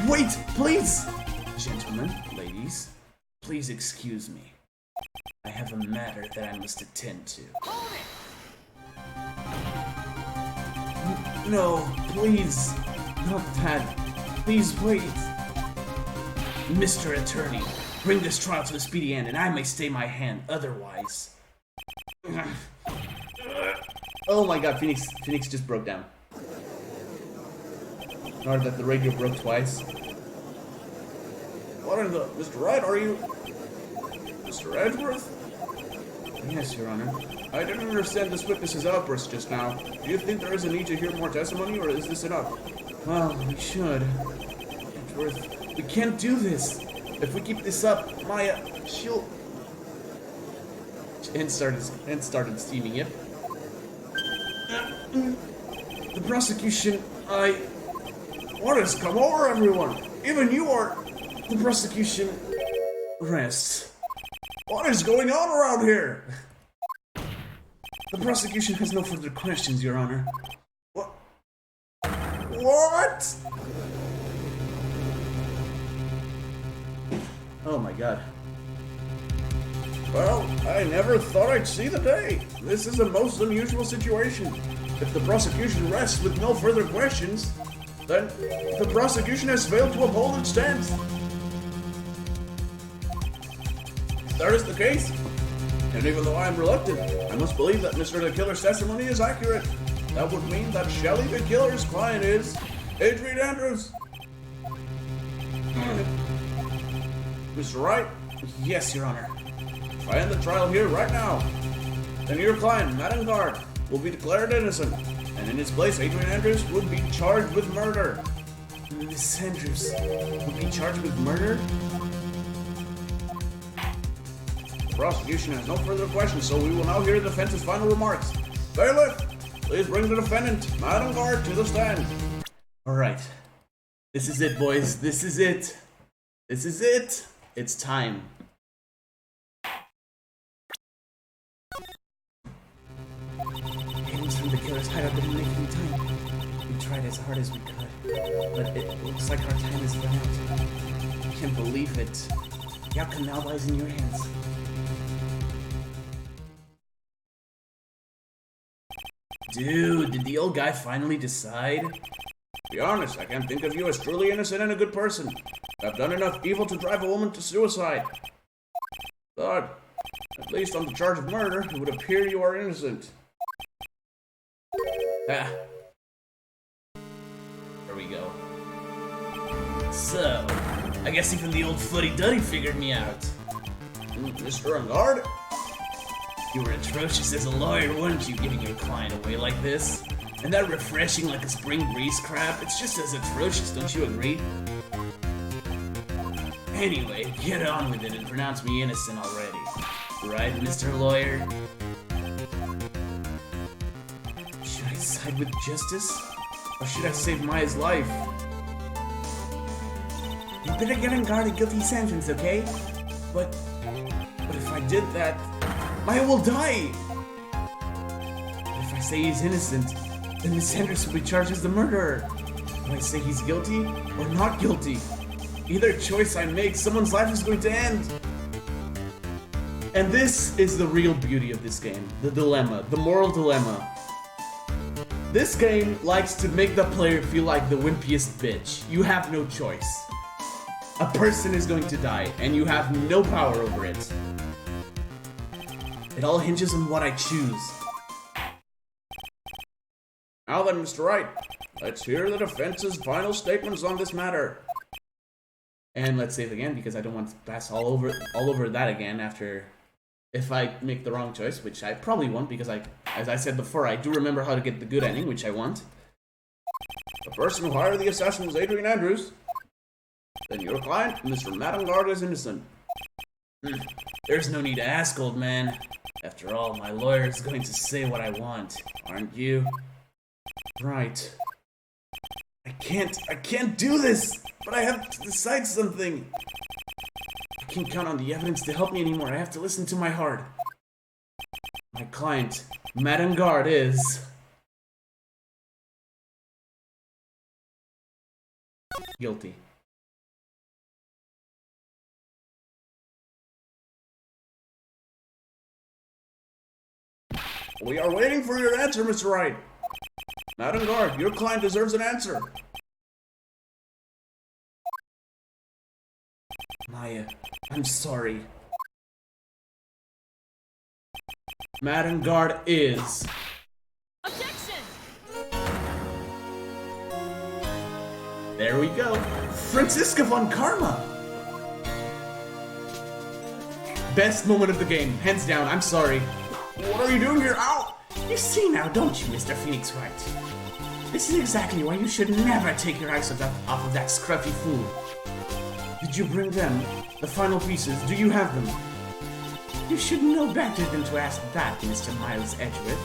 Wait, please! Gentlemen, ladies, please excuse me. I have a matter that I must attend to. No, please. Not that. Please wait. Mr. Attorney, bring this trial to a speedy end and I may stay my hand otherwise. Oh my god, Phoenix just broke down. Or that the radio broke twice. What in the... Mr. Wright, are you... Mr. Edgeworth? Yes, Your Honor. I didn't understand this witness's outburst just now. Do you think there is a need to hear more testimony, or is this enough? Well, we should. We can't do this. If we keep this up, Maya, she'll... And started steaming it. The prosecution, What has come over everyone? Even you are... The prosecution rests. What is going on around here? The prosecution has no further questions, Your Honor. What? Oh my god. Well, I never thought I'd see the day. This is a most unusual situation. If the prosecution rests with no further questions, then the prosecution has failed to uphold its stance. If that is the case, and even though I am reluctant, I must believe that Mr. the Killer's testimony is accurate. That would mean that Shelley the Killer's client is Adrian Andrews. Mr. Wright? Yes, Your Honor. If I end the trial here right now, then your client, Madam Guard, will be declared innocent, and in its place, Adrian Andrews would be charged with murder. Miss Andrews will be charged with murder? The prosecution has no further questions, so we will now hear the defense's final remarks. Bailiff, please bring the defendant, Madam Guard, to the stand. Alright. This is it, boys. This is it. This is it. It's time. Agents from the killer's hideout didn't make any time. We tried as hard as we could, but it looks like our time has run out. I can't believe it. The outcome now lies in your hands. Dude, did the old guy finally decide? To be honest, I can't think of you as truly innocent and a good person. I've done enough evil to drive a woman to suicide. But, at least on the charge of murder, it would appear you are innocent. Ah. There we go. So, I guess even the old fuddy-duddy figured me out. Mr. Angard? You were atrocious as a lawyer, weren't you, giving your client away like this? And that refreshing like a spring breeze crap, it's just as atrocious, don't you agree? Anyway, get on with it and pronounce me innocent already. Right, Mr. Lawyer? Should I side with justice? Or should I save Maya's life? You better get on guard a guilty sentence, okay? But if I did that, Maya will die! If I say he's innocent, then Miss Sanders will be charged as the murderer. Do I say he's guilty or not guilty? Either choice I make, someone's life is going to end. And this is the real beauty of this game. The dilemma, the moral dilemma. This game likes to make the player feel like the wimpiest bitch. You have no choice. A person is going to die, and you have no power over it. It all hinges on what I choose. Now then, Mr. Wright, let's hear the defense's final statements on this matter. And let's save again, because I don't want to pass all over that again after... If I make the wrong choice, which I probably won't, because as I said before, I do remember how to get the good ending, which I want. The person who hired the assassin was Adrian Andrews. Then your client, Mr. Madam Guard, is innocent. There's no need to ask, old man. After all, my lawyer is going to say what I want, aren't you? Right. I can't do this! But I have to decide something! I can't count on the evidence to help me anymore. I have to listen to my heart. My client, Madam Guard, is... guilty. We are waiting for your answer, Mr. Wright. Madam Guard, your client deserves an answer. Maya, I'm sorry. Madam Guard is... Objection! There we go. Franziska von Karma! Best moment of the game, hands down. I'm sorry. What are you doing here? Ow! You see now, don't you, Mr. Phoenix Wright? This is exactly why you should never take your eyes off of that scruffy fool. Did you bring them? The final pieces? Do you have them? You should know better than to ask that, Mr. Miles Edgeworth.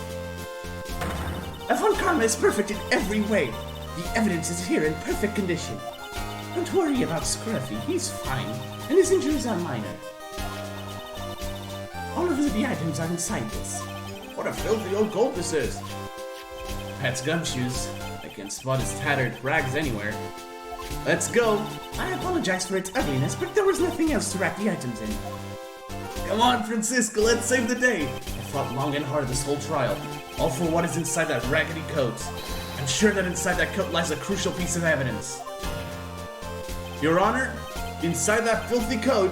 Von Karma is perfect in every way. The evidence is here in perfect condition. Don't worry about Scruffy, he's fine, and his injuries are minor. All of the items are inside this. What a filthy old coat this is. Pat's gumshoes. I can spot his tattered rags anywhere. Let's go. I apologize for its ugliness, but there was nothing else to wrap the items in. Come on, Francisco, let's save the day. I fought long and hard this whole trial, all for what is inside that raggedy coat. I'm sure that inside that coat lies a crucial piece of evidence. Your Honor, inside that filthy coat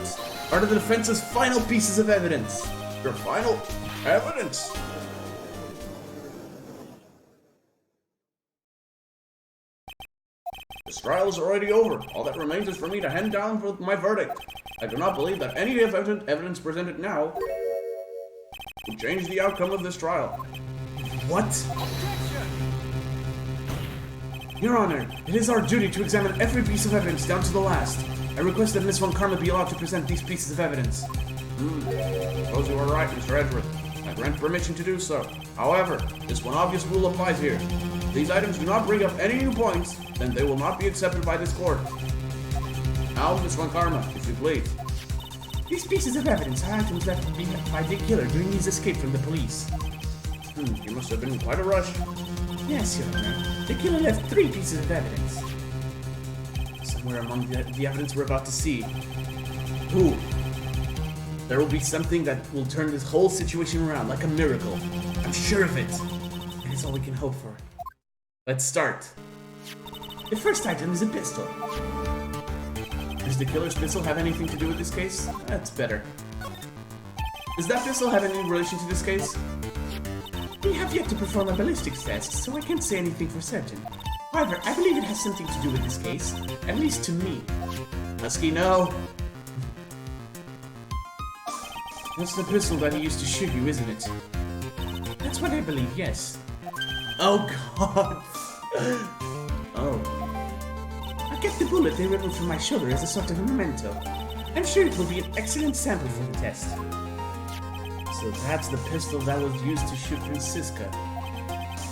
are the defense's final pieces of evidence. Your final evidence? This trial is already over. All that remains is for me to hand down with my verdict. I do not believe that any evidence presented now will change the outcome of this trial. What? Your Honor, it is our duty to examine every piece of evidence down to the last. I request that Miss Von Karma be allowed to present these pieces of evidence. Suppose you are right, Mr. Edgeworth. I grant permission to do so. However, this one obvious rule applies here. If these items do not bring up any new points, then they will not be accepted by this court. Now, Miss Von Karma, if you please. These pieces of evidence are items left by the killer during his escape from the police. You must have been in quite a rush. Yes, Your Honor. The killer left 3 pieces of evidence. Somewhere among the evidence we're about to see. Who? There will be something that will turn this whole situation around, like a miracle. I'm sure of it. And it's all we can hope for. Let's start. The first item is a pistol. Does the killer's pistol have anything to do with this case? That's better. Does that pistol have any relation to this case? We have yet to perform a ballistics test, so I can't say anything for certain. However, I believe it has something to do with this case, at least to me. Husky, no. That's the pistol that he used to shoot you, isn't it? That's what I believe, yes. Oh, God. Oh. I kept the bullet they ripped from my shoulder as a sort of a memento. I'm sure it will be an excellent sample for the test. So that's the pistol that was used to shoot Francisca.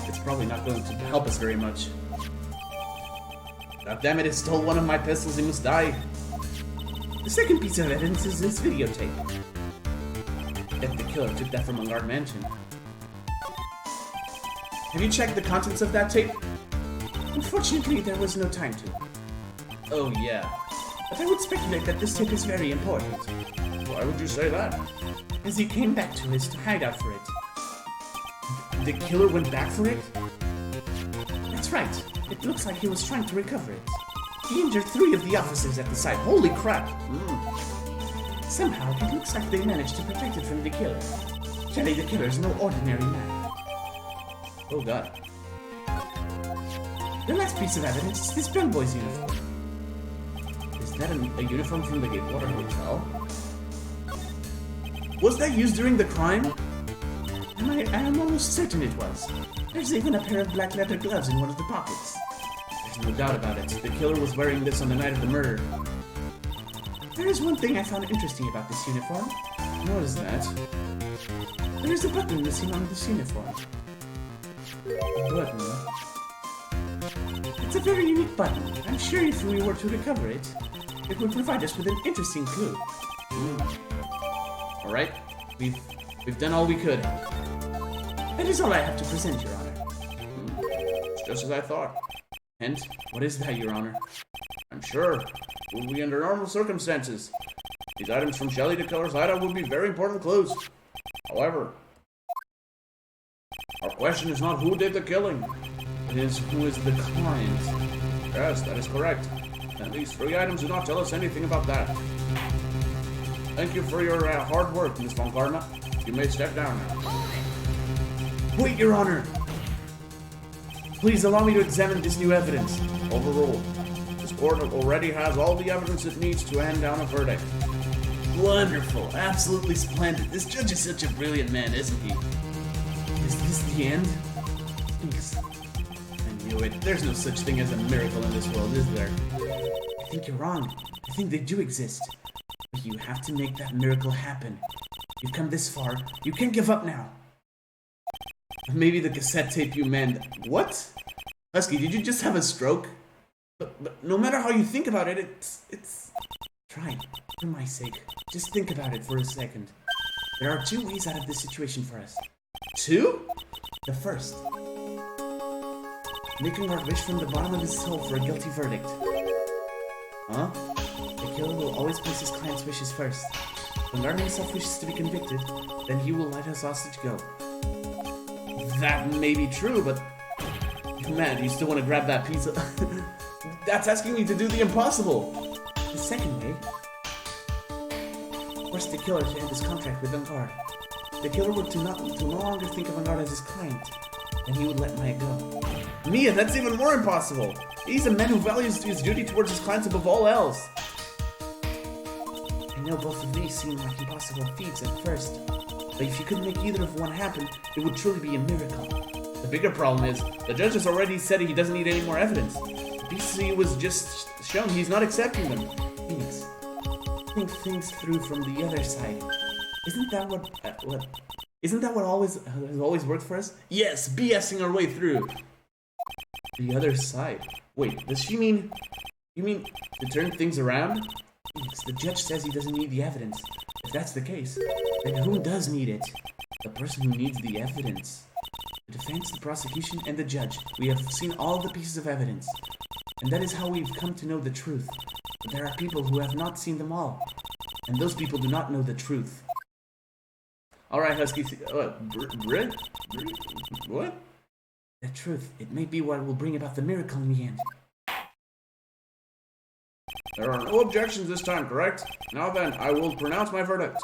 It's probably not going to help us very much. God damn it, it stole one of my pistols, he must die. The second piece of evidence is this videotape. If the killer took that from a guard mansion. Have you checked the contents of that tape? Unfortunately, there was no time to. Oh, yeah. But I would speculate that this tape is very important. Why would you say that? As he came back to his hideout for it. The killer went back for it? That's right. It looks like he was trying to recover it. He injured 3 of the officers at the site. Holy crap! Somehow, it looks like they managed to protect it from the killer. Surely the killer is no ordinary man. Oh, God. The last piece of evidence is this bellboy's uniform. Is that a uniform from the Gatewater Hotel? Was that used during the crime? I am almost certain it was. There's even a pair of black leather gloves in one of the pockets. There's no doubt about it. The killer was wearing this on the night of the murder. There is one thing I found interesting about this uniform. What is that? There is a button missing on this uniform. A button? It's a very unique button. I'm sure if we were to recover it, it would provide us with an interesting clue. Alright, we've done all we could. That is all I have to present, Your Honor. It's just as I thought. And what is that, Your Honor? I'm sure it will be under normal circumstances. These items from Shelley the killer's hideout will be very important clues. However, our question is not who did the killing. It is who is the client. Yes, that is correct. And these 3 items do not tell us anything about that. Thank you for your hard work, Miss Von Karma. You may step down now. Wait, Your Honor! Please allow me to examine this new evidence. Overruled. This court already has all the evidence it needs to hand down a verdict. Wonderful. Absolutely splendid. This judge is such a brilliant man, isn't he? Is this the end? Thanks. I knew it. There's no such thing as a miracle in this world, is there? I think you're wrong. I think they do exist. But you have to make that miracle happen. You've come this far. You can't give up now. Maybe the cassette tape you meant. What? Husky, did you just have a stroke? But no matter how you think about it, it's... Try, for my sake. Just think about it for a second. There are two ways out of this situation for us. Two? The first, making our wish from the bottom of his soul for a guilty verdict. Huh? The killer will always place his client's wishes first. When Guard himself wishes to be convicted, then he will let his hostage go. That may be true, but... Man, you still want to grab that piece of... That's asking me to do the impossible! The second way, force the killer to end his contract with Vanguard. The killer would to no longer think of Vanguard as his client, and he would let Maya go. Mia, that's even more impossible! He's a man who values his duty towards his clients above all else. I know both of these seem like impossible feats at first, but if you could make either of one happen, it would truly be a miracle. The bigger problem is, the judge has already said he doesn't need any more evidence. The pieces he was just shown, he's not accepting them. Phoenix, think things through from the other side. Isn't that what has always worked for us? Yes, BSing our way through. The other side. Wait, does she mean... You mean to turn things around? Phoenix, the judge says he doesn't need the evidence. If that's the case, then who does need it? The person who needs the evidence. The defense, the prosecution, and the judge. We have seen all the pieces of evidence. And that is how we've come to know the truth. But there are people who have not seen them all. And those people do not know the truth. Alright, Husky. Brit? What? The truth. It may be what will bring about the miracle in the end. There are no objections this time, correct? Now then, I will pronounce my verdict.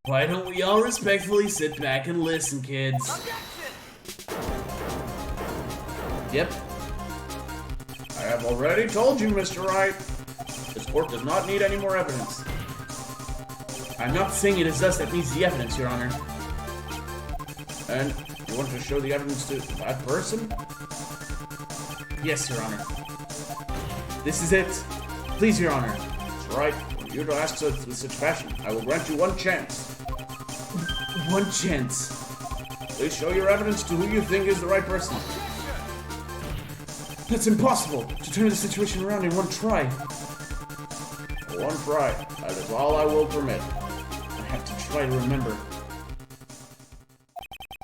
Why don't we all respectfully sit back and listen, kids? Objection! Yep. I have already told you, Mr. Wright. This court does not need any more evidence. I'm not saying it is us that needs the evidence, Your Honor. And you want to show the evidence to that person? Yes, Your Honor. This is it. Please, Your Honor. That's right. For you to ask with such passion, I will grant you one chance. One chance. Please show your evidence to who you think is the right person. That's impossible to turn the situation around in one try. One try. That is all I will permit. I have to try to remember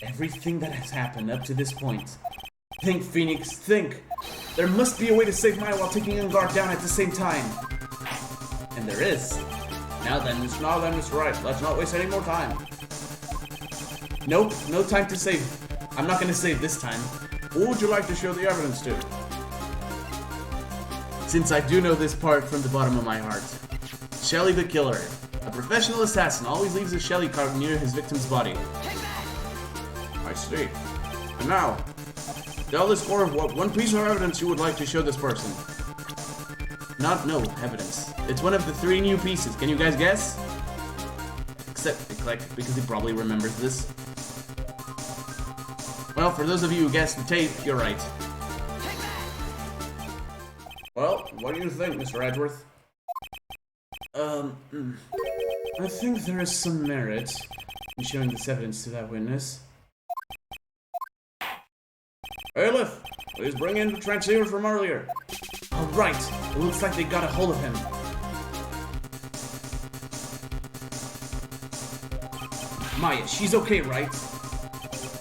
everything that has happened up to this point. Think, Phoenix, think. There must be a way to save Maya while taking Vanguard down at the same time. And there is. Now then, Mr. Wright, let's not waste any more time. Nope, no time to save. I'm not gonna save this time. Who would you like to show the evidence to? Since I do know this part from the bottom of my heart. Shelly the killer. A professional assassin always leaves a Shelly card near his victim's body. I see. And now, tell this court what one piece of evidence you would like to show this person. No evidence. It's one of the 3 new pieces. Can you guys guess? Except Click, because he probably remembers this. Well, for those of you who guessed the tape, you're right. Well, what do you think, Mr. Edgeworth? I think there is some merit in showing this evidence to that witness. Bailiff, please bring in the transceiver from earlier. All right, it looks like they got a hold of him. Maya, she's okay, right?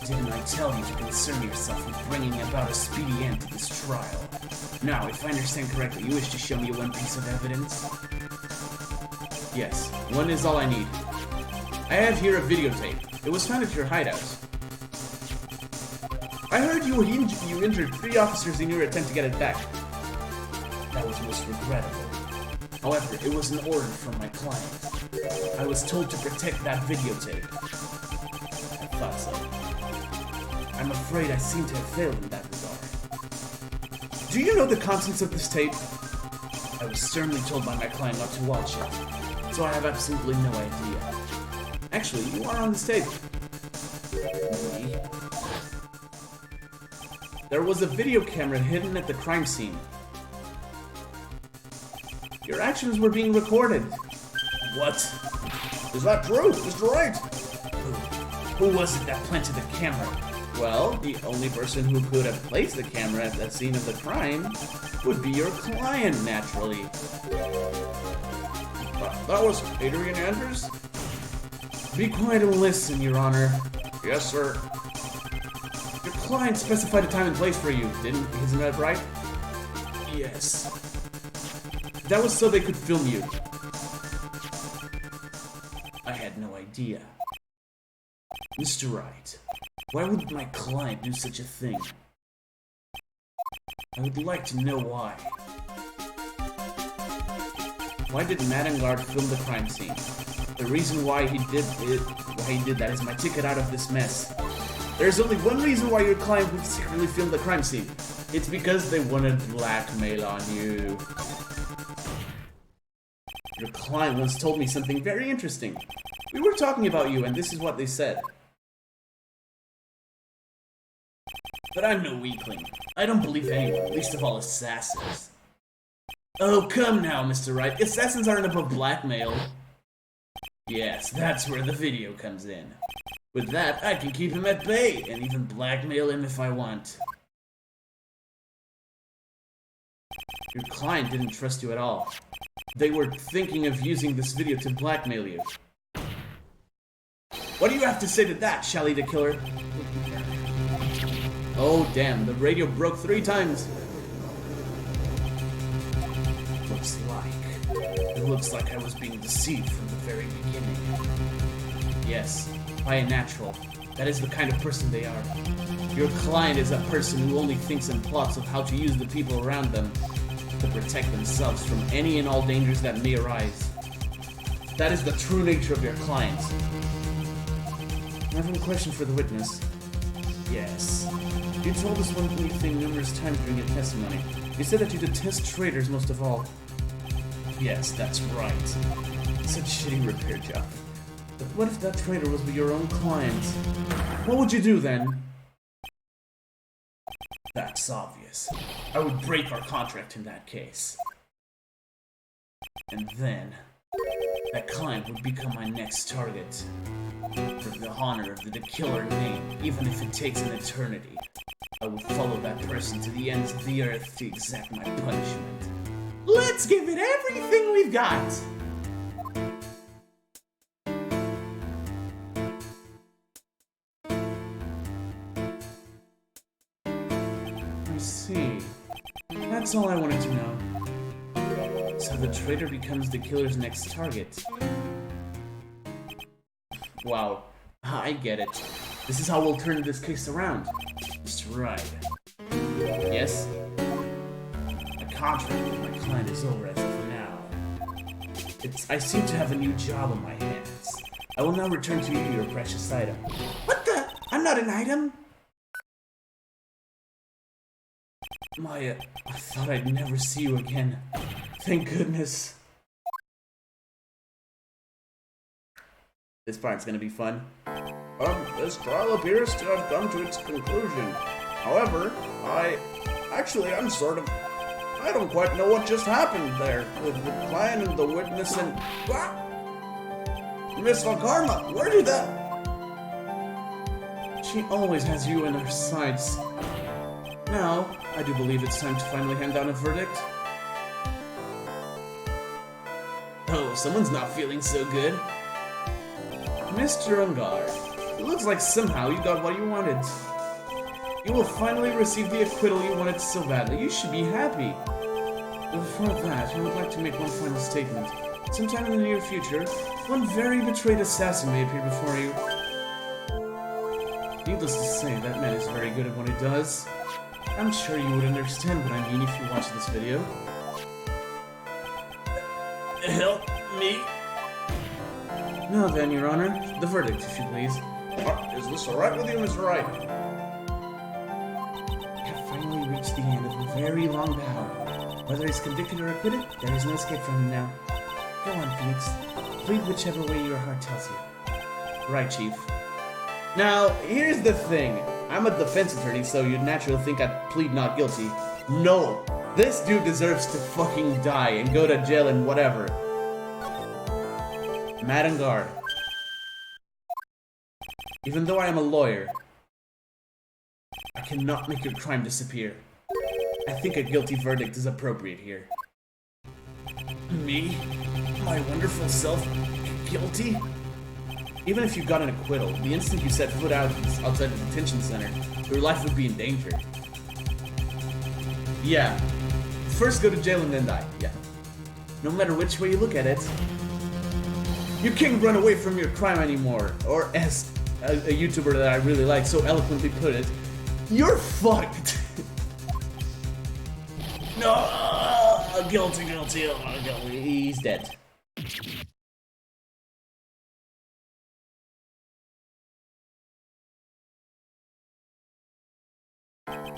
Didn't I tell you to concern yourself with bringing about a speedy end to this trial? Now, if I understand correctly, you wish to show me one piece of evidence? Yes, one is all I need. I have here a videotape. It was found at your hideout. I heard you injured 3 officers in your attempt to get it back. That was most regrettable. However, it was an order from my client. I was told to protect that videotape. I thought so. I'm afraid I seem to have failed in that regard. Do you know the contents of this tape? I was sternly told by my client not to watch it. so I have absolutely no idea. Actually, you are on the stage. Me? There was a video camera hidden at the crime scene. Your actions were being recorded. What? Is that true, Mr. Wright? Who was it that planted the camera? Well, the only person who could have placed the camera at that scene of the crime would be your client, naturally. That was Adrian Andrews? Be quiet and listen, Your Honor. Yes, sir. Your client specified a time and place for you, isn't that right? Yes. That was so they could film you. I had no idea. Mr. Wright, why would my client do such a thing? I would like to know why. Why did Madengard film the crime scene? The reason why he did that is my ticket out of this mess. There's only one reason why your client would secretly film the crime scene. It's because they wanted blackmail on you. Your client once told me something very interesting. We were talking about you, and this is what they said. But I'm no weakling. I don't believe anyone, least of all assassins. Oh, come now, Mr. Wright. Assassins aren't above blackmail. Yes, that's where the video comes in. With that, I can keep him at bay, and even blackmail him if I want. Your client didn't trust you at all. They were thinking of using this video to blackmail you. What do you have to say to that, Shally the Killer? Oh, damn, the radio broke 3 times. It looks like I was being deceived from the very beginning. Yes, by a natural. That is the kind of person they are. Your client is a person who only thinks and plots of how to use the people around them to protect themselves from any and all dangers that may arise. That is the true nature of your client. I have one question for the witness. Yes. You told us one thing numerous times during your testimony. You said that you detest traitors most of all. Yes, that's right. Such shitty repair job. But what if that traitor was your own client? What would you do then? That's obvious. I would break our contract in that case. And then, that client would become my next target. For the honor of the killer name, even if it takes an eternity, I will follow that person to the ends of the earth to exact my punishment. Let's give it everything we've got! I see. That's all I wanted to know. So the traitor becomes the killer's next target. Wow, I get it. This is how we'll turn this case around. Mr. Wright. Yes? My contract with my client is over as of now. I seem to have a new job on my hands. I will now return to you your precious item. What the? I'm not an item! Maya, I thought I'd never see you again. Thank goodness. This part's gonna be fun. This trial appears to have come to its conclusion. However, I'm sort of... I don't quite know what just happened there with the client and the witness and... What? Miss Von Karma, where did that... She always has you in her sights. Now, I do believe it's time to finally hand down a verdict. Oh, someone's not feeling so good. Mr. Ungard, it looks like somehow you got what you wanted. You will finally receive the acquittal you wanted so badly. You should be happy. Before that, I would like to make one final statement. Sometime in the near future, one very betrayed assassin may appear before you. Needless to say, that man is very good at what he does. I'm sure you would understand what I mean if you watch this video. Help me? Now then, Your Honor, the verdict, if you please. Is this alright with you, Mr. Wright? We have finally reached the end of a very long battle. Whether he's convicted or acquitted, there is no escape from him now. Go on, Phoenix. Plead whichever way your heart tells you. Right, Chief. Now, here's the thing. I'm a defense attorney, so you'd naturally think I'd plead not guilty. No. This dude deserves to fucking die and go to jail and whatever. Madam Guard. Even though I am a lawyer, I cannot make your crime disappear. I think a guilty verdict is appropriate here. Me? My wonderful self? Guilty? Even if you got an acquittal, the instant you set foot outside the detention center, your life would be in danger. Yeah. First go to jail and then die. Yeah. No matter which way you look at it, you can't run away from your crime anymore. Or as a YouTuber that I really like so eloquently put it, you're fucked. No, guilty, guilty, oh, guilty. He's dead.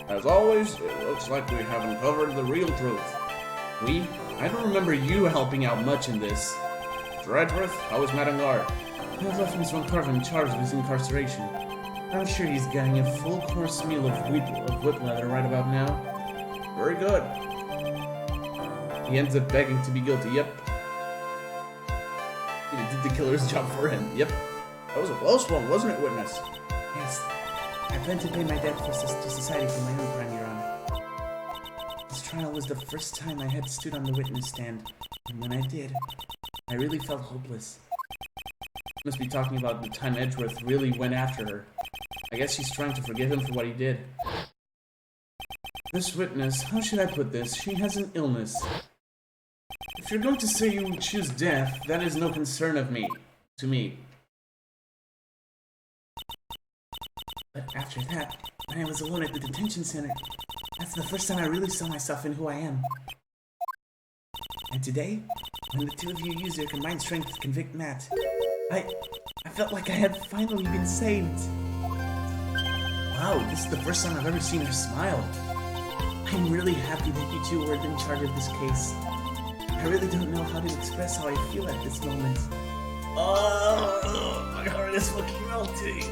As always, it looks like we haven't covered the real truth. We? I don't remember you helping out much in this. Mr. Edgeworth, how is Madam Guard? I've left Miss Von Carver in charge of his incarceration. I'm sure he's getting a full course meal of whip leather right about now. Very good. He ends up begging to be guilty, yep. He did the killer's job for him, yep. That was a close one, wasn't it, witness? Yes. I plan to pay my debt to society for my own crime, Your Honor. This trial was the first time I had stood on the witness stand, and when I did, I really felt hopeless. Must be talking about the time Edgeworth really went after her. I guess she's trying to forgive him for what he did. This witness, how should I put this? She has an illness. If you're going to say you would choose death, that is no concern of me. To me. But after that, when I was alone at the detention center, that's the first time I really saw myself in who I am. And today, when the two of you used your combined strength to convict Matt, I felt like I had finally been saved. Wow, this is the first time I've ever seen her smile. I'm really happy that you two were in charge of this case. I really don't know how to express how I feel at this moment. Oh, my heart is fucking melting.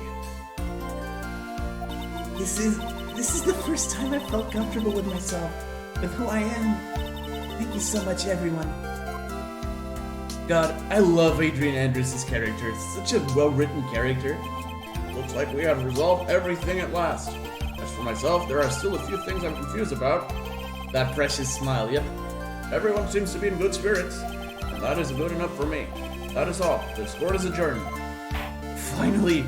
This is the first time I felt comfortable with myself, with who I am. Thank you so much, everyone. God, I love Adrian Andrews' character. It's such a well-written character. Looks like we have resolved everything at last. As for myself, there are still a few things I'm confused about. That precious smile, yep. Everyone seems to be in good spirits, and that is good enough for me. That is all. This court is adjourned. Finally!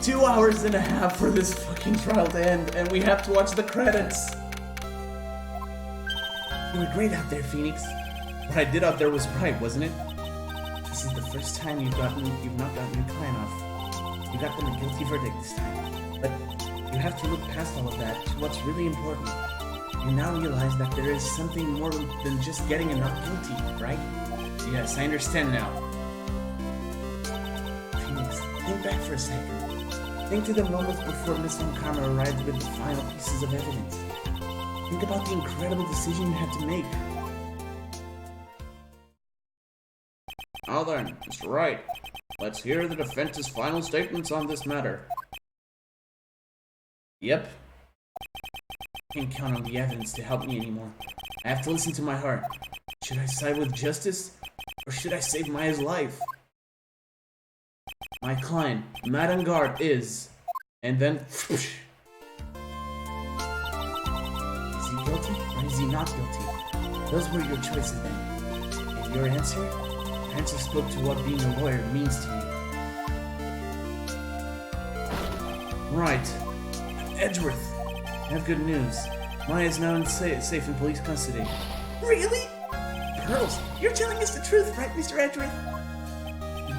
2 hours and a half for this fucking trial to end, and we have to watch the credits. You were great out there, Phoenix. What I did out there was right, wasn't it? This is the first time you've not gotten your client off. You got them a guilty verdict this time. But you have to look past all of that to what's really important. You now realize that there is something more than just getting a not guilty, right? Yes, I understand now. Phoenix, think back for a second. Think to the moments before Miss Von Karma arrived with the final pieces of evidence. Think about the incredible decision you had to make. Now then, Mr. Wright, let's hear the defense's final statements on this matter. Yep. Can't count on the evidence to help me anymore. I have to listen to my heart. Should I side with justice, or should I save Maya's life? My client, Madame Guard, is... And then... Whoosh. Is he guilty, or is he not guilty? Those were your choices then. And your answer? Your answer spoke to what being a lawyer means to you. Right. Edgeworth, I have good news. Maya is now safe in police custody. Really? Pearls, you're telling us the truth, right, Mr. Edgeworth?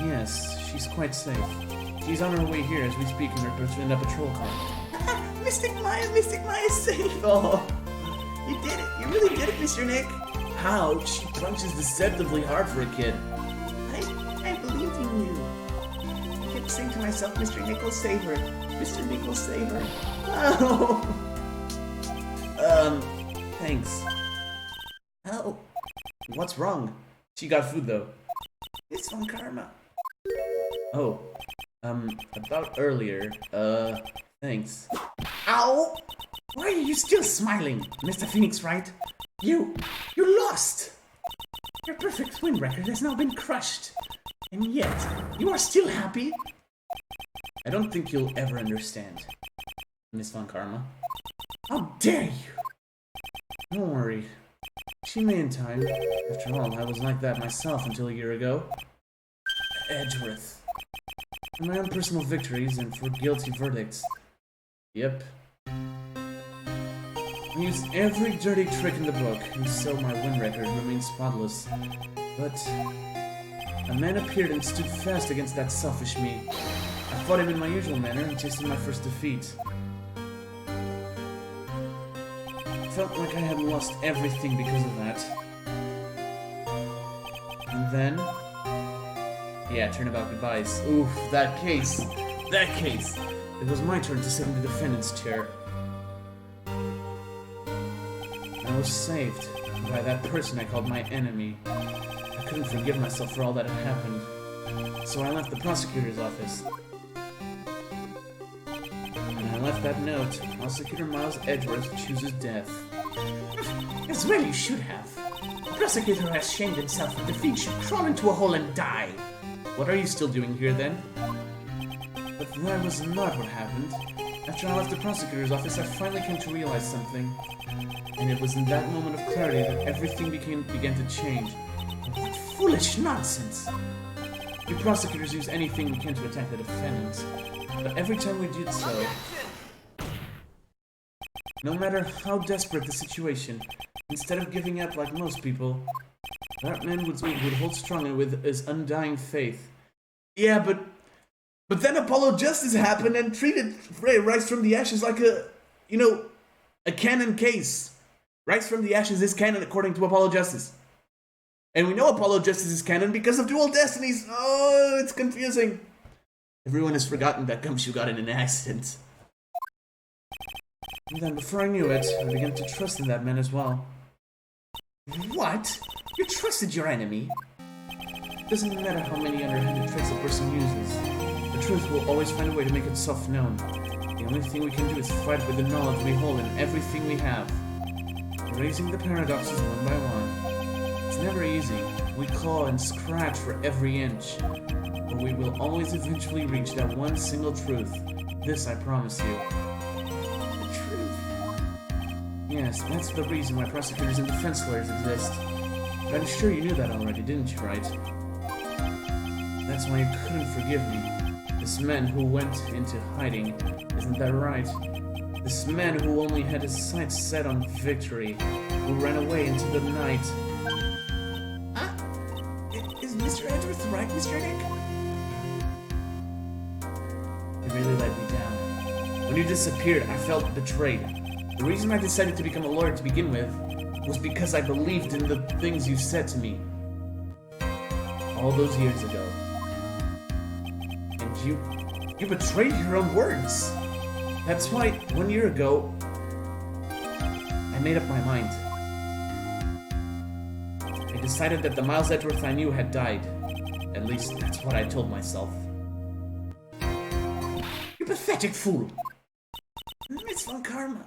Yes, she's quite safe. She's on her way here as we speak in a patrol car. Mystic Maya's safe! Oh, You did it! You really did it, Mr. Nick! how? She punches deceptively hard for a kid. I believed you knew. I kept saying to myself, Mr. Nick will save her. Mr. Nick will save her. Oh! Thanks. Oh, What's wrong? She got food though. It's on karma. Oh, about earlier, thanks. Ow! Why are you still smiling, Mr. Phoenix Wright? You lost! Your perfect win record has now been crushed. And yet, you are still happy? I don't think you'll ever understand, Miss Von Karma. How dare you! Don't worry. She may in time. After all, I was like that myself until a year ago. Edgeworth. For my own personal victories and for guilty verdicts. Yep. I used every dirty trick in the book, and so my win record remains spotless. But a man appeared and stood fast against that selfish me. I fought him in my usual manner and tasted my first defeat. I felt like I had lost everything because of that. And then... yeah, turnabout goodbyes. Oof, that case. That case. It was my turn to sit in the defendant's chair. I was saved by that person I called my enemy. I couldn't forgive myself for all that had happened. So I left the prosecutor's office. And I left that note. Prosecutor Miles Edgeworth chooses death. As well you should have. The prosecutor who has shamed himself with defeat should crawl into a hole and die. What are you still doing here then? But that was not what happened. After I left the prosecutor's office, I finally came to realize something. And it was in that moment of clarity that everything began to change. What foolish nonsense! We prosecutors use anything we can to attack the defendants. But every time we did so, no matter how desperate the situation, instead of giving up like most people, that man would hold strong with his undying faith. Yeah, but then Apollo Justice happened and treated Rise from the Ashes like a canon case. Rise from the Ashes is canon according to Apollo Justice. And we know Apollo Justice is canon because of Dual Destinies. Oh, it's confusing. Everyone has forgotten that Gumshoe got in an accident. And then before I knew it, I began to trust in that man as well. What? You trusted your enemy? It doesn't matter how many underhanded tricks a person uses. The truth will always find a way to make itself known. The only thing we can do is fight with the knowledge we hold in everything we have. Erasing the paradoxes one by one. It's never easy. We claw and scratch for every inch. But we will always eventually reach that one single truth. This I promise you. The truth? Yes, that's the reason why prosecutors and defense lawyers exist. But I'm sure you knew that already, didn't you, Wright? That's why you couldn't forgive me. This man who went into hiding, isn't that right? This man who only had his sights set on victory, who ran away into the night. Is Mr. Edgeworth right, Mr. Nick? It really let me down. When you disappeared, I felt betrayed. The reason I decided to become a lawyer to begin with was because I believed in the things you said to me. All those years ago. And you betrayed your own words. That's why, 1 year ago, I made up my mind. I decided that the Miles Edgeworth I knew had died. At least, that's what I told myself. You pathetic fool! Miss Von Karma.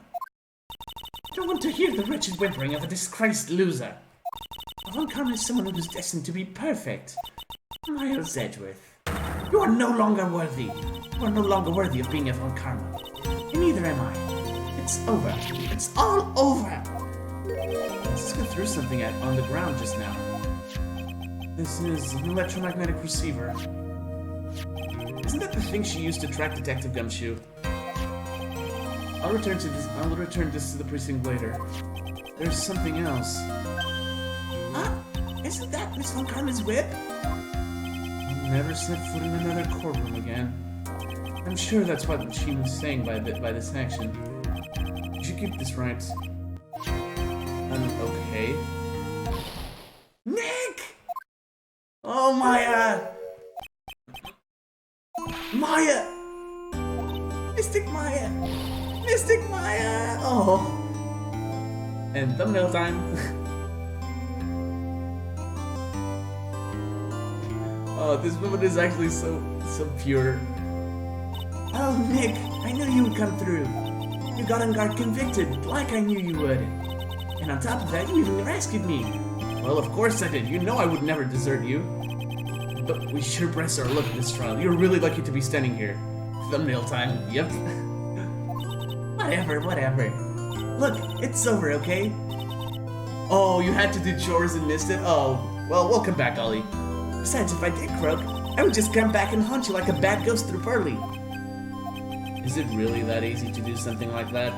I don't want to hear the wretched whimpering of a disgraced loser. Von Karma is someone who is destined to be perfect. Miles Edgeworth, you are no longer worthy. You are no longer worthy of being a Von Karma. And neither am I. It's over. It's all over. Let's just go through something on the ground just now. This is an electromagnetic receiver. Isn't that the thing she used to track Detective Gumshoe? I'll return this to the precinct later. There's something else. Isn't that Miss Von Karma's whip? I'll never set foot in another courtroom again. I'm sure that's what she was saying by this action. You should keep this right. Okay. Nick! Oh, Maya! Maya! Mystic Maya! Mystic Maya! Oh! And thumbnail time. Oh, this woman is actually so pure. Oh, Nick, I knew you would come through. You got on guard convicted, like I knew you would. And on top of that, you even rescued me. Well, of course I did. You know I would never desert you. But we sure pressed our luck in this trial. You're really lucky to be standing here. Thumbnail time. Yep. Whatever. Look, it's over, okay? Oh, you had to do chores and missed it? Oh, well, welcome back, Ollie. Besides, if I did croak, I would just come back and haunt you like a bad ghost through Pearly. Is it really that easy to do something like that?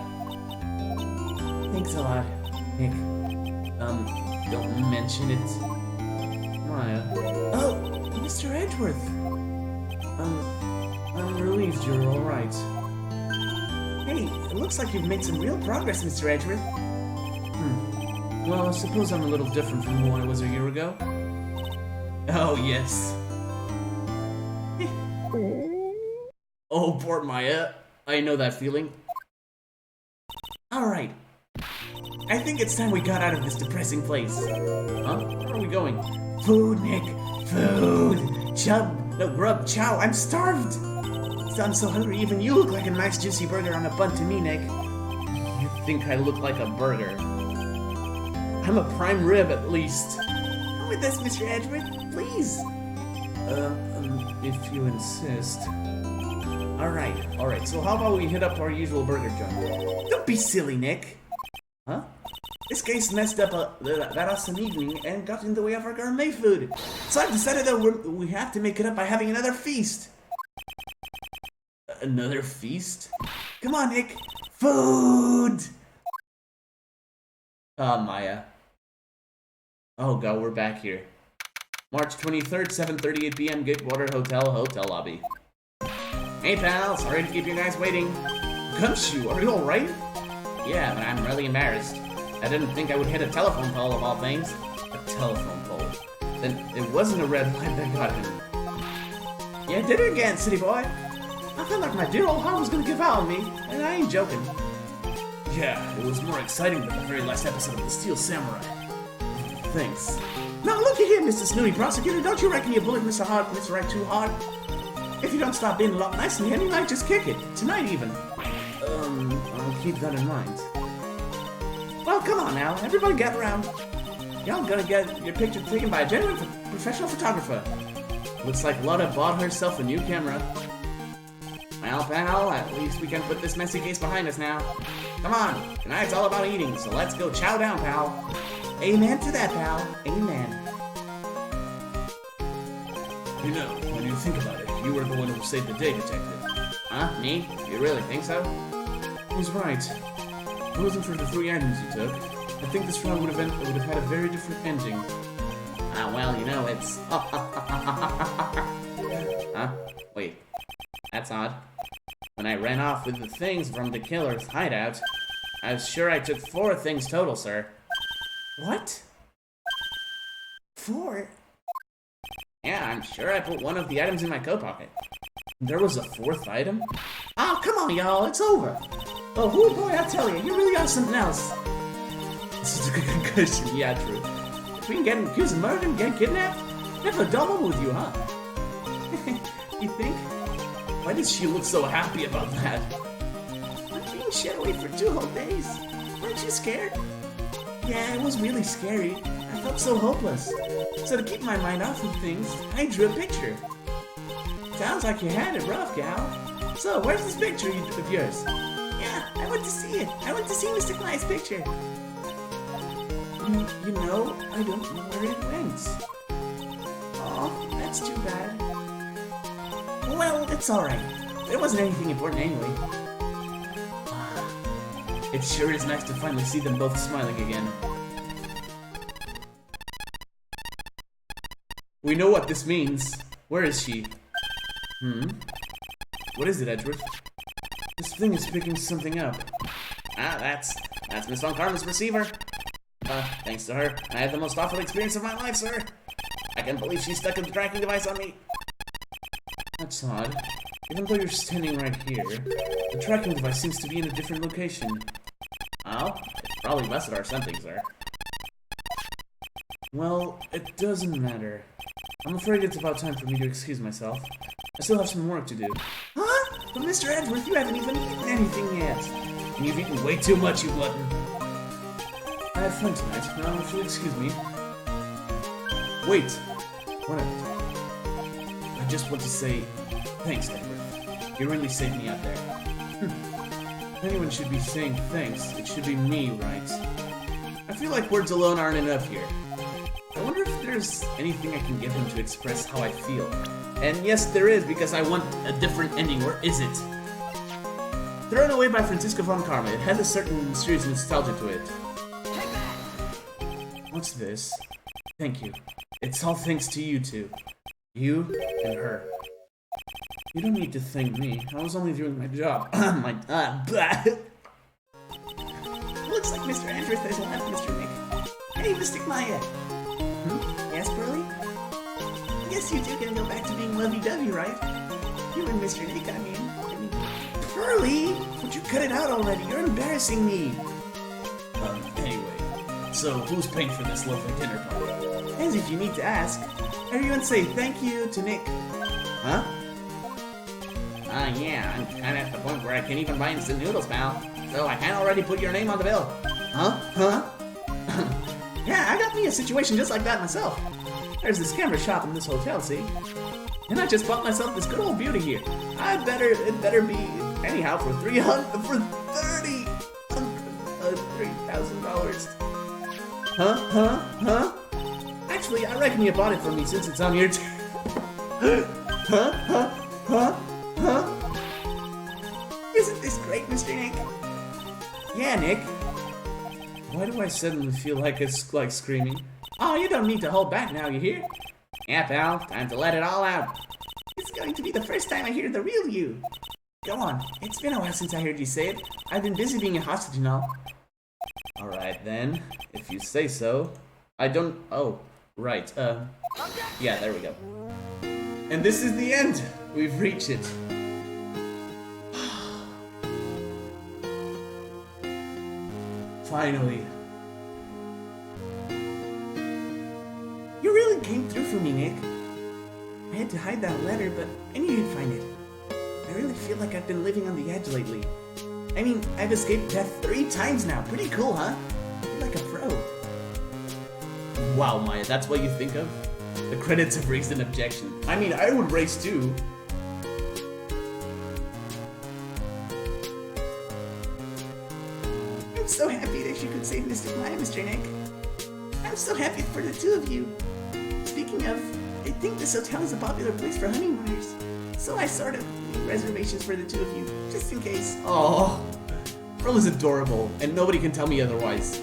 Thanks a lot, Nick. Don't mention it. Maya. Oh, Mr. Edgeworth. I'm relieved you're alright. Hey, it looks like you've made some real progress, Mr. Edgeworth. Well, I suppose I'm a little different from who I was a year ago. Oh, yes. Oh, poor Maya. I know that feeling. Alright. I think it's time we got out of this depressing place. Huh? Where are we going? Food, Nick. Food. Grub, chow. I'm starved. I'm so hungry, even you look like a nice juicy burger on a bun to me, Nick. You think I look like a burger? I'm a prime rib, at least. Come with us, Mr. Edgeworth, please. If you insist. Alright, So how about we hit up our usual burger joint? don't be silly, Nick. Huh? This guy's messed up that awesome evening and got in the way of our gourmet food. So I've decided that we have to make it up by having another feast. Another feast? Come on, Nick. Food! Maya. Oh god, we're back here. March 23rd, 7:38 p.m. Gatewater Hotel lobby. Hey pal, sorry to keep you guys waiting. Gumshoe, are you alright? Yeah, but I'm really embarrassed. I didn't think I would hit a telephone pole of all things. A telephone pole. Then it wasn't a red light that got him. You did it again, city boy. I felt like my dear old heart was gonna give out on me, and I ain't joking. Yeah, it was more exciting than the very last episode of The Steel Samurai. Thanks. Now look at here, Mr. Snooty Prosecutor. Don't you reckon you bullied Mr. Wright too hard? If you don't stop being a lot nicer to him, you might just kick it. Tonight even. I'll keep that in mind. Well, come on now. Everybody gather around. Y'all gonna get your picture taken by a genuine professional photographer. Looks like Lotta bought herself a new camera. Well, pal, at least we can put this messy case behind us now. Come on, tonight's all about eating, so let's go chow down, pal. Amen to that, pal. Amen. You know, when you think about it, you were the one who saved the day, detective. Huh? Me? You really think so? He's right. If it wasn't for the 3 items you took, I think this trial would have had a very different ending. Well, you know, it's... Huh? Wait. That's odd. When I ran off with the things from the killer's hideout, I was sure I took 4 things total, sir. What? 4? Yeah, I'm sure I put one of the items in my coat pocket. There was a 4th item? Oh, come on, y'all. It's over. Oh, boy, I tell you, you really are something else. This is a good concussion. Yeah, true. Between getting accused of murder and getting kidnapped, never a dull moment with you, huh? You think? Why does she look so happy about that? I'm being shut away for 2 whole days. Weren't you scared? Yeah, it was really scary. I felt so hopeless. So to keep my mind off of things, I drew a picture. Sounds like you had it rough, gal. So, where's this picture of yours? Yeah, I went to see it. I went to see Mr. Clyde's picture. You know, I don't know where it went. Oh, that's too bad. Well, it's alright. It wasn't anything important anyway. It sure is nice to finally see them both smiling again. We know what this means. Where is she? What is it, Edgeworth? This thing is picking something up. Ah, that's Miss Von Karma's receiver. Thanks to her, I had the most awful experience of my life, sir. I can't believe she stuck a tracking device on me. That's odd. Even though you're standing right here, the tracking device seems to be in a different location. Oh? It's probably busted or something, sir. Well, it doesn't matter. I'm afraid it's about time for me to excuse myself. I still have some work to do. Huh? But Mr. Edgeworth, you haven't even eaten anything yet. And you've eaten way too much, you glutton. I had fun tonight. Now, if you'll excuse me. Wait. What? I just want to say thanks, Edward. You really saved me out there. If anyone should be saying thanks, it should be me, right? I feel like words alone aren't enough here. I wonder if there's anything I can give him to express how I feel. And yes, there is, because I want a different ending. Where is it? Thrown Away by Francisco von Karma. It has a certain serious nostalgia to it. What's this? Thank you. It's all thanks to you two. You and her. You don't need to thank me. I was only doing my job. Looks like Mr. Edgeworth has left, Mr. Nick. Hey, Mystic Maya. Yes, Pearly? I guess you two can go back to being lovey-dovey, right? You and Mr. Nick, I mean... Pearly! Would you cut it out already? You're embarrassing me! Anyway, so who's paying for this lovely dinner party? As if you need to ask. Everyone say thank you to Nick. Huh? Yeah, I'm kinda at the point where I can't even buy instant noodles, pal. So I can already put your name on the bill. Huh? Yeah, I got me a situation just like that myself. There's this camera shop in this hotel, see? And I just bought myself this good old beauty here. It better be, anyhow, for $3,000. Huh? Actually, I reckon you bought it for me since it's on your Huh? Isn't this great, Mr. Nick? Yeah, Nick. Why do I suddenly feel like it's like screaming? Oh, you don't need to hold back now, you hear? Yeah, pal, time to let it all out. It's going to be the first time I hear the real you. Go on, it's been a while since I heard you say it. I've been busy being a hostage and all. Alright then, if you say so. I don't... Oh, right, yeah, there we go. And this is the end. We've reached it. Finally. You really came through for me, Nick. I had to hide that letter, but I knew you'd find it. I really feel like I've been living on the edge lately. I mean, I've escaped death 3 times now. Pretty cool, huh? You're like a pro. Wow, Maya, that's what you think of? The credits have raised an objection. I mean, I would raise too. I'm so happy that you could save Mystic Maya, Mr. Nick. I'm so happy for the two of you. Speaking of, I think this hotel is a popular place for honeymooners. So I sort of made reservations for the two of you, just in case. Oh, Pearl is adorable, and nobody can tell me otherwise.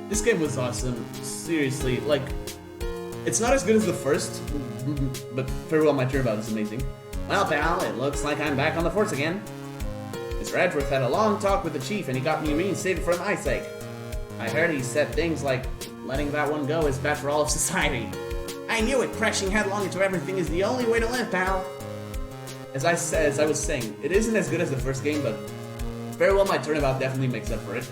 This game was awesome. Seriously, like, it's not as good as the first, but Farewell My Turnabout is amazing. Well, pal, it looks like I'm back on the force again. Mr. Edgeworth had a long talk with the chief, and he got me reinstated for my sake. I heard he said things like, letting that one go is bad for all of society. I knew it, crashing headlong into everything is the only way to live, pal. As I was saying, it isn't as good as the first game, but Farewell My Turnabout definitely makes up for it.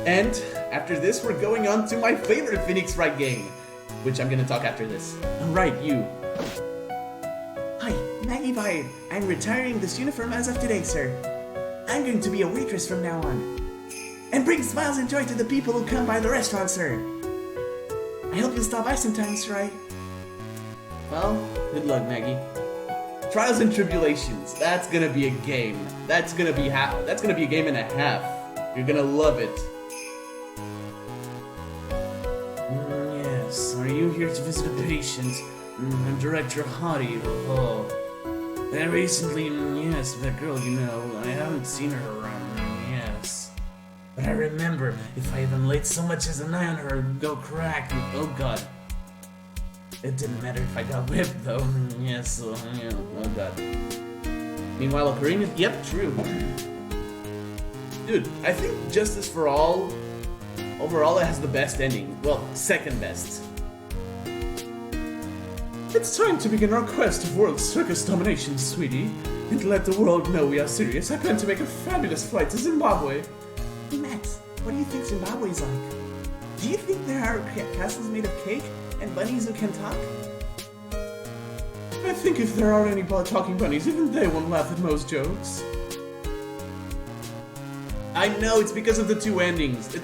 And after this, we're going on to my favorite Phoenix Wright game, which I'm gonna talk after this. Right, you. Hi, Maggie Byard. I'm retiring this uniform as of today, sir. I'm going to be a waitress from now on. And bring smiles and joy to the people who come by the restaurant, sir. I hope you'll stop by sometime, Mr. Wright. Well, good luck, Maggie. Trials and Tribulations. That's gonna be a game. That's gonna be a game and a half. You're gonna love it. Yes, are you here to visit a patient? I'm Director Hottie. Oh. And recently, yes, that girl, you know, I haven't seen her around, yes. But I remember, if I even laid so much as an eye on her, it'd go crack. Oh god. It didn't matter if I got whipped, though. Yes, so, yeah, oh god. Meanwhile, Ocarina, yep, true. Dude, I think Justice for All, overall, it has the best ending. Well, second best. It's time to begin our quest of world circus domination, sweetie. And let the world know we are serious. I plan to make a fabulous flight to Zimbabwe. Hey, Max, what do you think Zimbabwe's like? Do you think there are castles made of cake? And bunnies who can talk? I think if there are any talking bunnies, even they won't laugh at most jokes. I know, it's because of the two endings.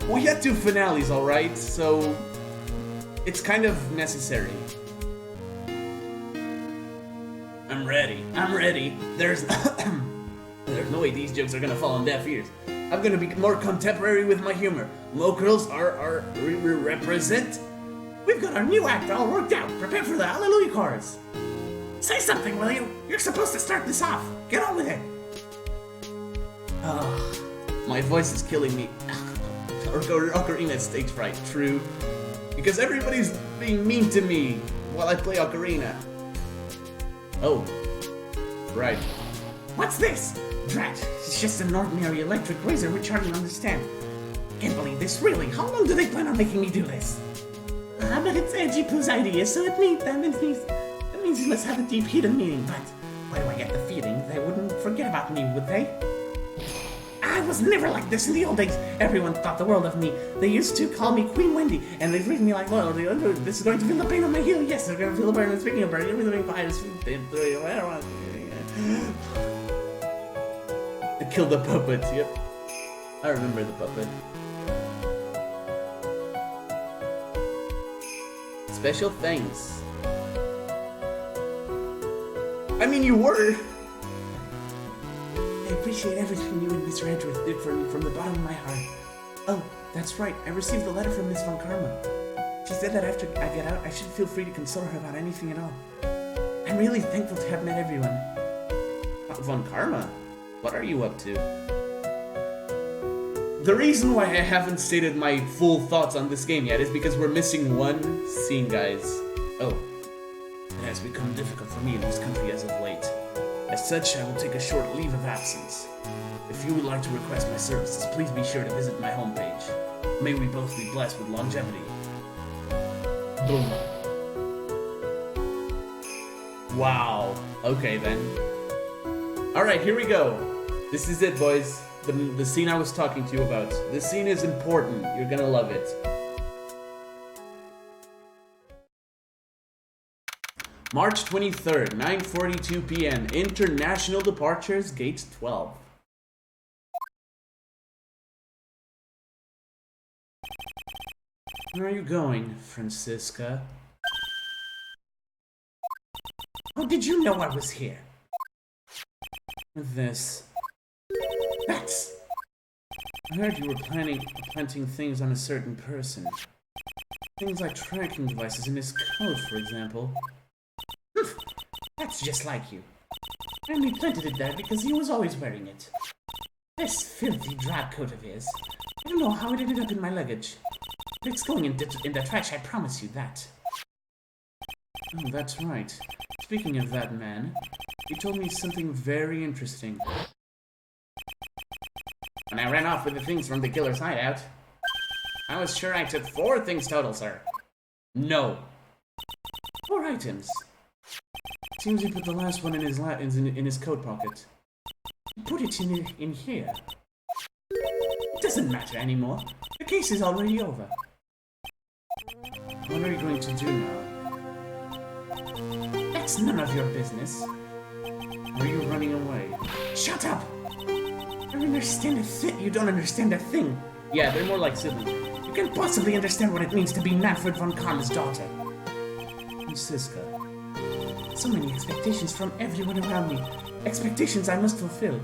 We had two finales, alright? So, it's kind of necessary. I'm ready. There's no way these jokes are gonna fall on deaf ears. I'm gonna be more contemporary with my humor. Locals we represent. We've got our new act all worked out. Prepare for the Hallelujah chorus. Say something, will you? You're supposed to start this off. Get on with it. My voice is killing me. Ocarina stage fright, true. Because everybody's being mean to me while I play Ocarina. Oh. Right. What's this? Drat, it's just an ordinary electric razor which hardly understand. Can't believe this, really. How long do they plan on making me do this? But it's Edgy Poo's idea, so that means he must have a deep hidden meaning. But why do I get the feeling they wouldn't forget about me, would they? I was never like this in the old days. Everyone thought the world of me. They used to call me Queen Wendy, and they treated me like, well, this is going to feel the pain on my heel. Yes, they're going to feel the burn. And speaking of burn, everything fires. I killed the puppet, yep. I remember the puppet. Special thanks. I mean, you were. I appreciate everything you and Mr. Edgeworth did for me from the bottom of my heart. Oh, that's right. I received a letter from Miss Von Karma. She said that after I get out, I should feel free to consult her about anything at all. I'm really thankful to have met everyone. Von Karma? What are you up to? The reason why I haven't stated my full thoughts on this game yet is because we're missing one scene, guys. Oh. It has become difficult for me in this country as of late. As such, I will take a short leave of absence. If you would like to request my services, please be sure to visit my homepage. May we both be blessed with longevity. Boom. Wow. Okay, then. Alright, here we go. This is it, boys. The scene I was talking to you about. This scene is important. You're gonna love it. March 23rd, 9:42 p.m. International departures, gate 12. Where are you going, Francisca? How did you know I was here? This. Bats! I heard you were planting things on a certain person. Things like tracking devices in his coat, for example. That's just like you. I only planted it there because he was always wearing it. This filthy drab coat of his. I don't know how it ended up in my luggage. But it's going in the trash, I promise you that. Oh, that's right. Speaking of that man, he told me something very interesting. When I ran off with the things from the killer's hideout, I was sure I took 4 things total, sir. No. 4 items. Seems he put the last one in his coat pocket. Put it in here. It doesn't matter anymore. The case is already over. What are you going to do now? That's none of your business. Are you running away? Shut up! I don't understand a thing. You don't understand a thing. Yeah, they're more like siblings. You can't possibly understand what it means to be Manfred von Karma's daughter. Francisca. So many expectations from everyone around me. Expectations I must fulfill.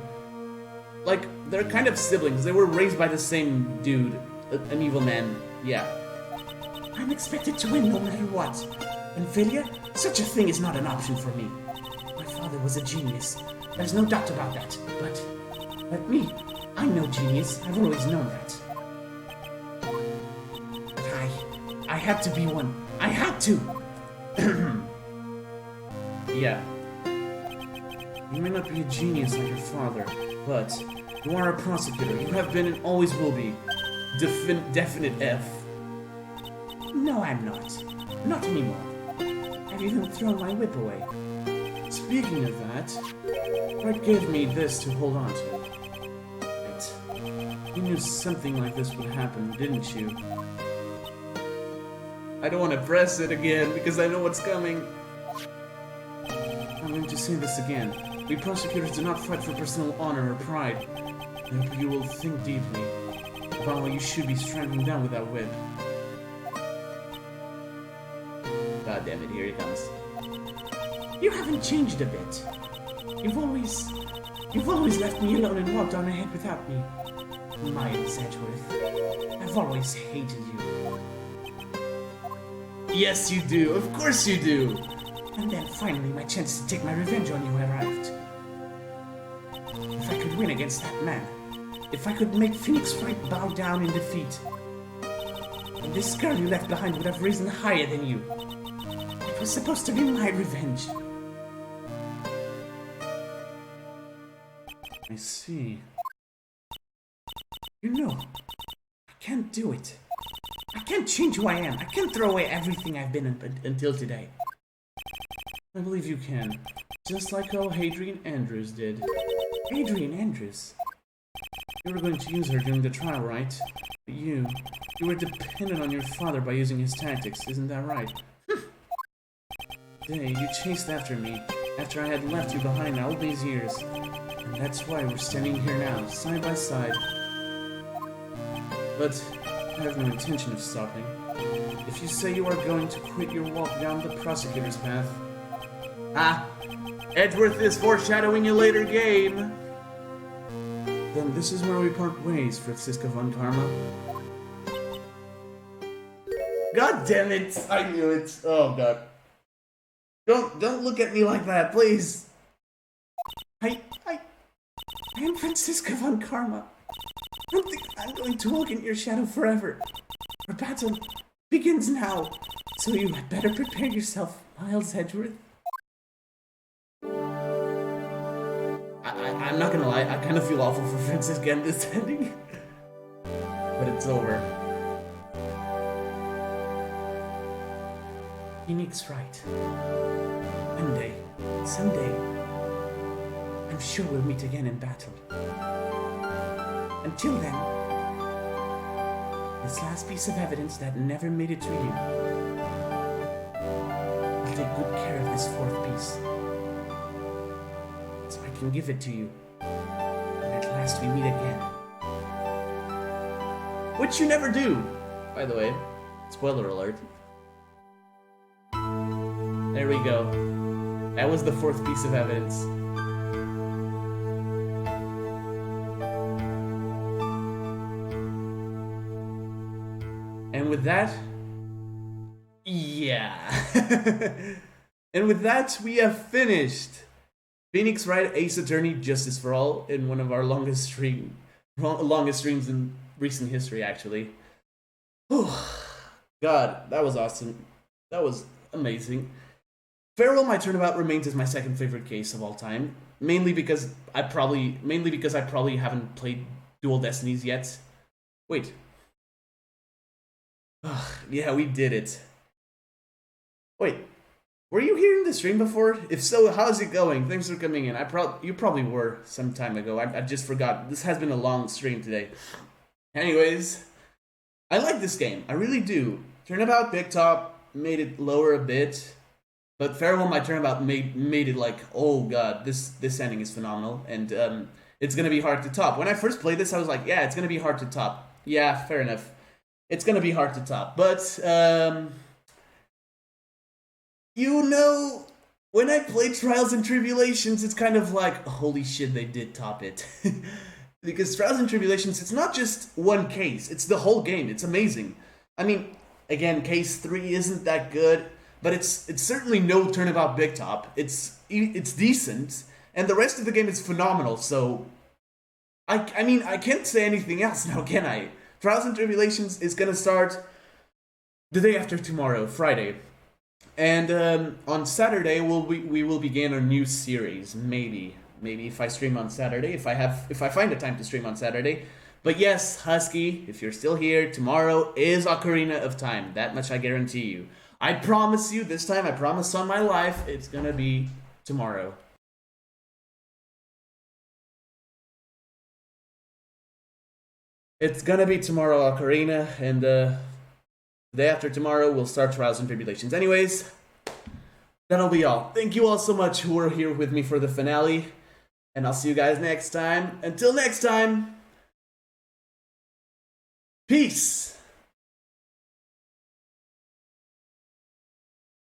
Like, they're kind of siblings. They were raised by the same dude. An evil man. Yeah. I'm expected to win no matter what. And failure? Such a thing is not an option for me. My father was a genius. There's no doubt about that. But me, I'm no genius. I've always known that. But I had to be one. I had to! Yeah. You may not be a genius like your father, but you are a prosecutor. You have been and always will be. Definite F. No, I'm not. Not anymore. I've even thrown my whip away. Speaking of that, Wright gave me this to hold on to. Wait. You knew something like this would happen, didn't you? I don't want to press it again because I know what's coming. I'm going to say this again. We prosecutors do not fight for personal honor or pride. I hope you will think deeply about why you should be striking down with that whip. God damn it, here he comes. You haven't changed a bit. You've always left me alone and walked on ahead without me. Miles Edgeworth, I've always hated you. Yes, you do. Of course you do. And then finally my chance to take my revenge on you arrived. If I could win against that man, if I could make Phoenix Wright bow down in defeat, and this girl you left behind would have risen higher than you. It was supposed to be my revenge. I see. You know, I can't do it. I can't change who I am. I can't throw away everything I've been until today. I believe you can. Just like how Hadrian Andrews did. Hadrian Andrews? You were going to use her during the trial, right? But you were dependent on your father by using his tactics, isn't that right? Today, you chased after me, after I had left you behind all these years. And that's why we're standing here now, side by side. But I have no intention of stopping. If you say you are going to quit your walk down the prosecutor's path... Ah! Edgeworth is foreshadowing a later game! Then this is where we part ways, Franziska von Karma. God damn it! I knew it. Oh god. Don't look at me like that, please! I am Franziska von Karma. I don't think I'm going to walk in your shadow forever. Our battle begins now, so you had better prepare yourself, Miles Edgeworth. I'm not gonna lie, I kind of feel awful for Franziska in this ending. But it's over. Phoenix Wright. One day, someday, I'm sure we'll meet again in battle. Until then, this last piece of evidence that never made it to you, I'll take good care of this fourth piece, so I can give it to you, and at last we meet again. Which you never do, by the way. Spoiler alert. There we go. That was the fourth piece of evidence. And with that, yeah. And with that, we have finished Phoenix Wright Ace Attorney Justice for All in one of our longest streams in recent history, actually. Whew. God, that was awesome. That was amazing. Farewell My Turnabout remains as my second favorite case of all time, mainly because I probably haven't played Dual Destinies yet. Wait. Ugh, yeah, we did it. Wait, were you here in the stream before? If so, how's it going? Thanks for coming in. You probably were some time ago. I just forgot. This has been a long stream today. Anyways, I like this game. I really do. Turnabout Big Top made it lower a bit, but Farewell My Turnabout made it like, oh god, this ending is phenomenal, and it's gonna be hard to top. When I first played this, I was like, yeah, it's gonna be hard to top. Yeah, fair enough. It's gonna be hard to top, but you know, when I play Trials and Tribulations, it's kind of like, holy shit, they did top it. Because Trials and Tribulations, it's not just one case, it's the whole game. It's amazing. I mean, again, case 3 isn't that good, but it's certainly no Turnabout Big Top. It's decent, and the rest of the game is phenomenal, so I mean, I can't say anything else now, can I? Trials and Tribulations is gonna start the day after tomorrow, Friday. And on Saturday, we will begin our new series. Maybe if I stream on Saturday, if I find a time to stream on Saturday. But yes, Husky, if you're still here, tomorrow is Ocarina of Time. That much I guarantee you. I promise you, this time I promise on my life, it's gonna be tomorrow. It's gonna be tomorrow, Ocarina, and The day after tomorrow, we'll start Trials and Tribulations. Anyways, that'll be all. Thank you all so much who were here with me for the finale. And I'll see you guys next time. Until next time, peace.